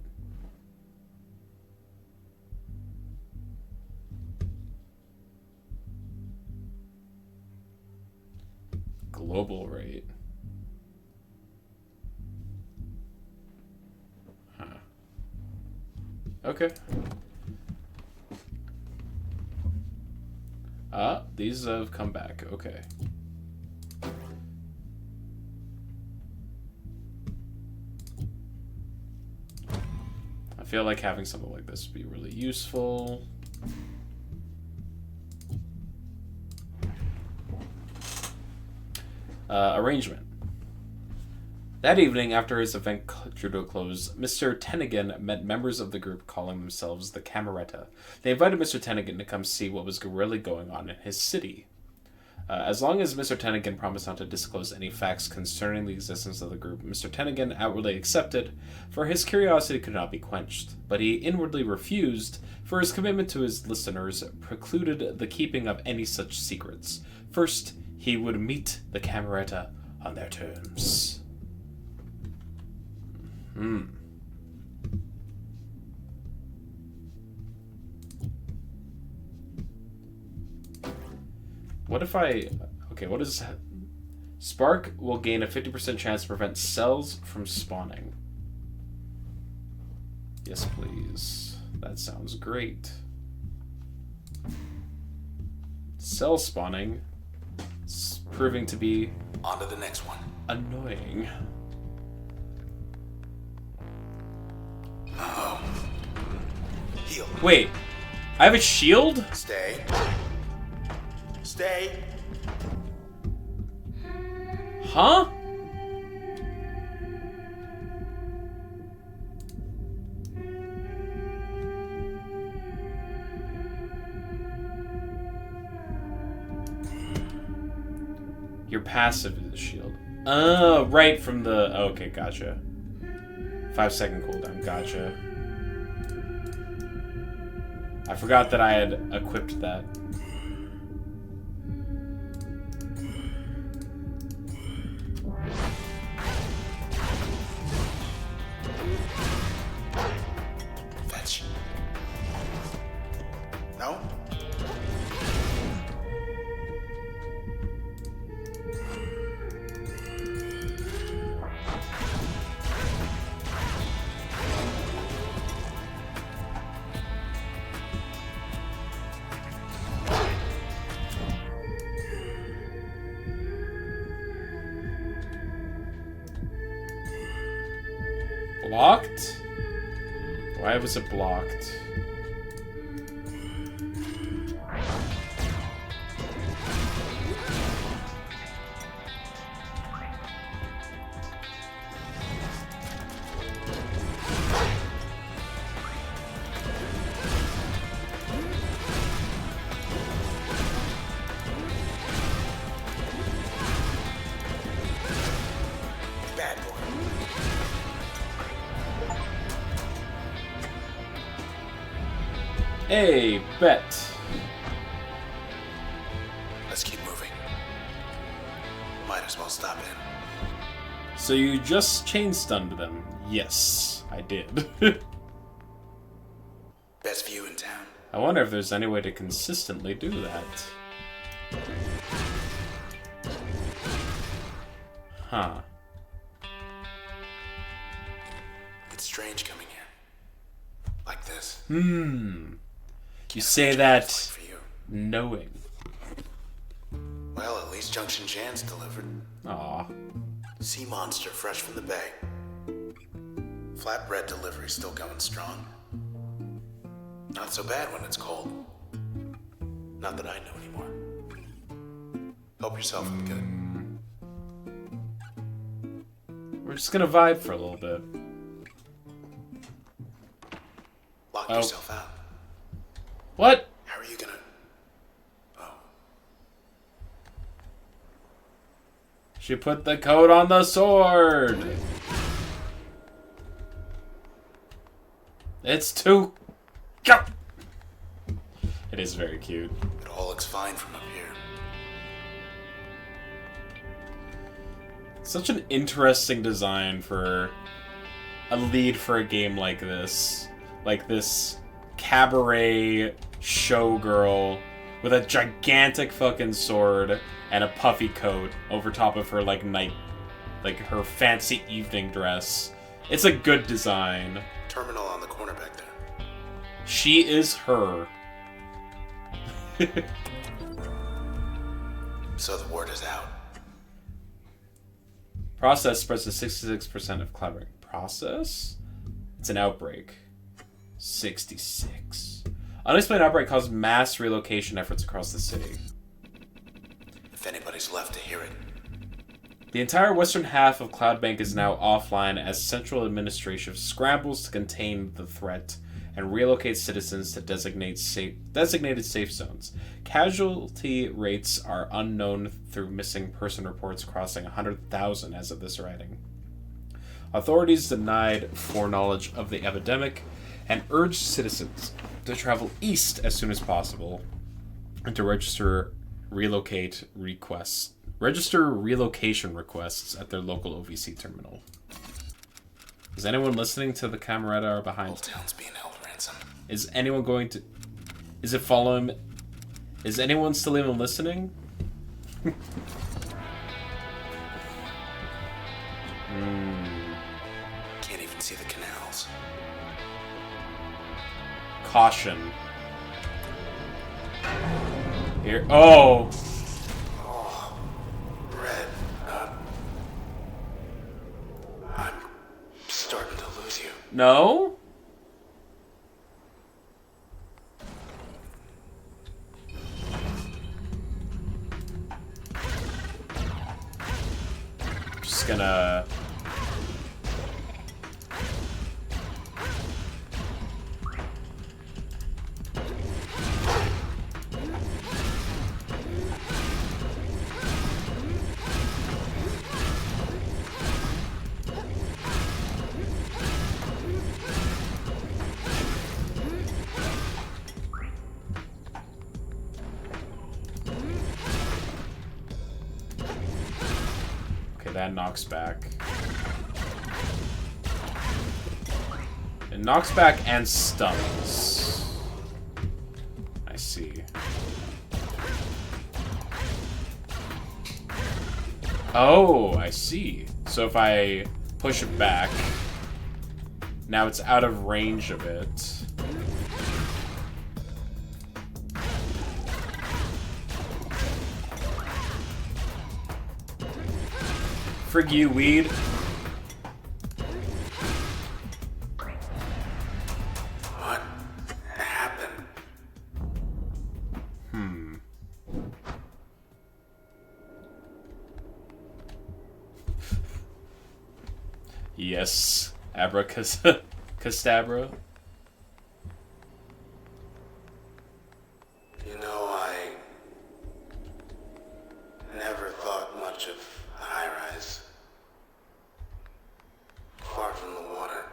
Global rate. Huh. Okay. These have come back. Okay. I feel like having something like this would be really useful. Arrangement. That evening, after his event drew to a close, Mr. Tennigan met members of the group calling themselves the Cameretta. They invited Mr. Tennigan to come see what was really going on in his city. As long as Mr. Tennigan promised not to disclose any facts concerning the existence of the group, Mr. Tennigan outwardly accepted, for his curiosity could not be quenched. But he inwardly refused, for his commitment to his listeners precluded the keeping of any such secrets. First, he would meet the Cameretta on their terms. What if I... Okay, what is... Spark will gain a 50% chance to prevent cells from spawning. Yes, please. That sounds great. Cell spawning is proving to be... On to the next one. Annoying. Oh. Heal. Wait, I have a shield? Stay. Stay. Huh? Your passive is a shield. Oh, right from the... Okay, gotcha. 5-second cooldown, gotcha. I forgot that I had equipped that. Fetch. No? Blocked? Why was it blocked? Bad boy. Hey, bet. Let's keep moving. Might as well stop in. So you just chain stunned them? Yes, I did. Best view in town. I wonder if there's any way to consistently do that. Huh. It's strange coming here. Like this. You say that For you. knowing. Well, at least Junction Jan's delivered. Aw. Sea monster fresh from the bay. Flatbread delivery still going strong. Not so bad when it's cold. Not that I know anymore. Help yourself, I'm good. We're just gonna vibe for a little bit. Lock Oh. yourself out. What? How are you gonna... Oh. She put the coat on the sword. It's too... It is very cute. It all looks fine from up here. Such an interesting design for a lead for a game like this. Like this cabaret showgirl with a gigantic fucking sword and a puffy coat over top of her like her fancy evening dress. It's a good design. Terminal on the corner back there. She is her. So the word is out. Process spreads to 66% of cloud. Process? It's an outbreak. 66. Unexplained outbreak caused mass relocation efforts across the city. If anybody's left to hear it. The entire western half of Cloudbank is now offline as central administration scrambles to contain the threat and relocate citizens to designated safe zones. Casualty rates are unknown through missing person reports crossing 100,000 as of this writing. Authorities denied foreknowledge of the epidemic and urged citizens to travel east as soon as possible and to register relocation requests at their local OVC terminal. Is anyone listening to the cameretta behind? Whole town's being held ransom. Is anyone going to... Is it following... Is anyone still even listening? Can't even see the canals. Caution. Here... Oh! Red, I'm starting to lose you. No? Just gonna... That knocks back. It knocks back and stuns. I see. Oh, I see. So if I push it back, now it's out of range of it. Frig you, weed. What happened? Yes, abracadabra. You know, I never thought much of a high-rise. Far from the water.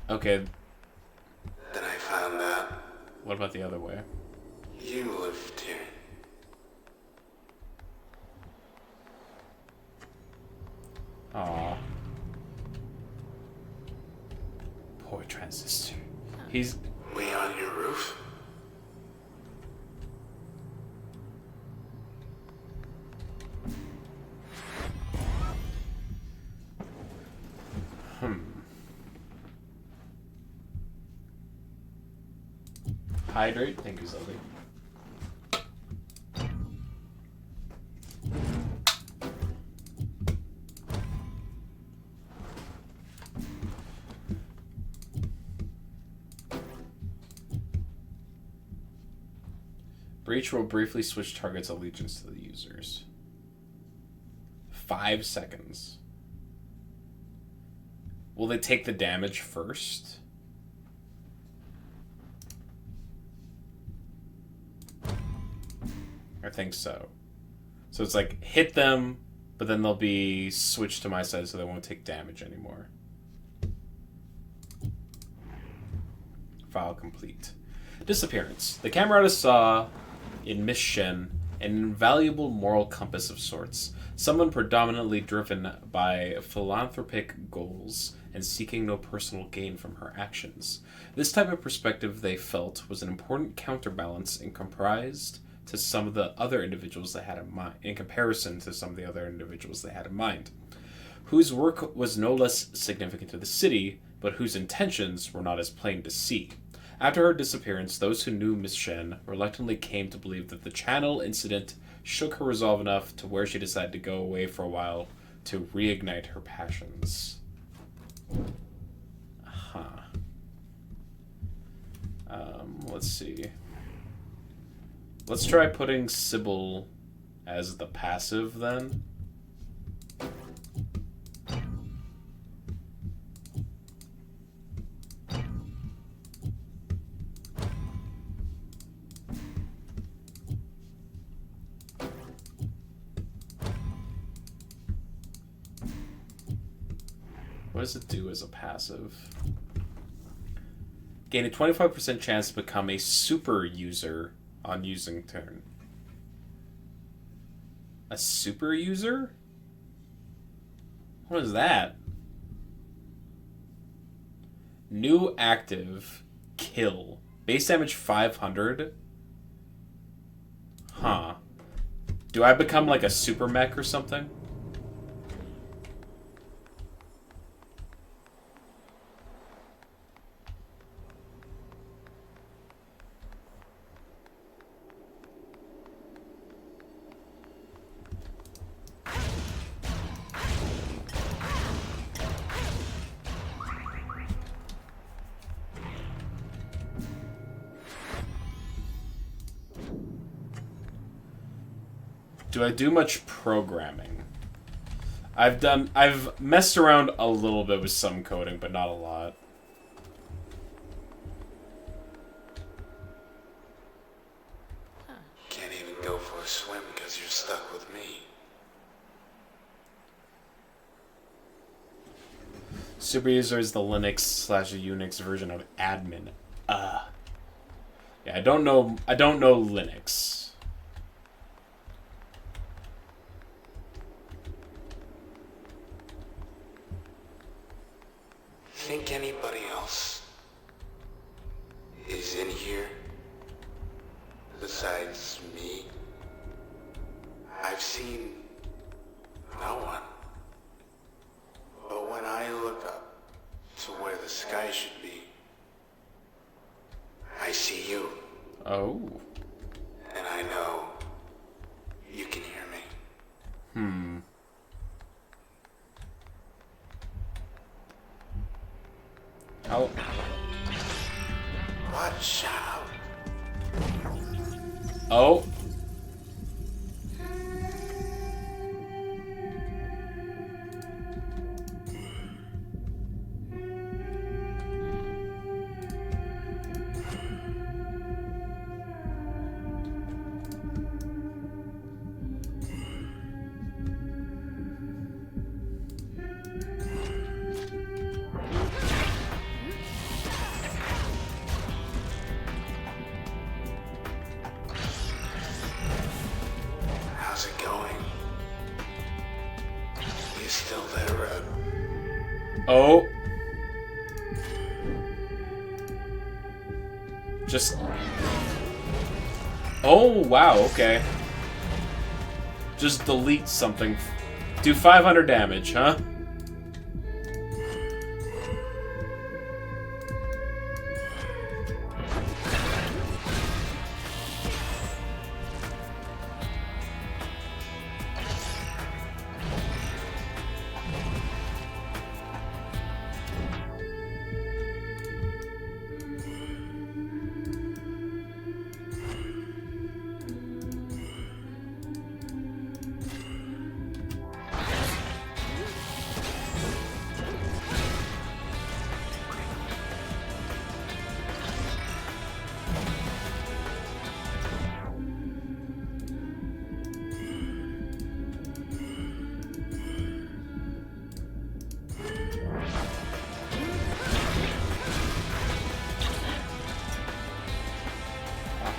Okay, Then I found out what about the other way? you lived here. Aw. Poor Transistor. He's... We on your roof? Hydrate? Thank you, Zelda. Breach will briefly switch targets' allegiance to the users. 5 seconds. Will they take the damage first? I think so. So it's like hit them, but then they'll be switched to my side so they won't take damage anymore. File complete. Disappearance. The Camerata saw in Miss Shen an invaluable moral compass of sorts. Someone predominantly driven by philanthropic goals and seeking no personal gain from her actions. This type of perspective, they felt, was an important counterbalance in comparison to some of the other individuals they had in mind, whose work was no less significant to the city, but whose intentions were not as plain to see. After her disappearance, those who knew Miss Shen reluctantly came to believe that the Channel incident shook her resolve enough to where she decided to go away for a while to reignite her passions. Let's see. Let's try putting Sybil as the passive then. What does it do as a passive? Gain a 25% chance to become a super user on using turn. A super user? What is that? New active. Kill. Base damage 500? Huh. Do I become like a super mech or something? Do I do much programming? I've messed around a little bit with some coding, but not a lot. Can't even go for a swim because you're stuck with me. Super user is the Linux/Unix version of admin. Yeah, I don't know Linux. Think anybody else is in here besides me? I've seen no one. But when I look up to where the sky should be, I see you. Oh. And I know you can hear me. Oh. Watch out. Oh. How's it going? You still there, Red? Oh. Just... Oh, wow, okay. Just delete something. Do 500 damage, huh?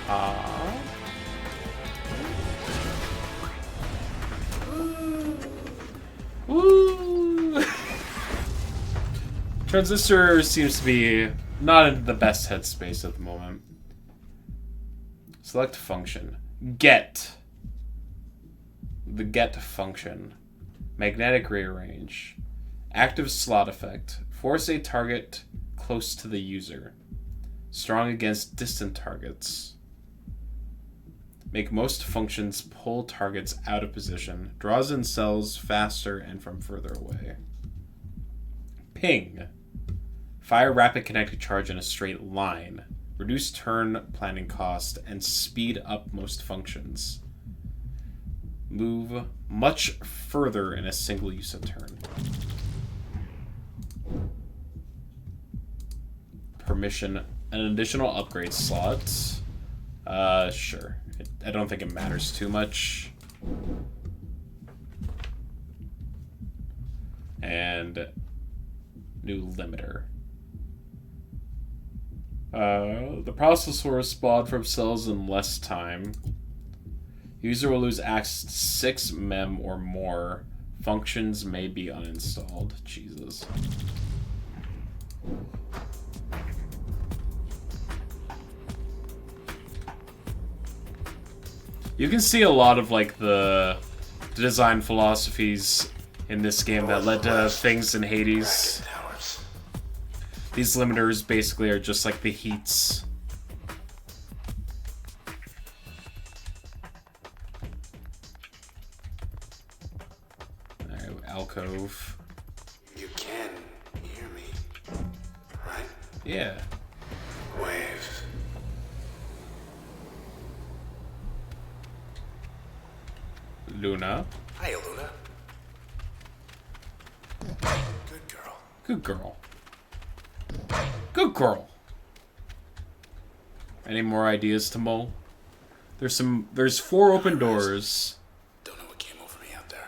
Ah. Woo! Transistor seems to be not in the best headspace at the moment. Select function. Get. The get function. Magnetic rearrange. Active slot effect. Force a target close to the user. Strong against distant targets. Make most functions pull targets out of position. Draws in cells faster and from further away. Ping. Fire rapid kinetic charge in a straight line. Reduce turn planning cost and speed up most functions. Move much further in a single use of turn. Permission. An additional upgrade slot. Sure. I don't think it matters too much. And new limiter. The process will respond from cells in less time. User will lose access to 6 mem or more. Functions may be uninstalled. Jesus. You can see a lot of like the design philosophies in this game that led to things in Hades. These limiters basically are just like the heats. Alright, alcove. You can hear me, right? Yeah. Waves. Luna. Hi, Luna. Good girl. Good girl. Good girl. Any more ideas to mull? There's 4 open doors. Don't know what came over me out there.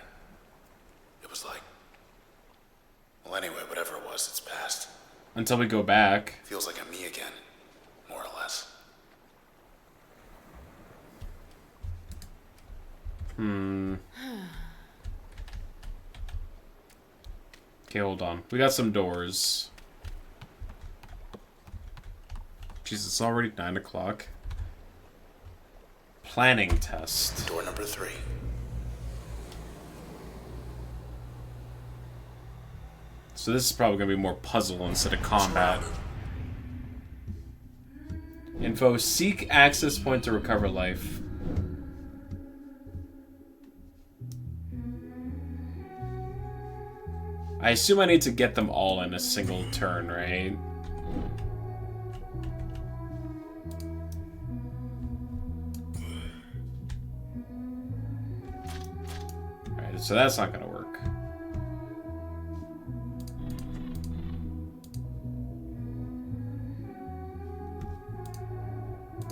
It was like... Well, anyway, whatever it was, it's past. Until we go back. Feels like I'm me again. More or less. Okay, hold on. We got some doors. Jesus, it's already 9 o'clock. Planning test. Door number 3. So this is probably going to be more puzzle instead of combat. Info. Seek access point to recover life. I assume I need to get them all in a single turn, right? Alright, so that's not gonna work.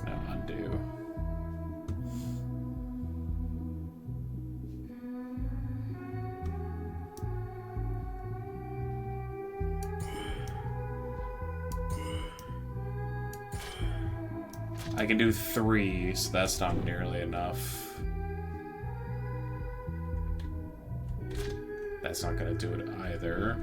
No, undo. I can do 3, so that's not nearly enough. That's not gonna do it either.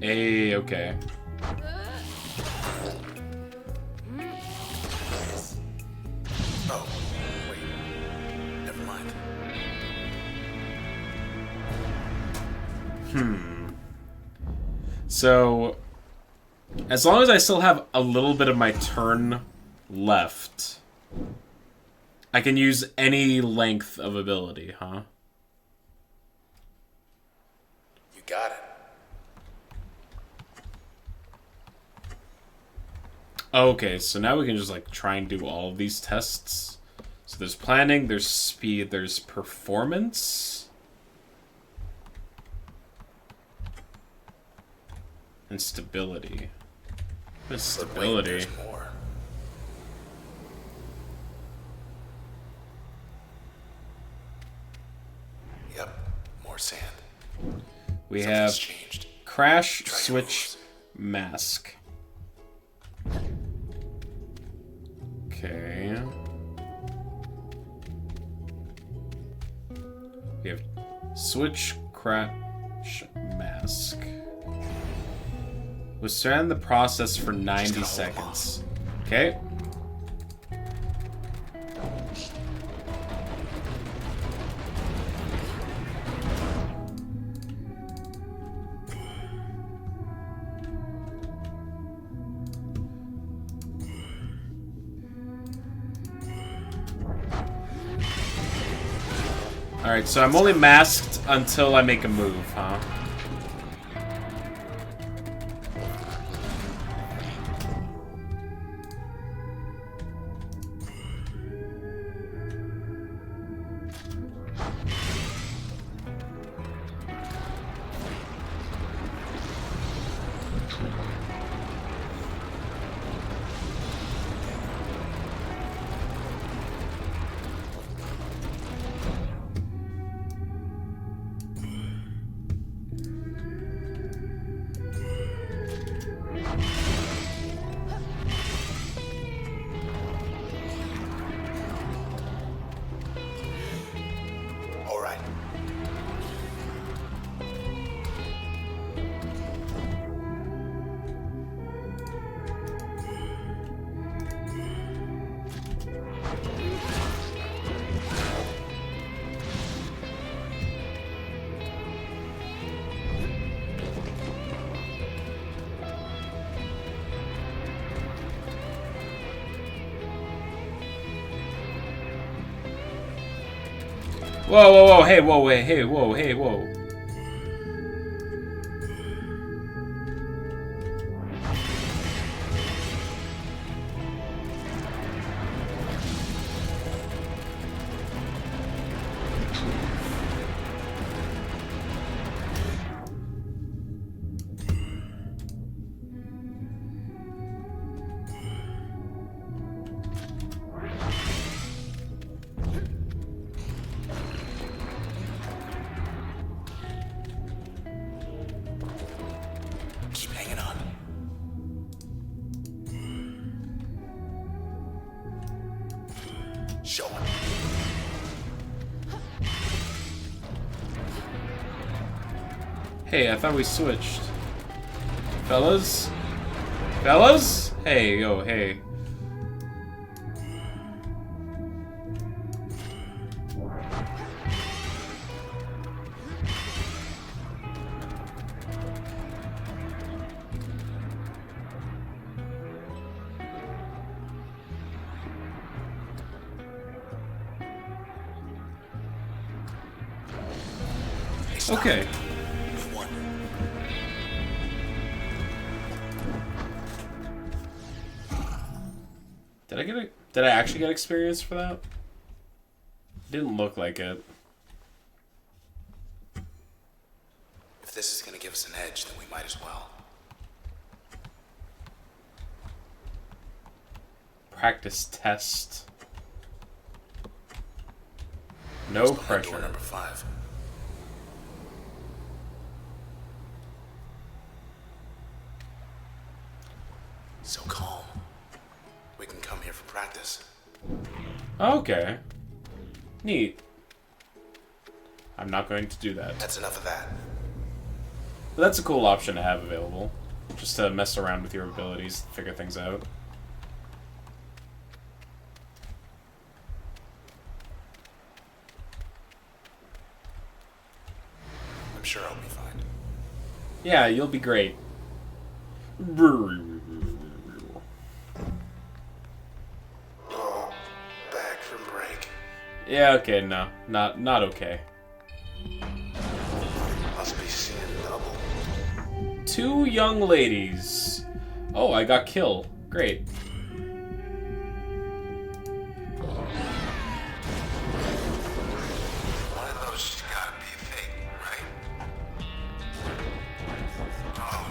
Hey, okay. Oh, wait. Never mind. So, as long as I still have a little bit of my turn left, I can use any length of ability, huh? You got it. Okay, so now we can just like try and do all of these tests. So there's planning, there's speed, there's performance. And stability. What is But wait, stability? there's more. We Something's have changed. crash, Try your switch, mask. Okay. We have switch, crash, mask. We'll stand the process for 90 seconds. Okay. Alright, so I'm only masked until I make a move, huh? All right. Whoa, whoa, whoa, hey, whoa, wait, hey, whoa, hey, whoa. Keep hanging on. Show him. Hey, I thought we switched. Fellas? Fellas? Hey, yo, hey. Hey, stop. Okay. We won. Did I actually get experience for that? Didn't look like it. If this is gonna give us an edge, then we might as well. Practice test. No What's behind door pressure. number 5. So calm. We can come here for practice. Okay. Neat. I'm not going to do that. That's enough of that. But that's a cool option to have available. Just to mess around with your abilities, figure things out. I'm sure I'll be fine. Yeah, you'll be great. Oh, back from break. Yeah, okay, no. Not okay. Must be seeing double. 2 young ladies. Oh, I got kill. Great. One of those gotta be fake, right? Oh.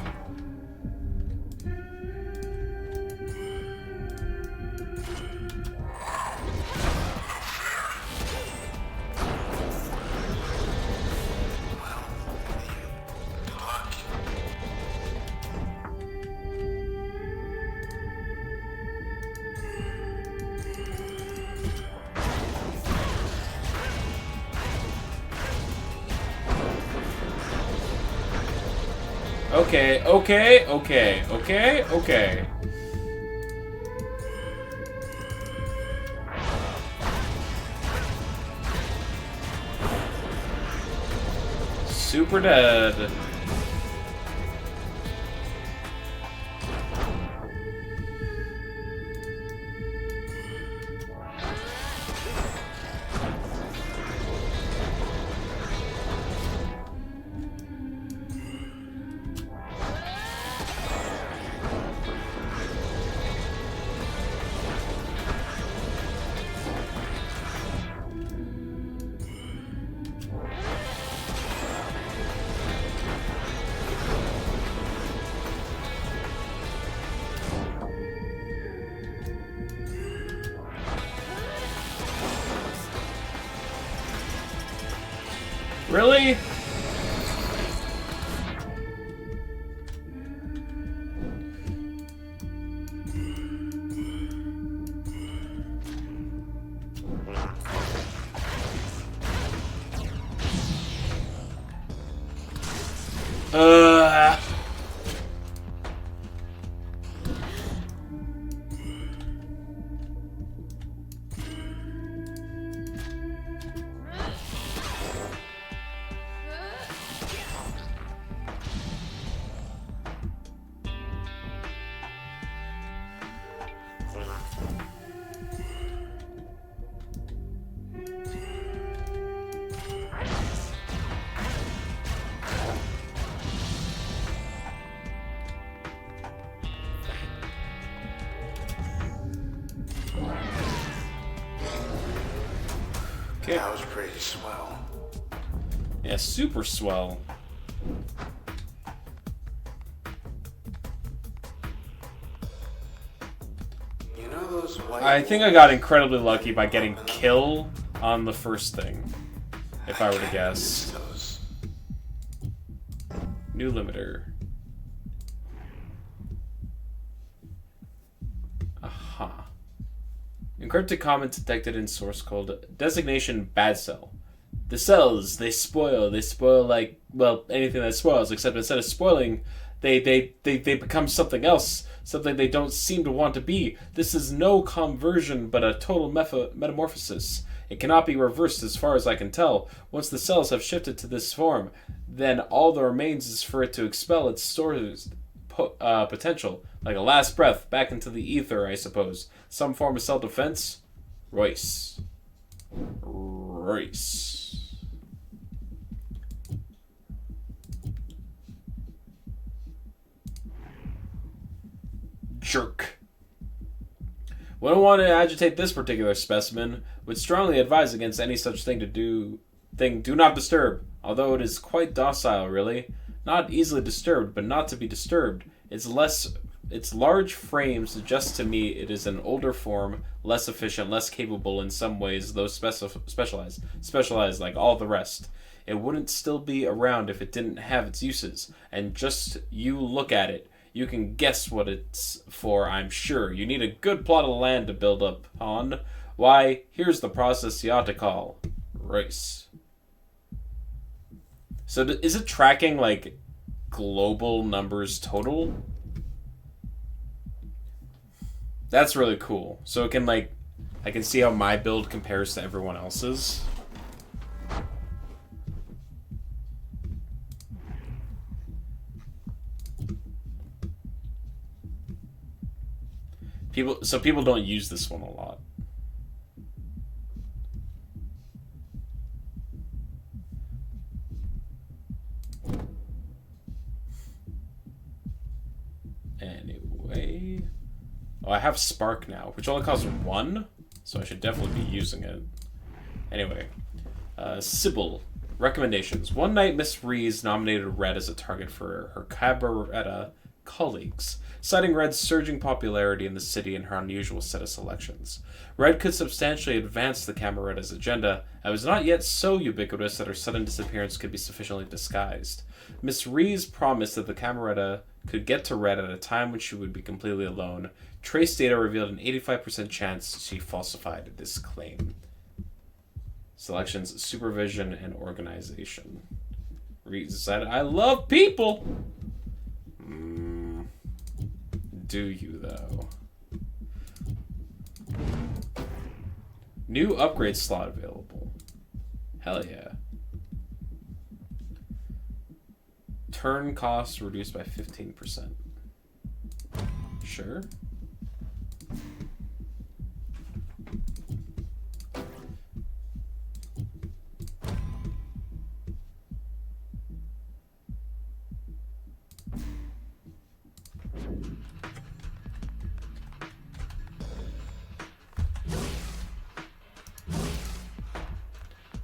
Okay, okay, okay, okay, okay. Super dead. Really? Uh. Okay. That was pretty swell. Yeah, super swell. You know those white... I think I got incredibly lucky by getting kill on the first thing. If I were to guess. Those. New limiter. Aha. Encrypted comment detected in source code. Designation bad cell. The cells, they spoil like, well, anything that spoils, except instead of spoiling, they become something else, something they don't seem to want to be. This is no conversion, but a total metamorphosis. It cannot be reversed as far as I can tell. Once the cells have shifted to this form, then all that remains is for it to expel its stored potential, like a last breath, back into the ether, I suppose. Some form of self-defense? Royce. Jerk. Wouldn't want to agitate this particular specimen. Would strongly advise against any such thing do not disturb. Although it is quite docile, really. Not easily disturbed, but not to be disturbed. Its large frame suggests to me it is an older form, less efficient, less capable in some ways, though specialized like all the rest. It wouldn't still be around if it didn't have its uses, and just you look at it. You can guess what it's for, I'm sure. You need a good plot of land to build up on. Why, here's the process you ought to call race. So is it tracking, like, global numbers total? That's really cool. So it can, like, I can see how my build compares to everyone else's. People don't use this one a lot. Anyway, oh, I have Spark now, which only costs 1, so I should definitely be using it. Anyway, Sybil. Recommendations. One night, Miss Rees nominated Red as a target for her cabaretta colleagues, citing Red's surging popularity in the city and her unusual set of selections. Red could substantially advance the Cameretta's agenda, and was not yet so ubiquitous that her sudden disappearance could be sufficiently disguised. Miss Rees promised that the Cameretta could get to Red at a time when she would be completely alone. Trace data revealed an 85% chance she falsified this claim. Selections, supervision, and organization. Rees decided, I love people! Do you, though? New upgrade slot available. Hell yeah. Turn costs reduced by 15%. Sure.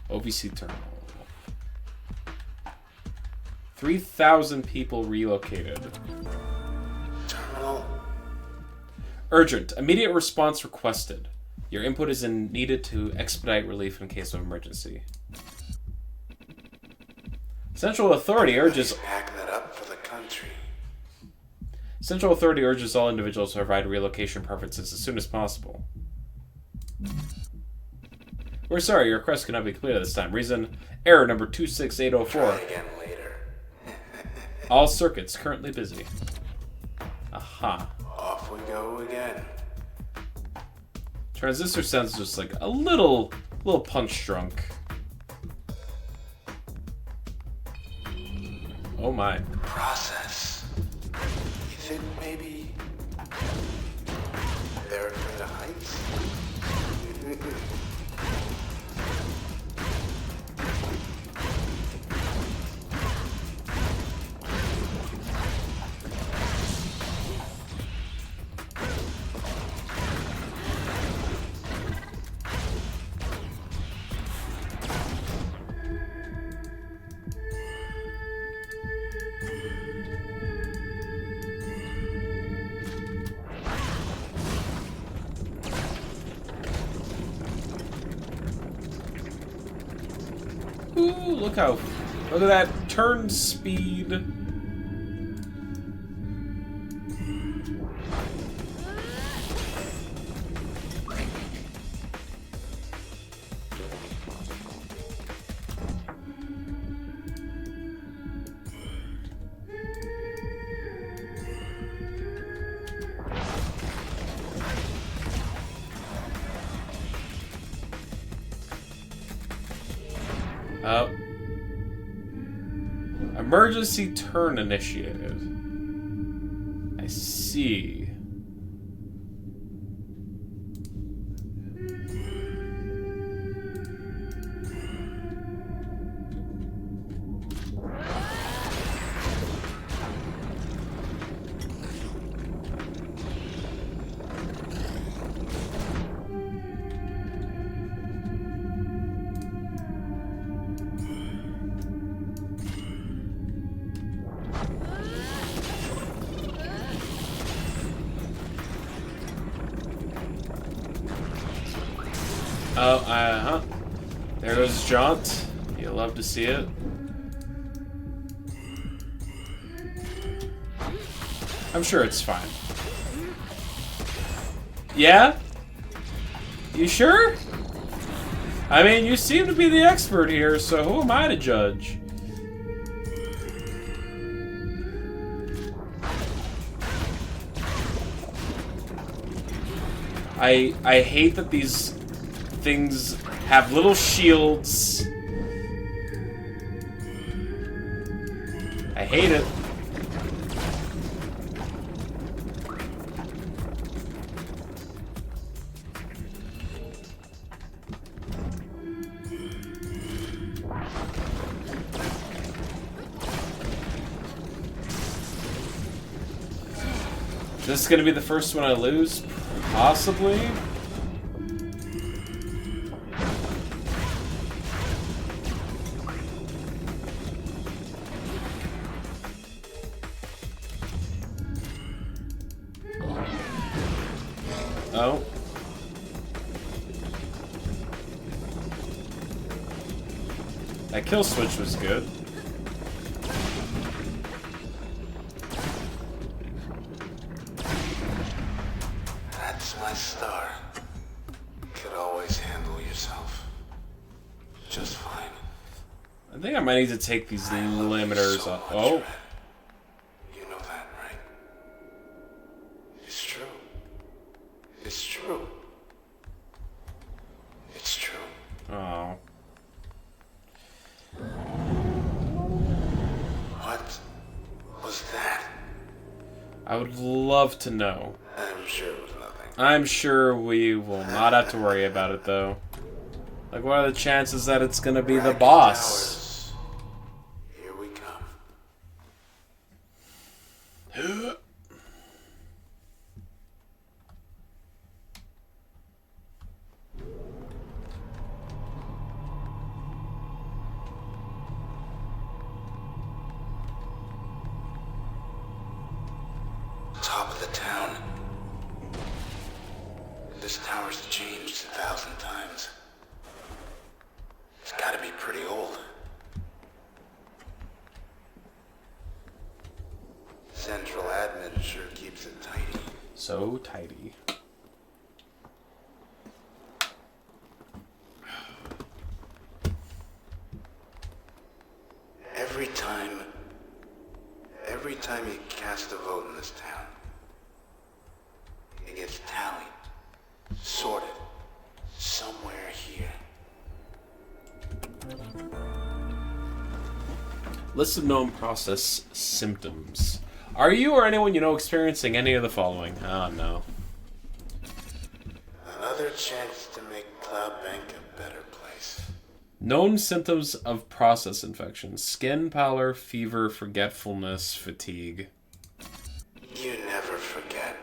OVC terminal. 3,000 people relocated. Terminal. Urgent. Immediate response requested. Your input is needed to expedite relief in case of emergency. Central Authority urges... Pack that up for the country. Central Authority urges all individuals to provide relocation preferences as soon as possible. We're sorry, your request cannot be completed this time. Reason, error number 26804. Try again later. All circuits currently busy. Aha. Off we go again. Transistor sounds just like a little punch drunk. Oh my. Process. You think maybe they're afraid of heights? Ooh, look at that turn speed. Emergency turn initiated. I see. Oh, uh-huh. There goes Jaunt. You'll love to see it. I'm sure it's fine. Yeah? You sure? I mean, you seem to be the expert here, so who am I to judge? I hate that these things have little shields. I hate it. This is gonna be the first one I lose? Possibly? Oh. That kill switch was good. That's my star. Could always handle yourself. Just fine. I think I might need to take these limiters so off. much, Oh. Red. You know that, right? I would love to know. I'm sure it was nothing. I'm sure we will not have to worry about it, though. Like, what are the chances that it's gonna be the boss? Here we come. Top of the town. This tower's changed 1,000 times. It's gotta be pretty old. Central admin sure keeps it tidy. So tidy. Every time you cast a vote in this town, it gets tallied, sorted, somewhere here. List of known process symptoms. Are you or anyone you know experiencing any of the following? Oh, no. Another chance to make Cloud Bank a better place. Known symptoms of process infection. Skin pallor, fever, forgetfulness, fatigue. You never forget.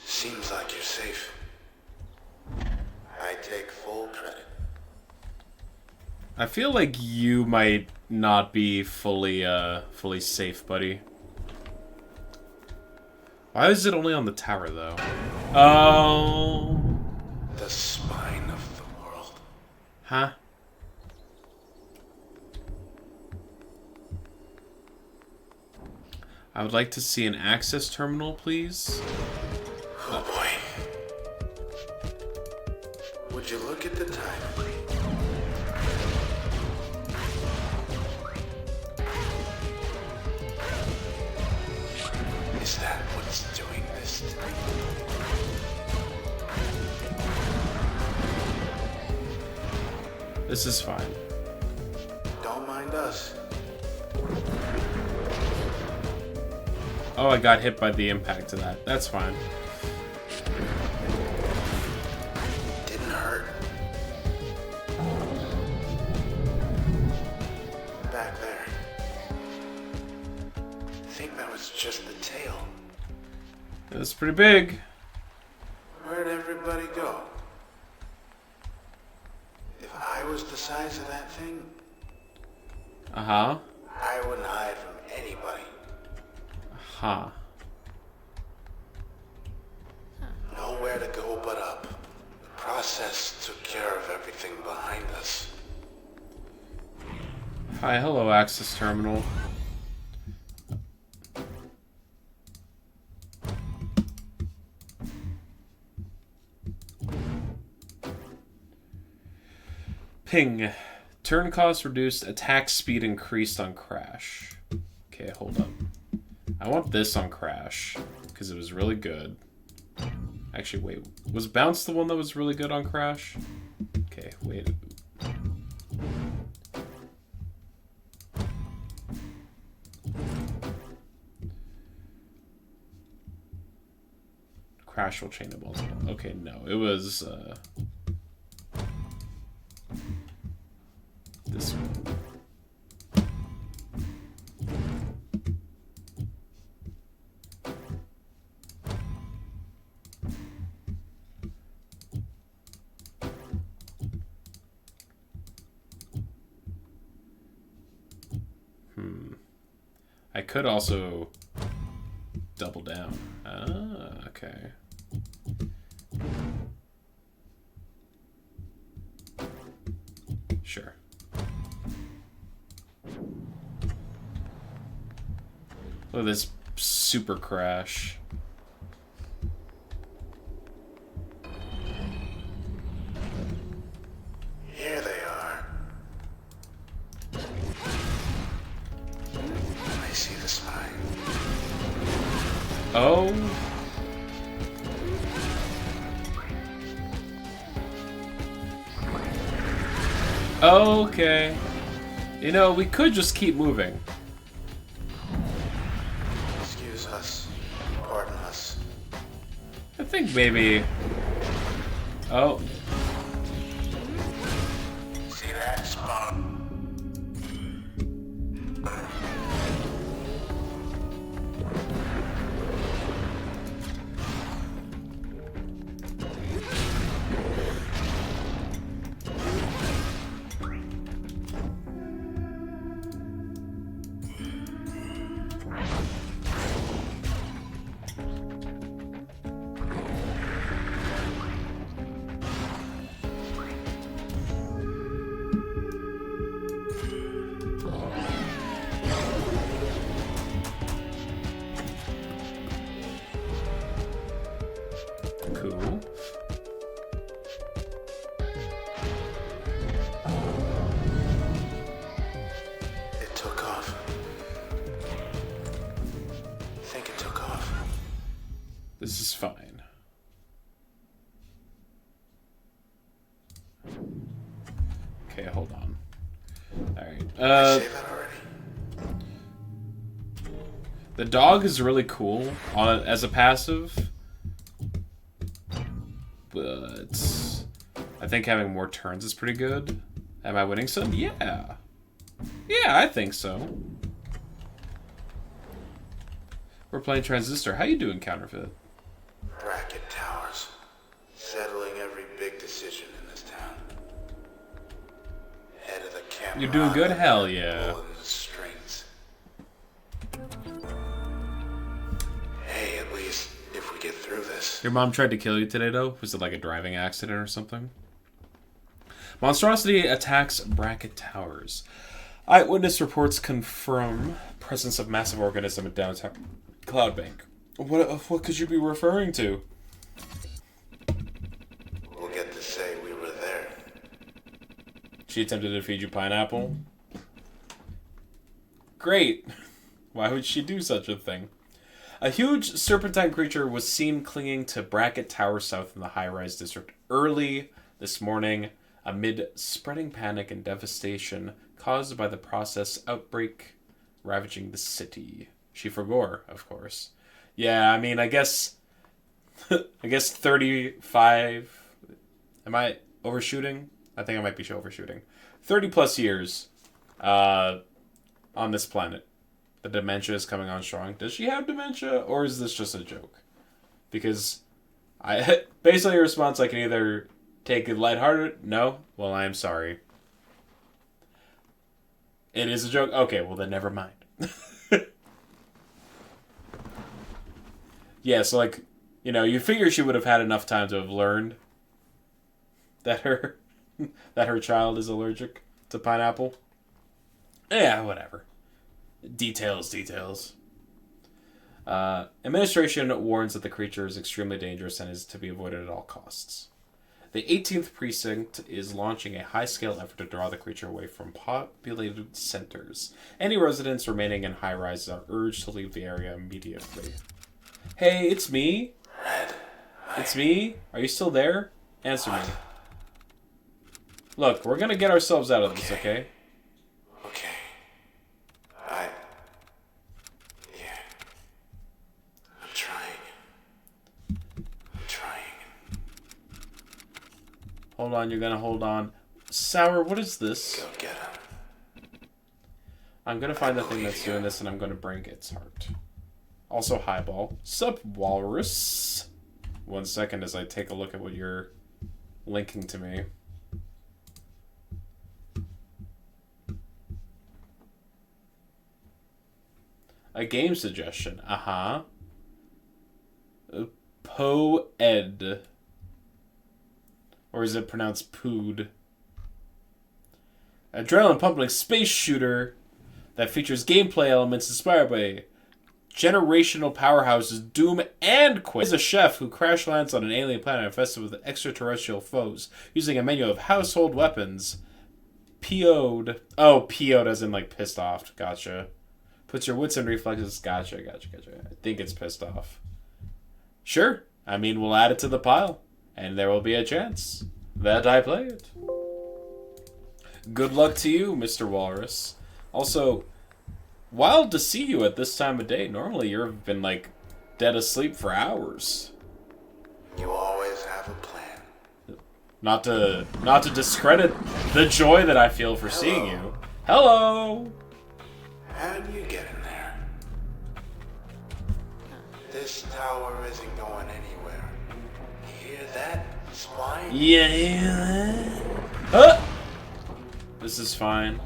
Seems like you're safe. I take full credit. I feel like you might not be fully safe, buddy. Why is it only on the tower, though? Oh... The spine of the world. Huh? I would like to see an access terminal, please. Oh boy. Would you look at the time? Is that what's doing this to me? This is fine. Don't mind us. Oh, I got hit by the impact of that. That's fine. Didn't hurt. Back there. I think that was just the tail. That's pretty big. Where'd everybody go? If I was the size of that thing, Uh-huh. I wouldn't hide from anybody. Huh. Nowhere to go but up. The process took care of everything behind us. Hi, hello, access terminal. Ping. Turn cost reduced, attack speed increased on crash. Okay, hold up. I want this on crash, because it was really good. Actually, wait. Was bounce the one that was really good on crash? Okay, wait. Crash will chain it balls. Okay, no. It was, this one. I could also double down. Ah, okay. Sure. Look at this super crash. Here they are. I see the spine. Oh. Okay. You know, we could just keep moving. think maybe... Oh. See that spawn? Cool. It took off. I think it took off. This is fine. Okay, hold on. Alright. I say that already? The dog is really cool as a passive. But I think having more turns is pretty good. Am I winning some? Yeah. Yeah, I think so. We're playing Transistor. How you doing, Counterfeit? Bracket towers. Settling every big decision in this town. Head of the camera. You're doing good? Hell yeah. Pulling the strings. Hey, at least if we get through this. Your mom tried to kill you today, though? Was it like a driving accident or something? Monstrosity attacks Bracket Towers. Eyewitness reports confirm presence of massive organism at downtown Cloudbank. What could you be referring to? We'll get to say we were there. She attempted to feed you pineapple? Great. Why would she do such a thing? A huge serpentine creature was seen clinging to Bracket Tower South in the high-rise district early this morning amid spreading panic and devastation caused by the process outbreak ravaging the city. She forgore, of course. Yeah, I mean, I guess 35... Am I overshooting? I think I might be overshooting. 30 plus years on this planet. The dementia is coming on strong. Does she have dementia, or is this just a joke? Because basically your response, I can either take it lighthearted. No? Well, I am sorry. It is a joke? Okay, well then never mind. Yeah, so like, you know, you figure she would have had enough time to have learned that her child is allergic to pineapple. Yeah, whatever. Details. Administration warns that the creature is extremely dangerous and is to be avoided at all costs. The 18th Precinct is launching a high-scale effort to draw the creature away from populated centers. Any residents remaining in high-rises are urged to leave the area immediately. Hey, it's me. Red. It's me. Are you still there? Answer me. Look, we're gonna get ourselves out of this, okay? Okay. Yeah. I'm trying. Hold on, you're gonna hold on. Sour, what is this? Go get him. I'm gonna find the thing that's doing this and I'm gonna break its heart. Also, Highball. Sup, Walrus? 1 second as I take a look at what you're linking to me. A game suggestion. Uh-huh. Poed. Or is it pronounced Pood? Adrenaline pumping space shooter that features gameplay elements inspired by generational powerhouses Doom and Quake. Is a chef who crash lands on an alien planet infested with extraterrestrial foes using a menu of household weapons. PO'd. Oh, PO'd as in like pissed off. Gotcha. Puts your wits and reflexes. Gotcha. I think it's pissed off. Sure. I mean, we'll add it to the pile. And there will be a chance that I play it. Good luck to you, Mr. Walrus. Also, wild to see you at this time of day. Normally you've been, like, dead asleep for hours. Not to discredit the joy that I feel for seeing you. Hello. How did you get in there? This tower isn't going anywhere. You hear that, spine? Yeah. This is fine.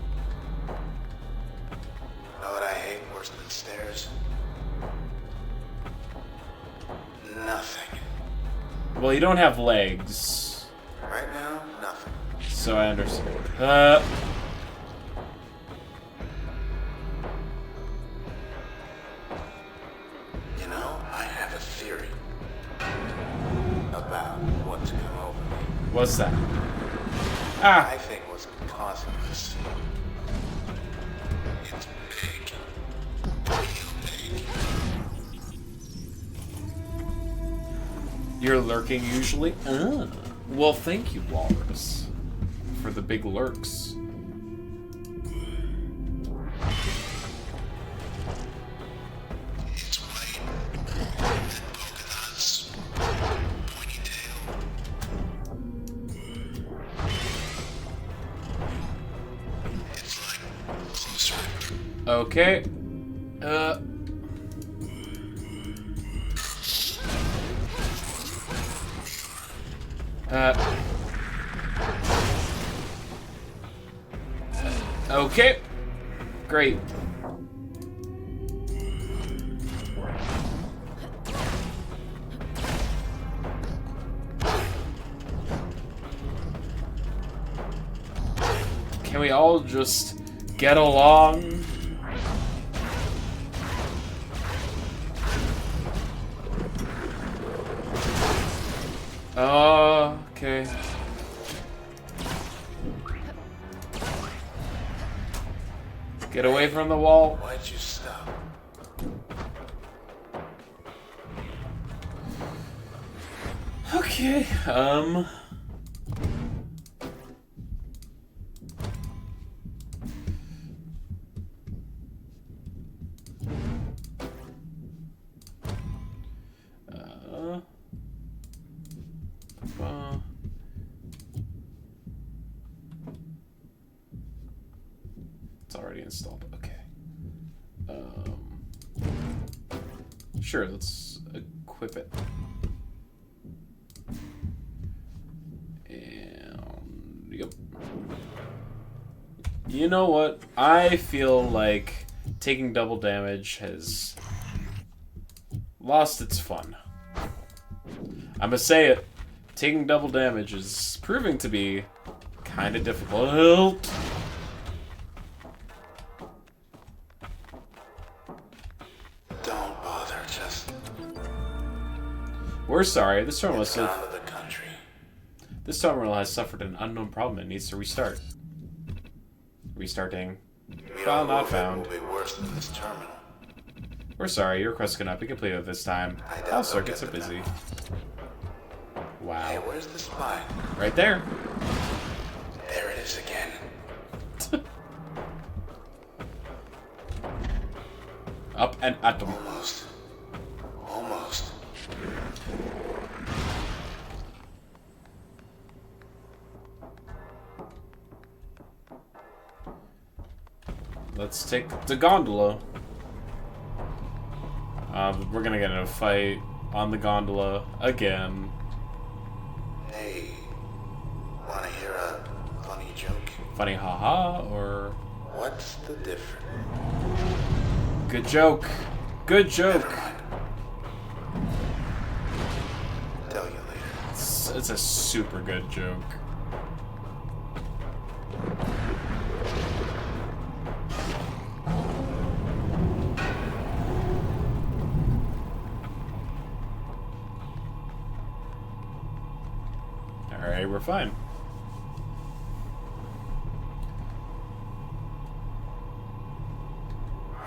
Know what I hate worse than stairs? Nothing. Well, you don't have legs, Right now, nothing. so I understand. You know, I have a theory about what's come over me. What's that? I Ah. think what's causing this. It's big. Real big. You're lurking usually? Well, thank you, Walrus, for the big lurks. It's white. And polka dots. Pointy tail. It's like closer. Okay. Okay. Great. Can we all just get along? Okay. Get away from the wall. Why'd you stop? Okay, uh, it's already installed. Okay. Sure, let's equip it. And yep. You know what? I feel like taking double damage has lost its fun. I'm gonna say it. Taking double damage is proving to be kind of difficult. Don't bother, just We're sorry. This terminal get out of the country. has suffered an unknown problem and needs to restart. Restarting. The File not overload found. will be worse than this terminal. We're sorry. Your request cannot be completed this time. I doubt All they'll circuits are get the busy. memo. Hey, Wow. where's the spine? Right there. There it is again. Up and at them. Almost. Almost. Let's take the gondola. We're gonna get in a fight on the gondola again. Hey, wanna hear a funny joke? Funny haha or What's the difference? good joke. Good joke. Never mind. Tell you later. It's a super good joke. Alright, we're fine.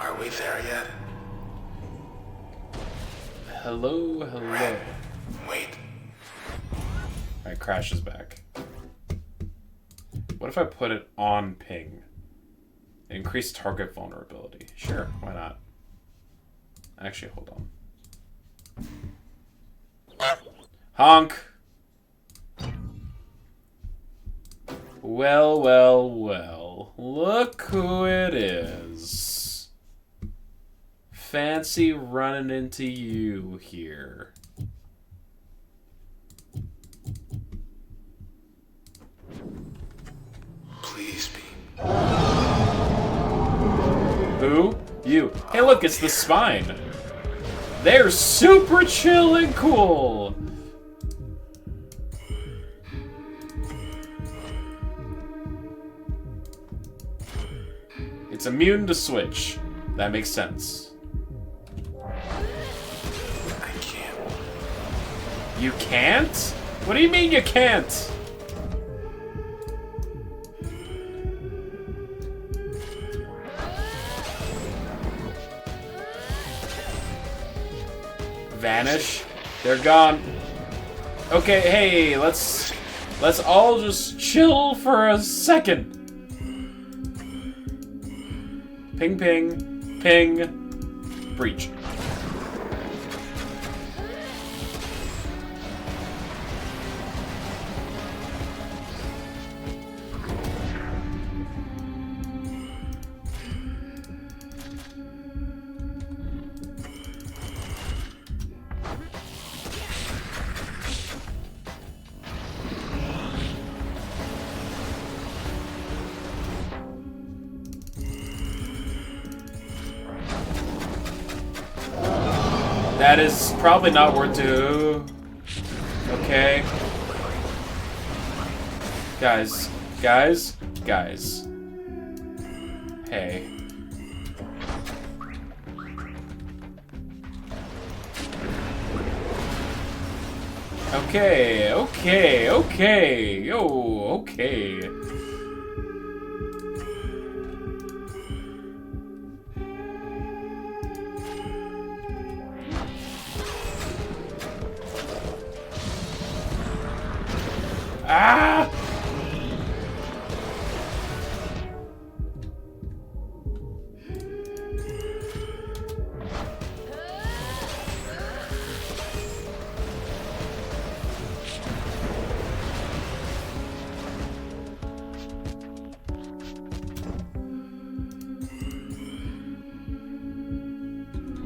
Are we there yet? Hello, hello. Wait. Alright, Crash is back. What if I put it on ping? Increase target vulnerability. Sure, why not? Actually, hold on. Honk! Well, well, well. Look who it is. Fancy running into you here. Please be. Who? You. Hey, look, it's the spine. They're super chill and cool. It's immune to switch. That makes sense. I can't. You can't? What do you mean you can't? Vanish. They're gone. Okay, hey, let's all just chill for a second. Ping, ping, ping, breach. That is probably not worth to. Okay. Guys. Hey. Okay. Yo, okay. Ah!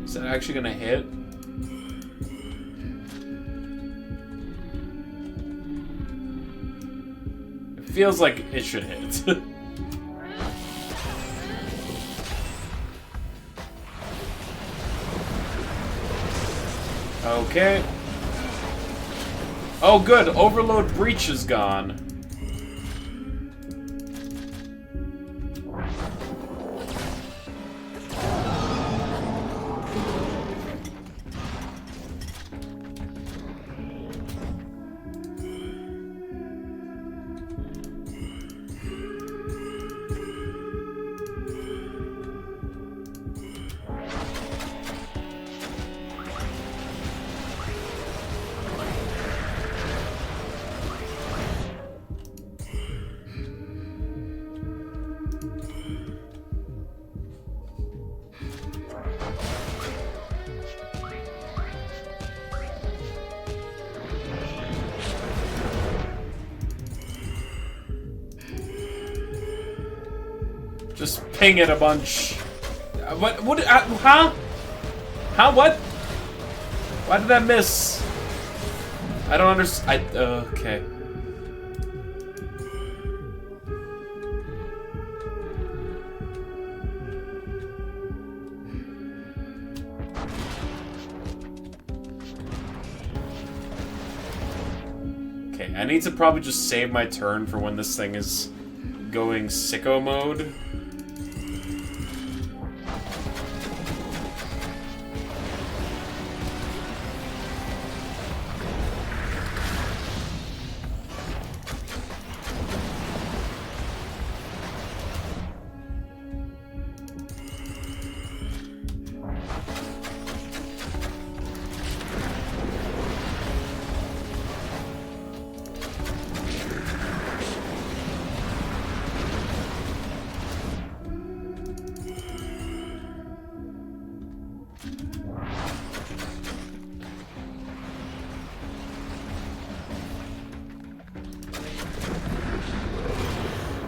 Is that actually gonna hit? It feels like it should hit. Okay. Oh good, Overload Breach is gone. Just ping it a bunch. What, huh? Huh, what? Why did that miss? I don't understand. Okay. Okay, I need to probably just save my turn for when this thing is going sicko mode.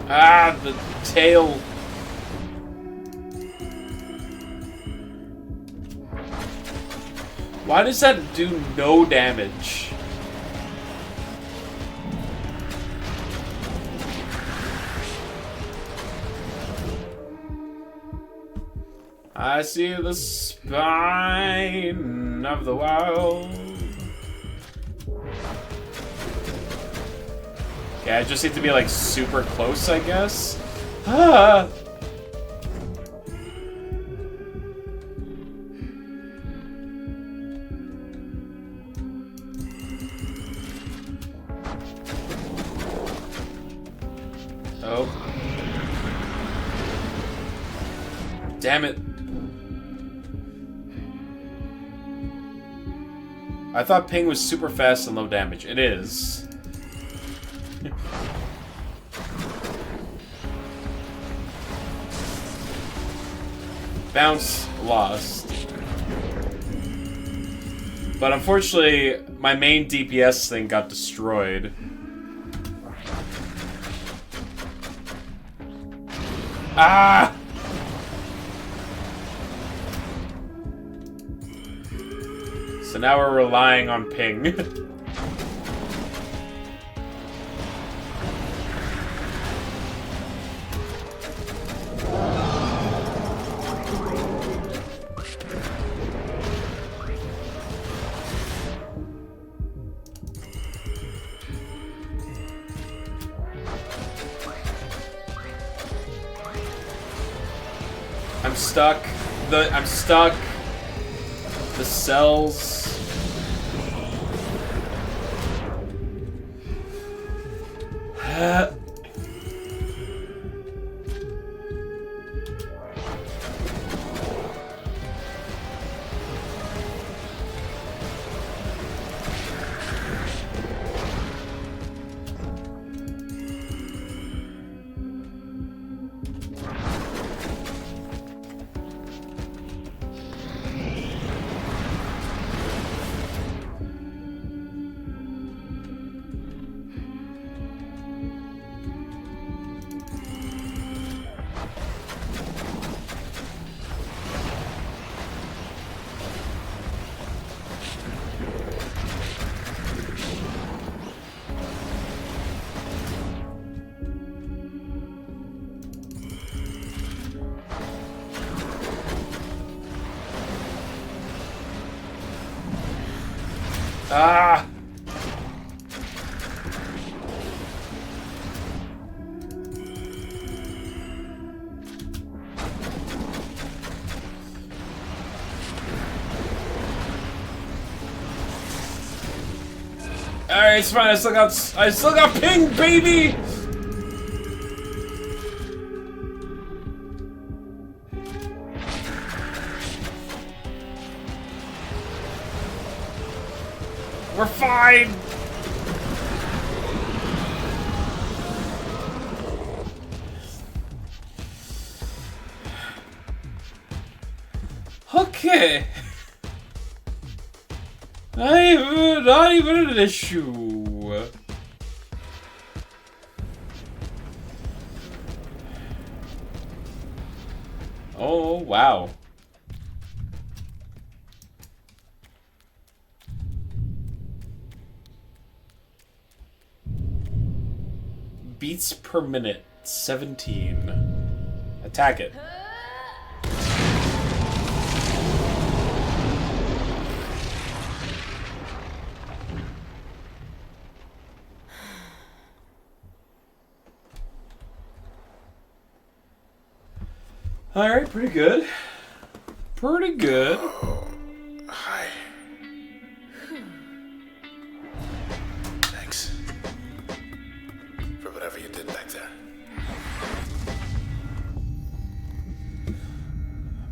Ah, the tail. Why does that do no damage? I see the spine of the wild. Okay, I just need to be like super close, I guess. Ah! Oh. Damn it. I thought ping was super fast and low damage. It is. Bounce, lost. But unfortunately, my main DPS thing got destroyed. Ah! So now we're relying on ping. I'm stuck. I'm stuck. The cells. Ah! Alright, it's fine. I still got ping, baby! We're fine! Okay. Not even an issue. Oh, wow. Beats per minute, 17. Attack it. Alright, pretty good. Pretty good. Oh, hi. Thanks. For whatever you did back there.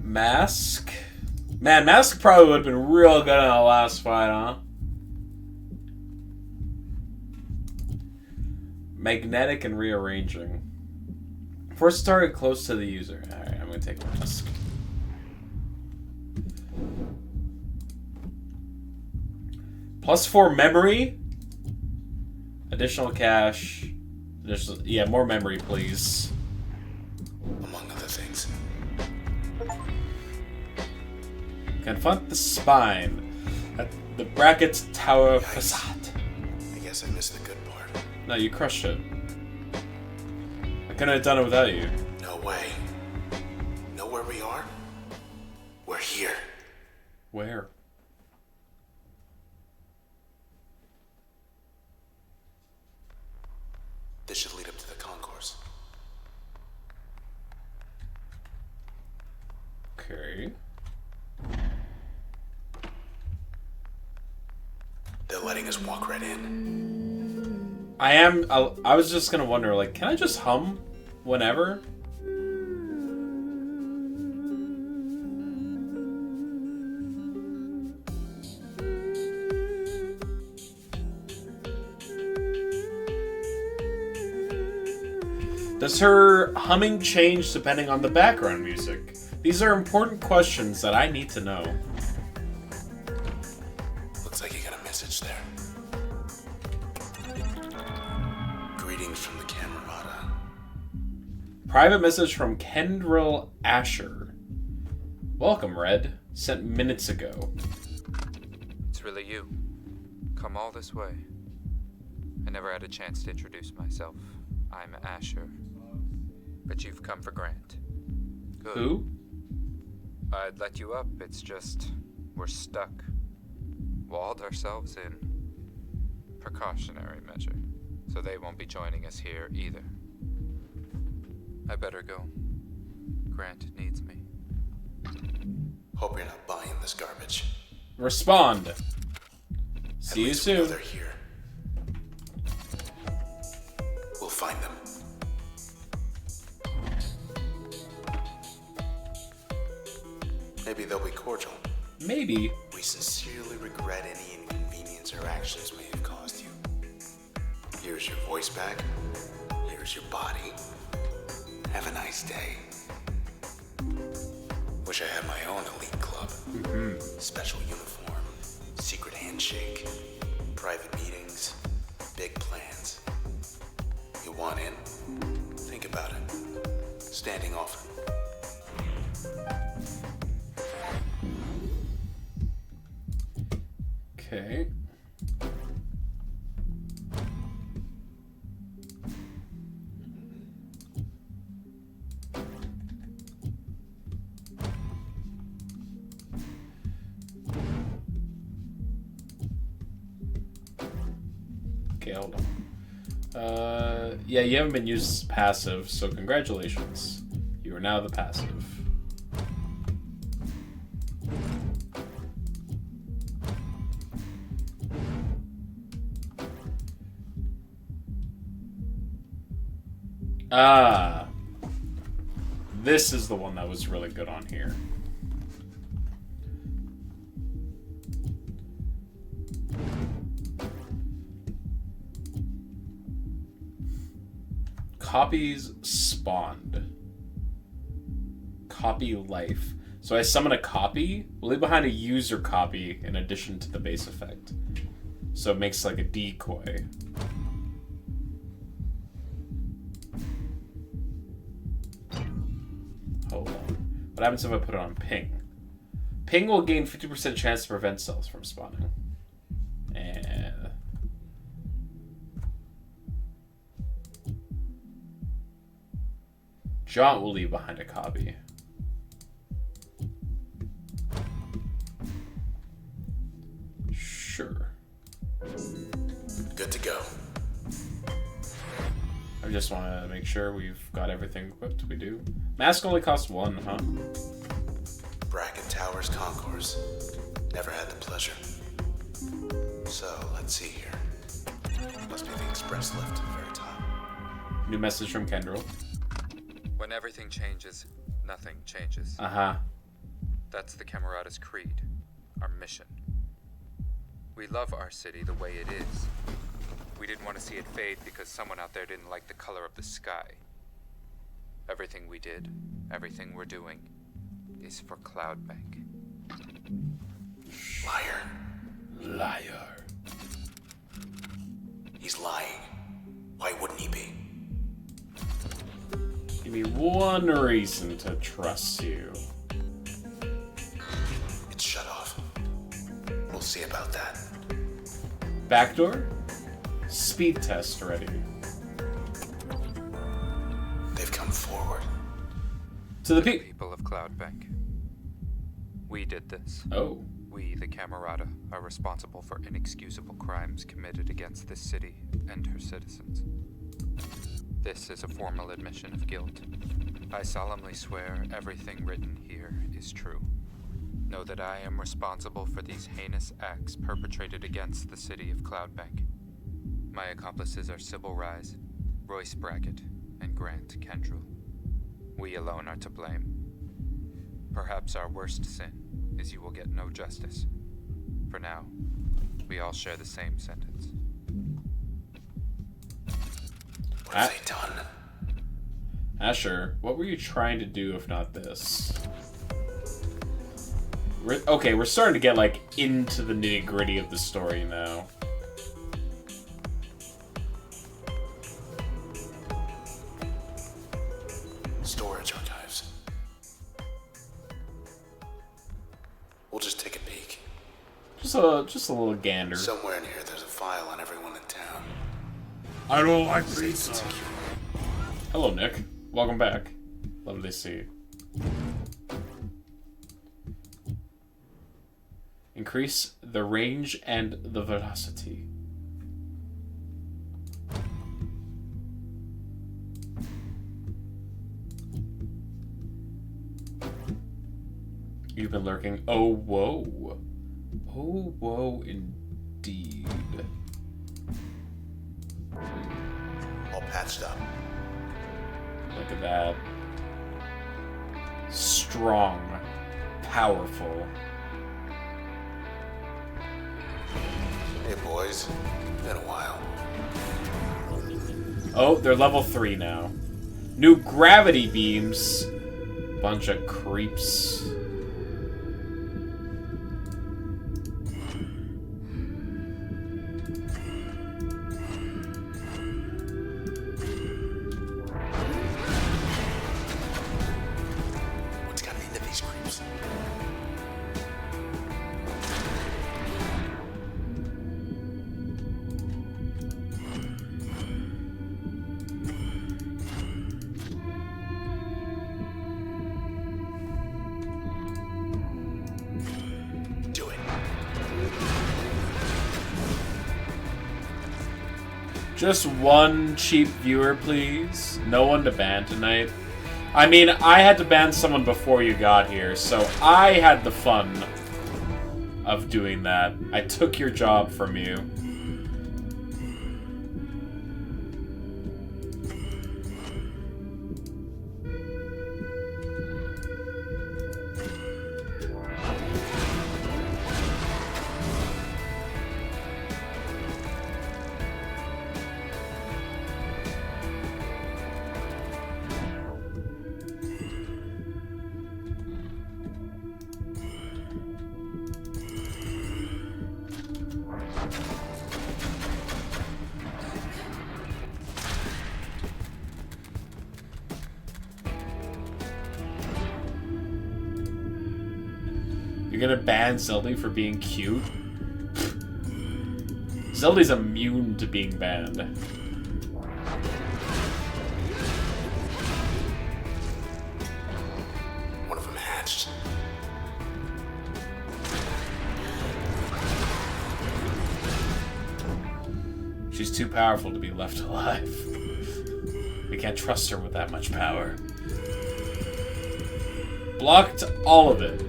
Mask? Man, Mask probably would have been real good in the last fight, huh? Magnetic and rearranging. Force target close to the user. Alright, I'm gonna take Mask. +4 memory. Additional cash. Just, yeah, more memory, please. Among other things. Confront the spine at the Brackett's Tower Yikes. facade. I guess I missed the good part. No, you crushed it. I couldn't have done it without you. No way. Know where we are? We're here. Where? This should lead up to the concourse. Okay. They're letting us walk right in. I was just gonna wonder, like, can I just hum whenever? Does her humming change depending on the background music? These are important questions that I need to know. Looks like you got a message there. Greetings from the Camerata. Private message from Kendrill Asher. Welcome, Red. Sent minutes ago. It's really you. Come all this way. I never had a chance to introduce myself. I'm Asher. But you've come for Grant. Good. Who? I'd let you up, it's just we're stuck. Walled ourselves in. Precautionary measure. So they won't be joining us here either. I better go. Grant needs me. Hope you're not buying this garbage. Respond. At See you least we know soon. they're here. We'll find them. Maybe they'll be cordial. Maybe. We sincerely regret any inconvenience our actions may have caused you. Here's your voice back. Here's your body. Have a nice day. Wish I had my own elite club. Special uniform, secret handshake, private meetings, big plans. You want in? Think about it. Standing often. Okay. Okay, hold on. Yeah, you haven't been used as passive, so congratulations. You are now the passive. Ah. This is the one that was really good on here. Copies spawned. Copy life. So I summon a copy, leave behind a user copy in addition to the base effect. So it makes like a decoy. Hold on. What happens if I put it on ping? Ping will gain 50% chance to prevent cells from spawning. And Jaunt will leave behind a copy. Sure. Good to go. I just want to make sure we've got everything equipped. We do. Mask only costs 1, huh? Bracket Towers Concourse. Never had the pleasure. So, let's see here. Must be the express lift at the very top. New message from Kendrill. When everything changes, nothing changes. Uh-huh. That's the Camerata's creed, our mission. We love our city the way it is. We didn't want to see it fade because someone out there didn't like the color of the sky. Everything we did, everything we're doing, is for Cloudbank. Liar. Liar. He's lying. Why wouldn't he be? Give me one reason to trust you. It's shut off. We'll see about that. Backdoor? Speed test ready. They've come forward. To the peak. People of Cloudbank. We did this. Oh. We, the Camerata, are responsible for inexcusable crimes committed against this city and her citizens. This is a formal admission of guilt. I solemnly swear everything written here is true. Know that I am responsible for these heinous acts perpetrated against the city of Cloudbank. My accomplices are Sybil Rise, Royce Brackett, and Grant Kendrell. We alone are to blame. Perhaps our worst sin is you will get no justice. For now, we all share the same sentence. What have they done? Asher, what were you trying to do if not this? We're starting to get, like, into the nitty-gritty of the story now. Storage archives. We'll just take a peek. Just a little gander. Somewhere in here, there's a file on everyone in town. I don't like Safe and secure. Hello, Nick. Welcome back. Lovely to see you. Increase the range and the velocity. You've been lurking. Oh, whoa. Oh, whoa, indeed. All patched up. Look at that. Strong. Powerful. Hey, boys. Been a while. Oh, they're level 3 now. New gravity beams. Bunch of creeps. What's gotten into these creeps? Do it. Just one cheap viewer, please. No one to ban tonight. I mean, I had to ban someone before you got here, so I had the fun of doing that. I took your job from you. You're gonna ban Zelda for being cute? Zelda's immune to being banned. One of them hatched. She's too powerful to be left alive. We can't trust her with that much power. Blocked all of it.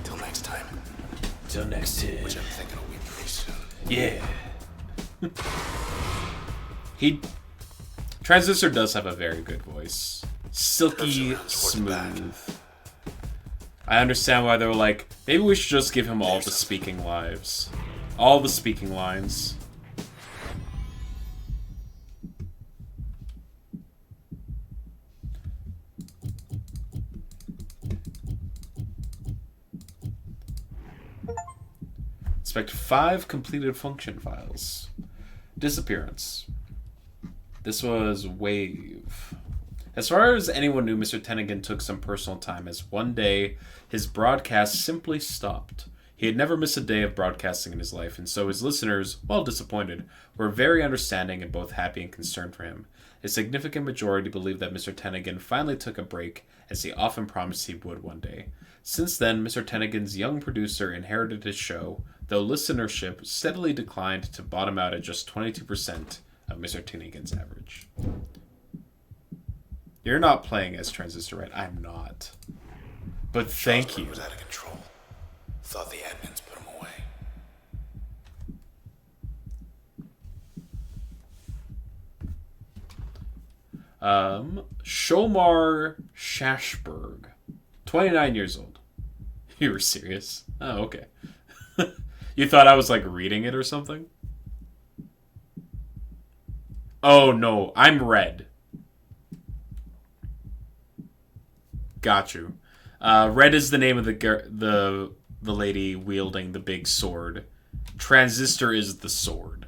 Till next time. Till next time. Which I'm thinking will be pretty soon. Yeah. Transistor does have a very good voice. Silky Curves around towards the back. smooth. I understand why they were like, maybe we should just give him all the speaking lives. All the speaking lines. Inspect 5 completed function files. Disappearance. This was Wave. As far as anyone knew, Mr. Tennigan took some personal time, as one day his broadcast simply stopped. He had never missed a day of broadcasting in his life, and so his listeners, while disappointed, were very understanding and both happy and concerned for him. A significant majority believed that Mr. Tennigan finally took a break, as he often promised he would one day. Since then, Mr. Tennigan's young producer inherited his show, though listenership steadily declined to bottom out at just 22% of Mr. Tennigan's average. You're not playing as Transistor, right? I'm not. But thank you. Was out of control. Thought the admins put him away. Shomar Shashberg, 29 years old. You were serious? Oh, okay. You thought I was like reading it or something? Oh no, I'm red. Got you. Red is the name of the lady wielding the big sword. Transistor is the sword.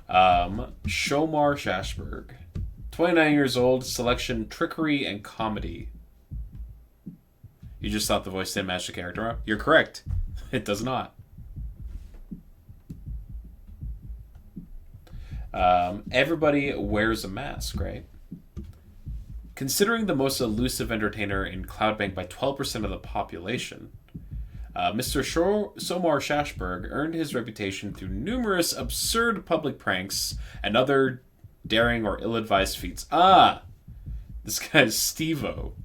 Shomar Shashberg, 29 years old. Selection: trickery and comedy. You just thought the voice didn't match the character? You're correct. It does not. Everybody wears a mask, right? Considering the most elusive entertainer in Cloudbank by 12% of the population, Mr. Shomar Shashberg earned his reputation through numerous absurd public pranks and other daring or ill-advised feats. Ah! This guy's Steve-O.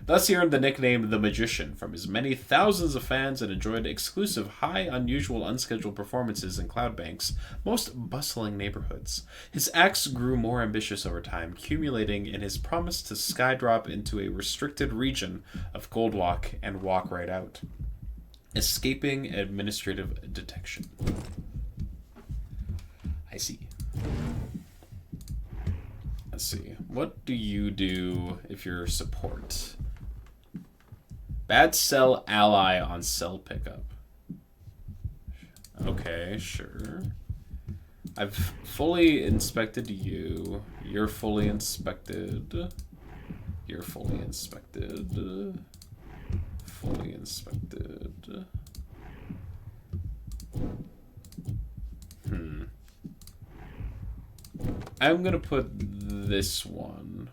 Thus he earned the nickname The Magician from his many thousands of fans and enjoyed exclusive, high, unusual, unscheduled performances in Cloudbank's most bustling neighborhoods. His acts grew more ambitious over time, culminating in his promise to skydrop into a restricted region of Goldwalk and walk right out, escaping administrative detection. I see. Let's see. What do you do if you're support? Bad cell ally on cell pickup. Okay, sure. I've fully inspected you. You're fully inspected. You're fully inspected. Fully inspected. I'm gonna put this one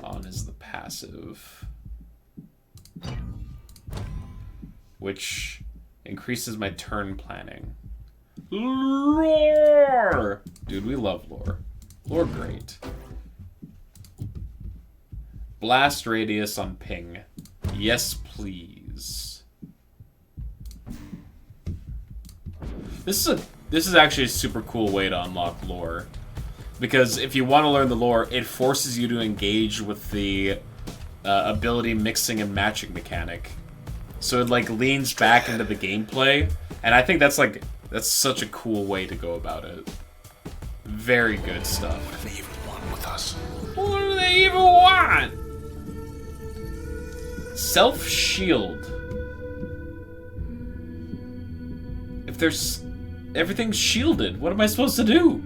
on as the passive, which increases my turn planning. Lore! Dude, we love lore. Lore, great. Blast radius on ping. Yes, please. This is actually a super cool way to unlock lore. Because if you want to learn the lore, it forces you to engage with the ability mixing and matching mechanic. So it like leans back into the gameplay, and I think that's such a cool way to go about it. Very good stuff. What do they even want with us? What do they even want? Self-shield. If there's... everything's shielded, what am I supposed to do?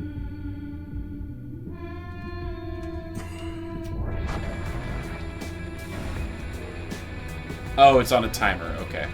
Oh, it's on a timer, okay.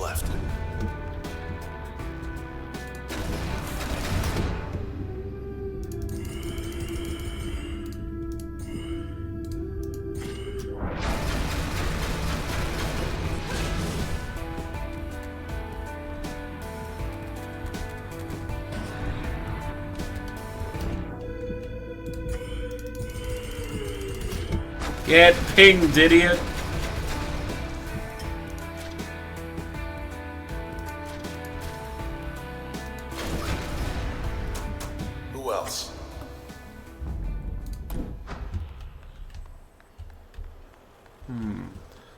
left. Get pinged, idiot! Who else?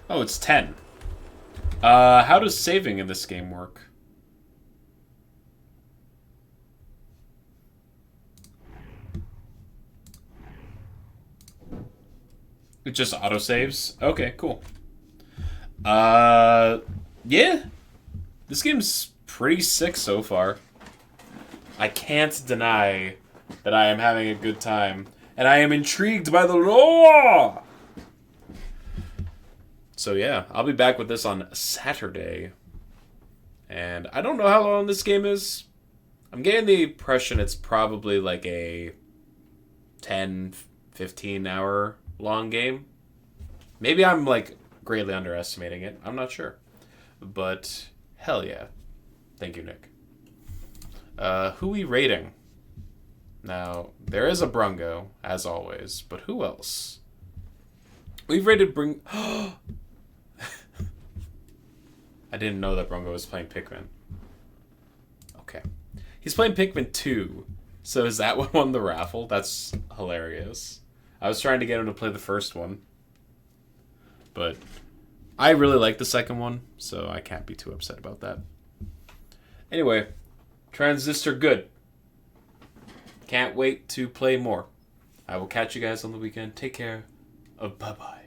Oh, it's 10. How does saving in this game work? It just autosaves? Okay, cool. Yeah. This game's pretty sick so far. I can't deny that I am having a good time. And I am intrigued by the lore! So yeah, I'll be back with this on Saturday. And I don't know how long this game is. I'm getting the impression it's probably like a 10, 15 hour long game. Maybe I'm like greatly underestimating it. I'm not sure. But hell yeah. Thank you, Nick. Who we rating? Now, there is a Brungo, as always, but who else? We've rated I didn't know that Brungo was playing Pikmin. Okay. He's playing Pikmin 2. So is that what won the raffle? That's hilarious. I was trying to get him to play the first one. But I really like the second one, so I can't be too upset about that. Anyway, Transistor good. Can't wait to play more. I will catch you guys on the weekend. Take care. Bye-bye.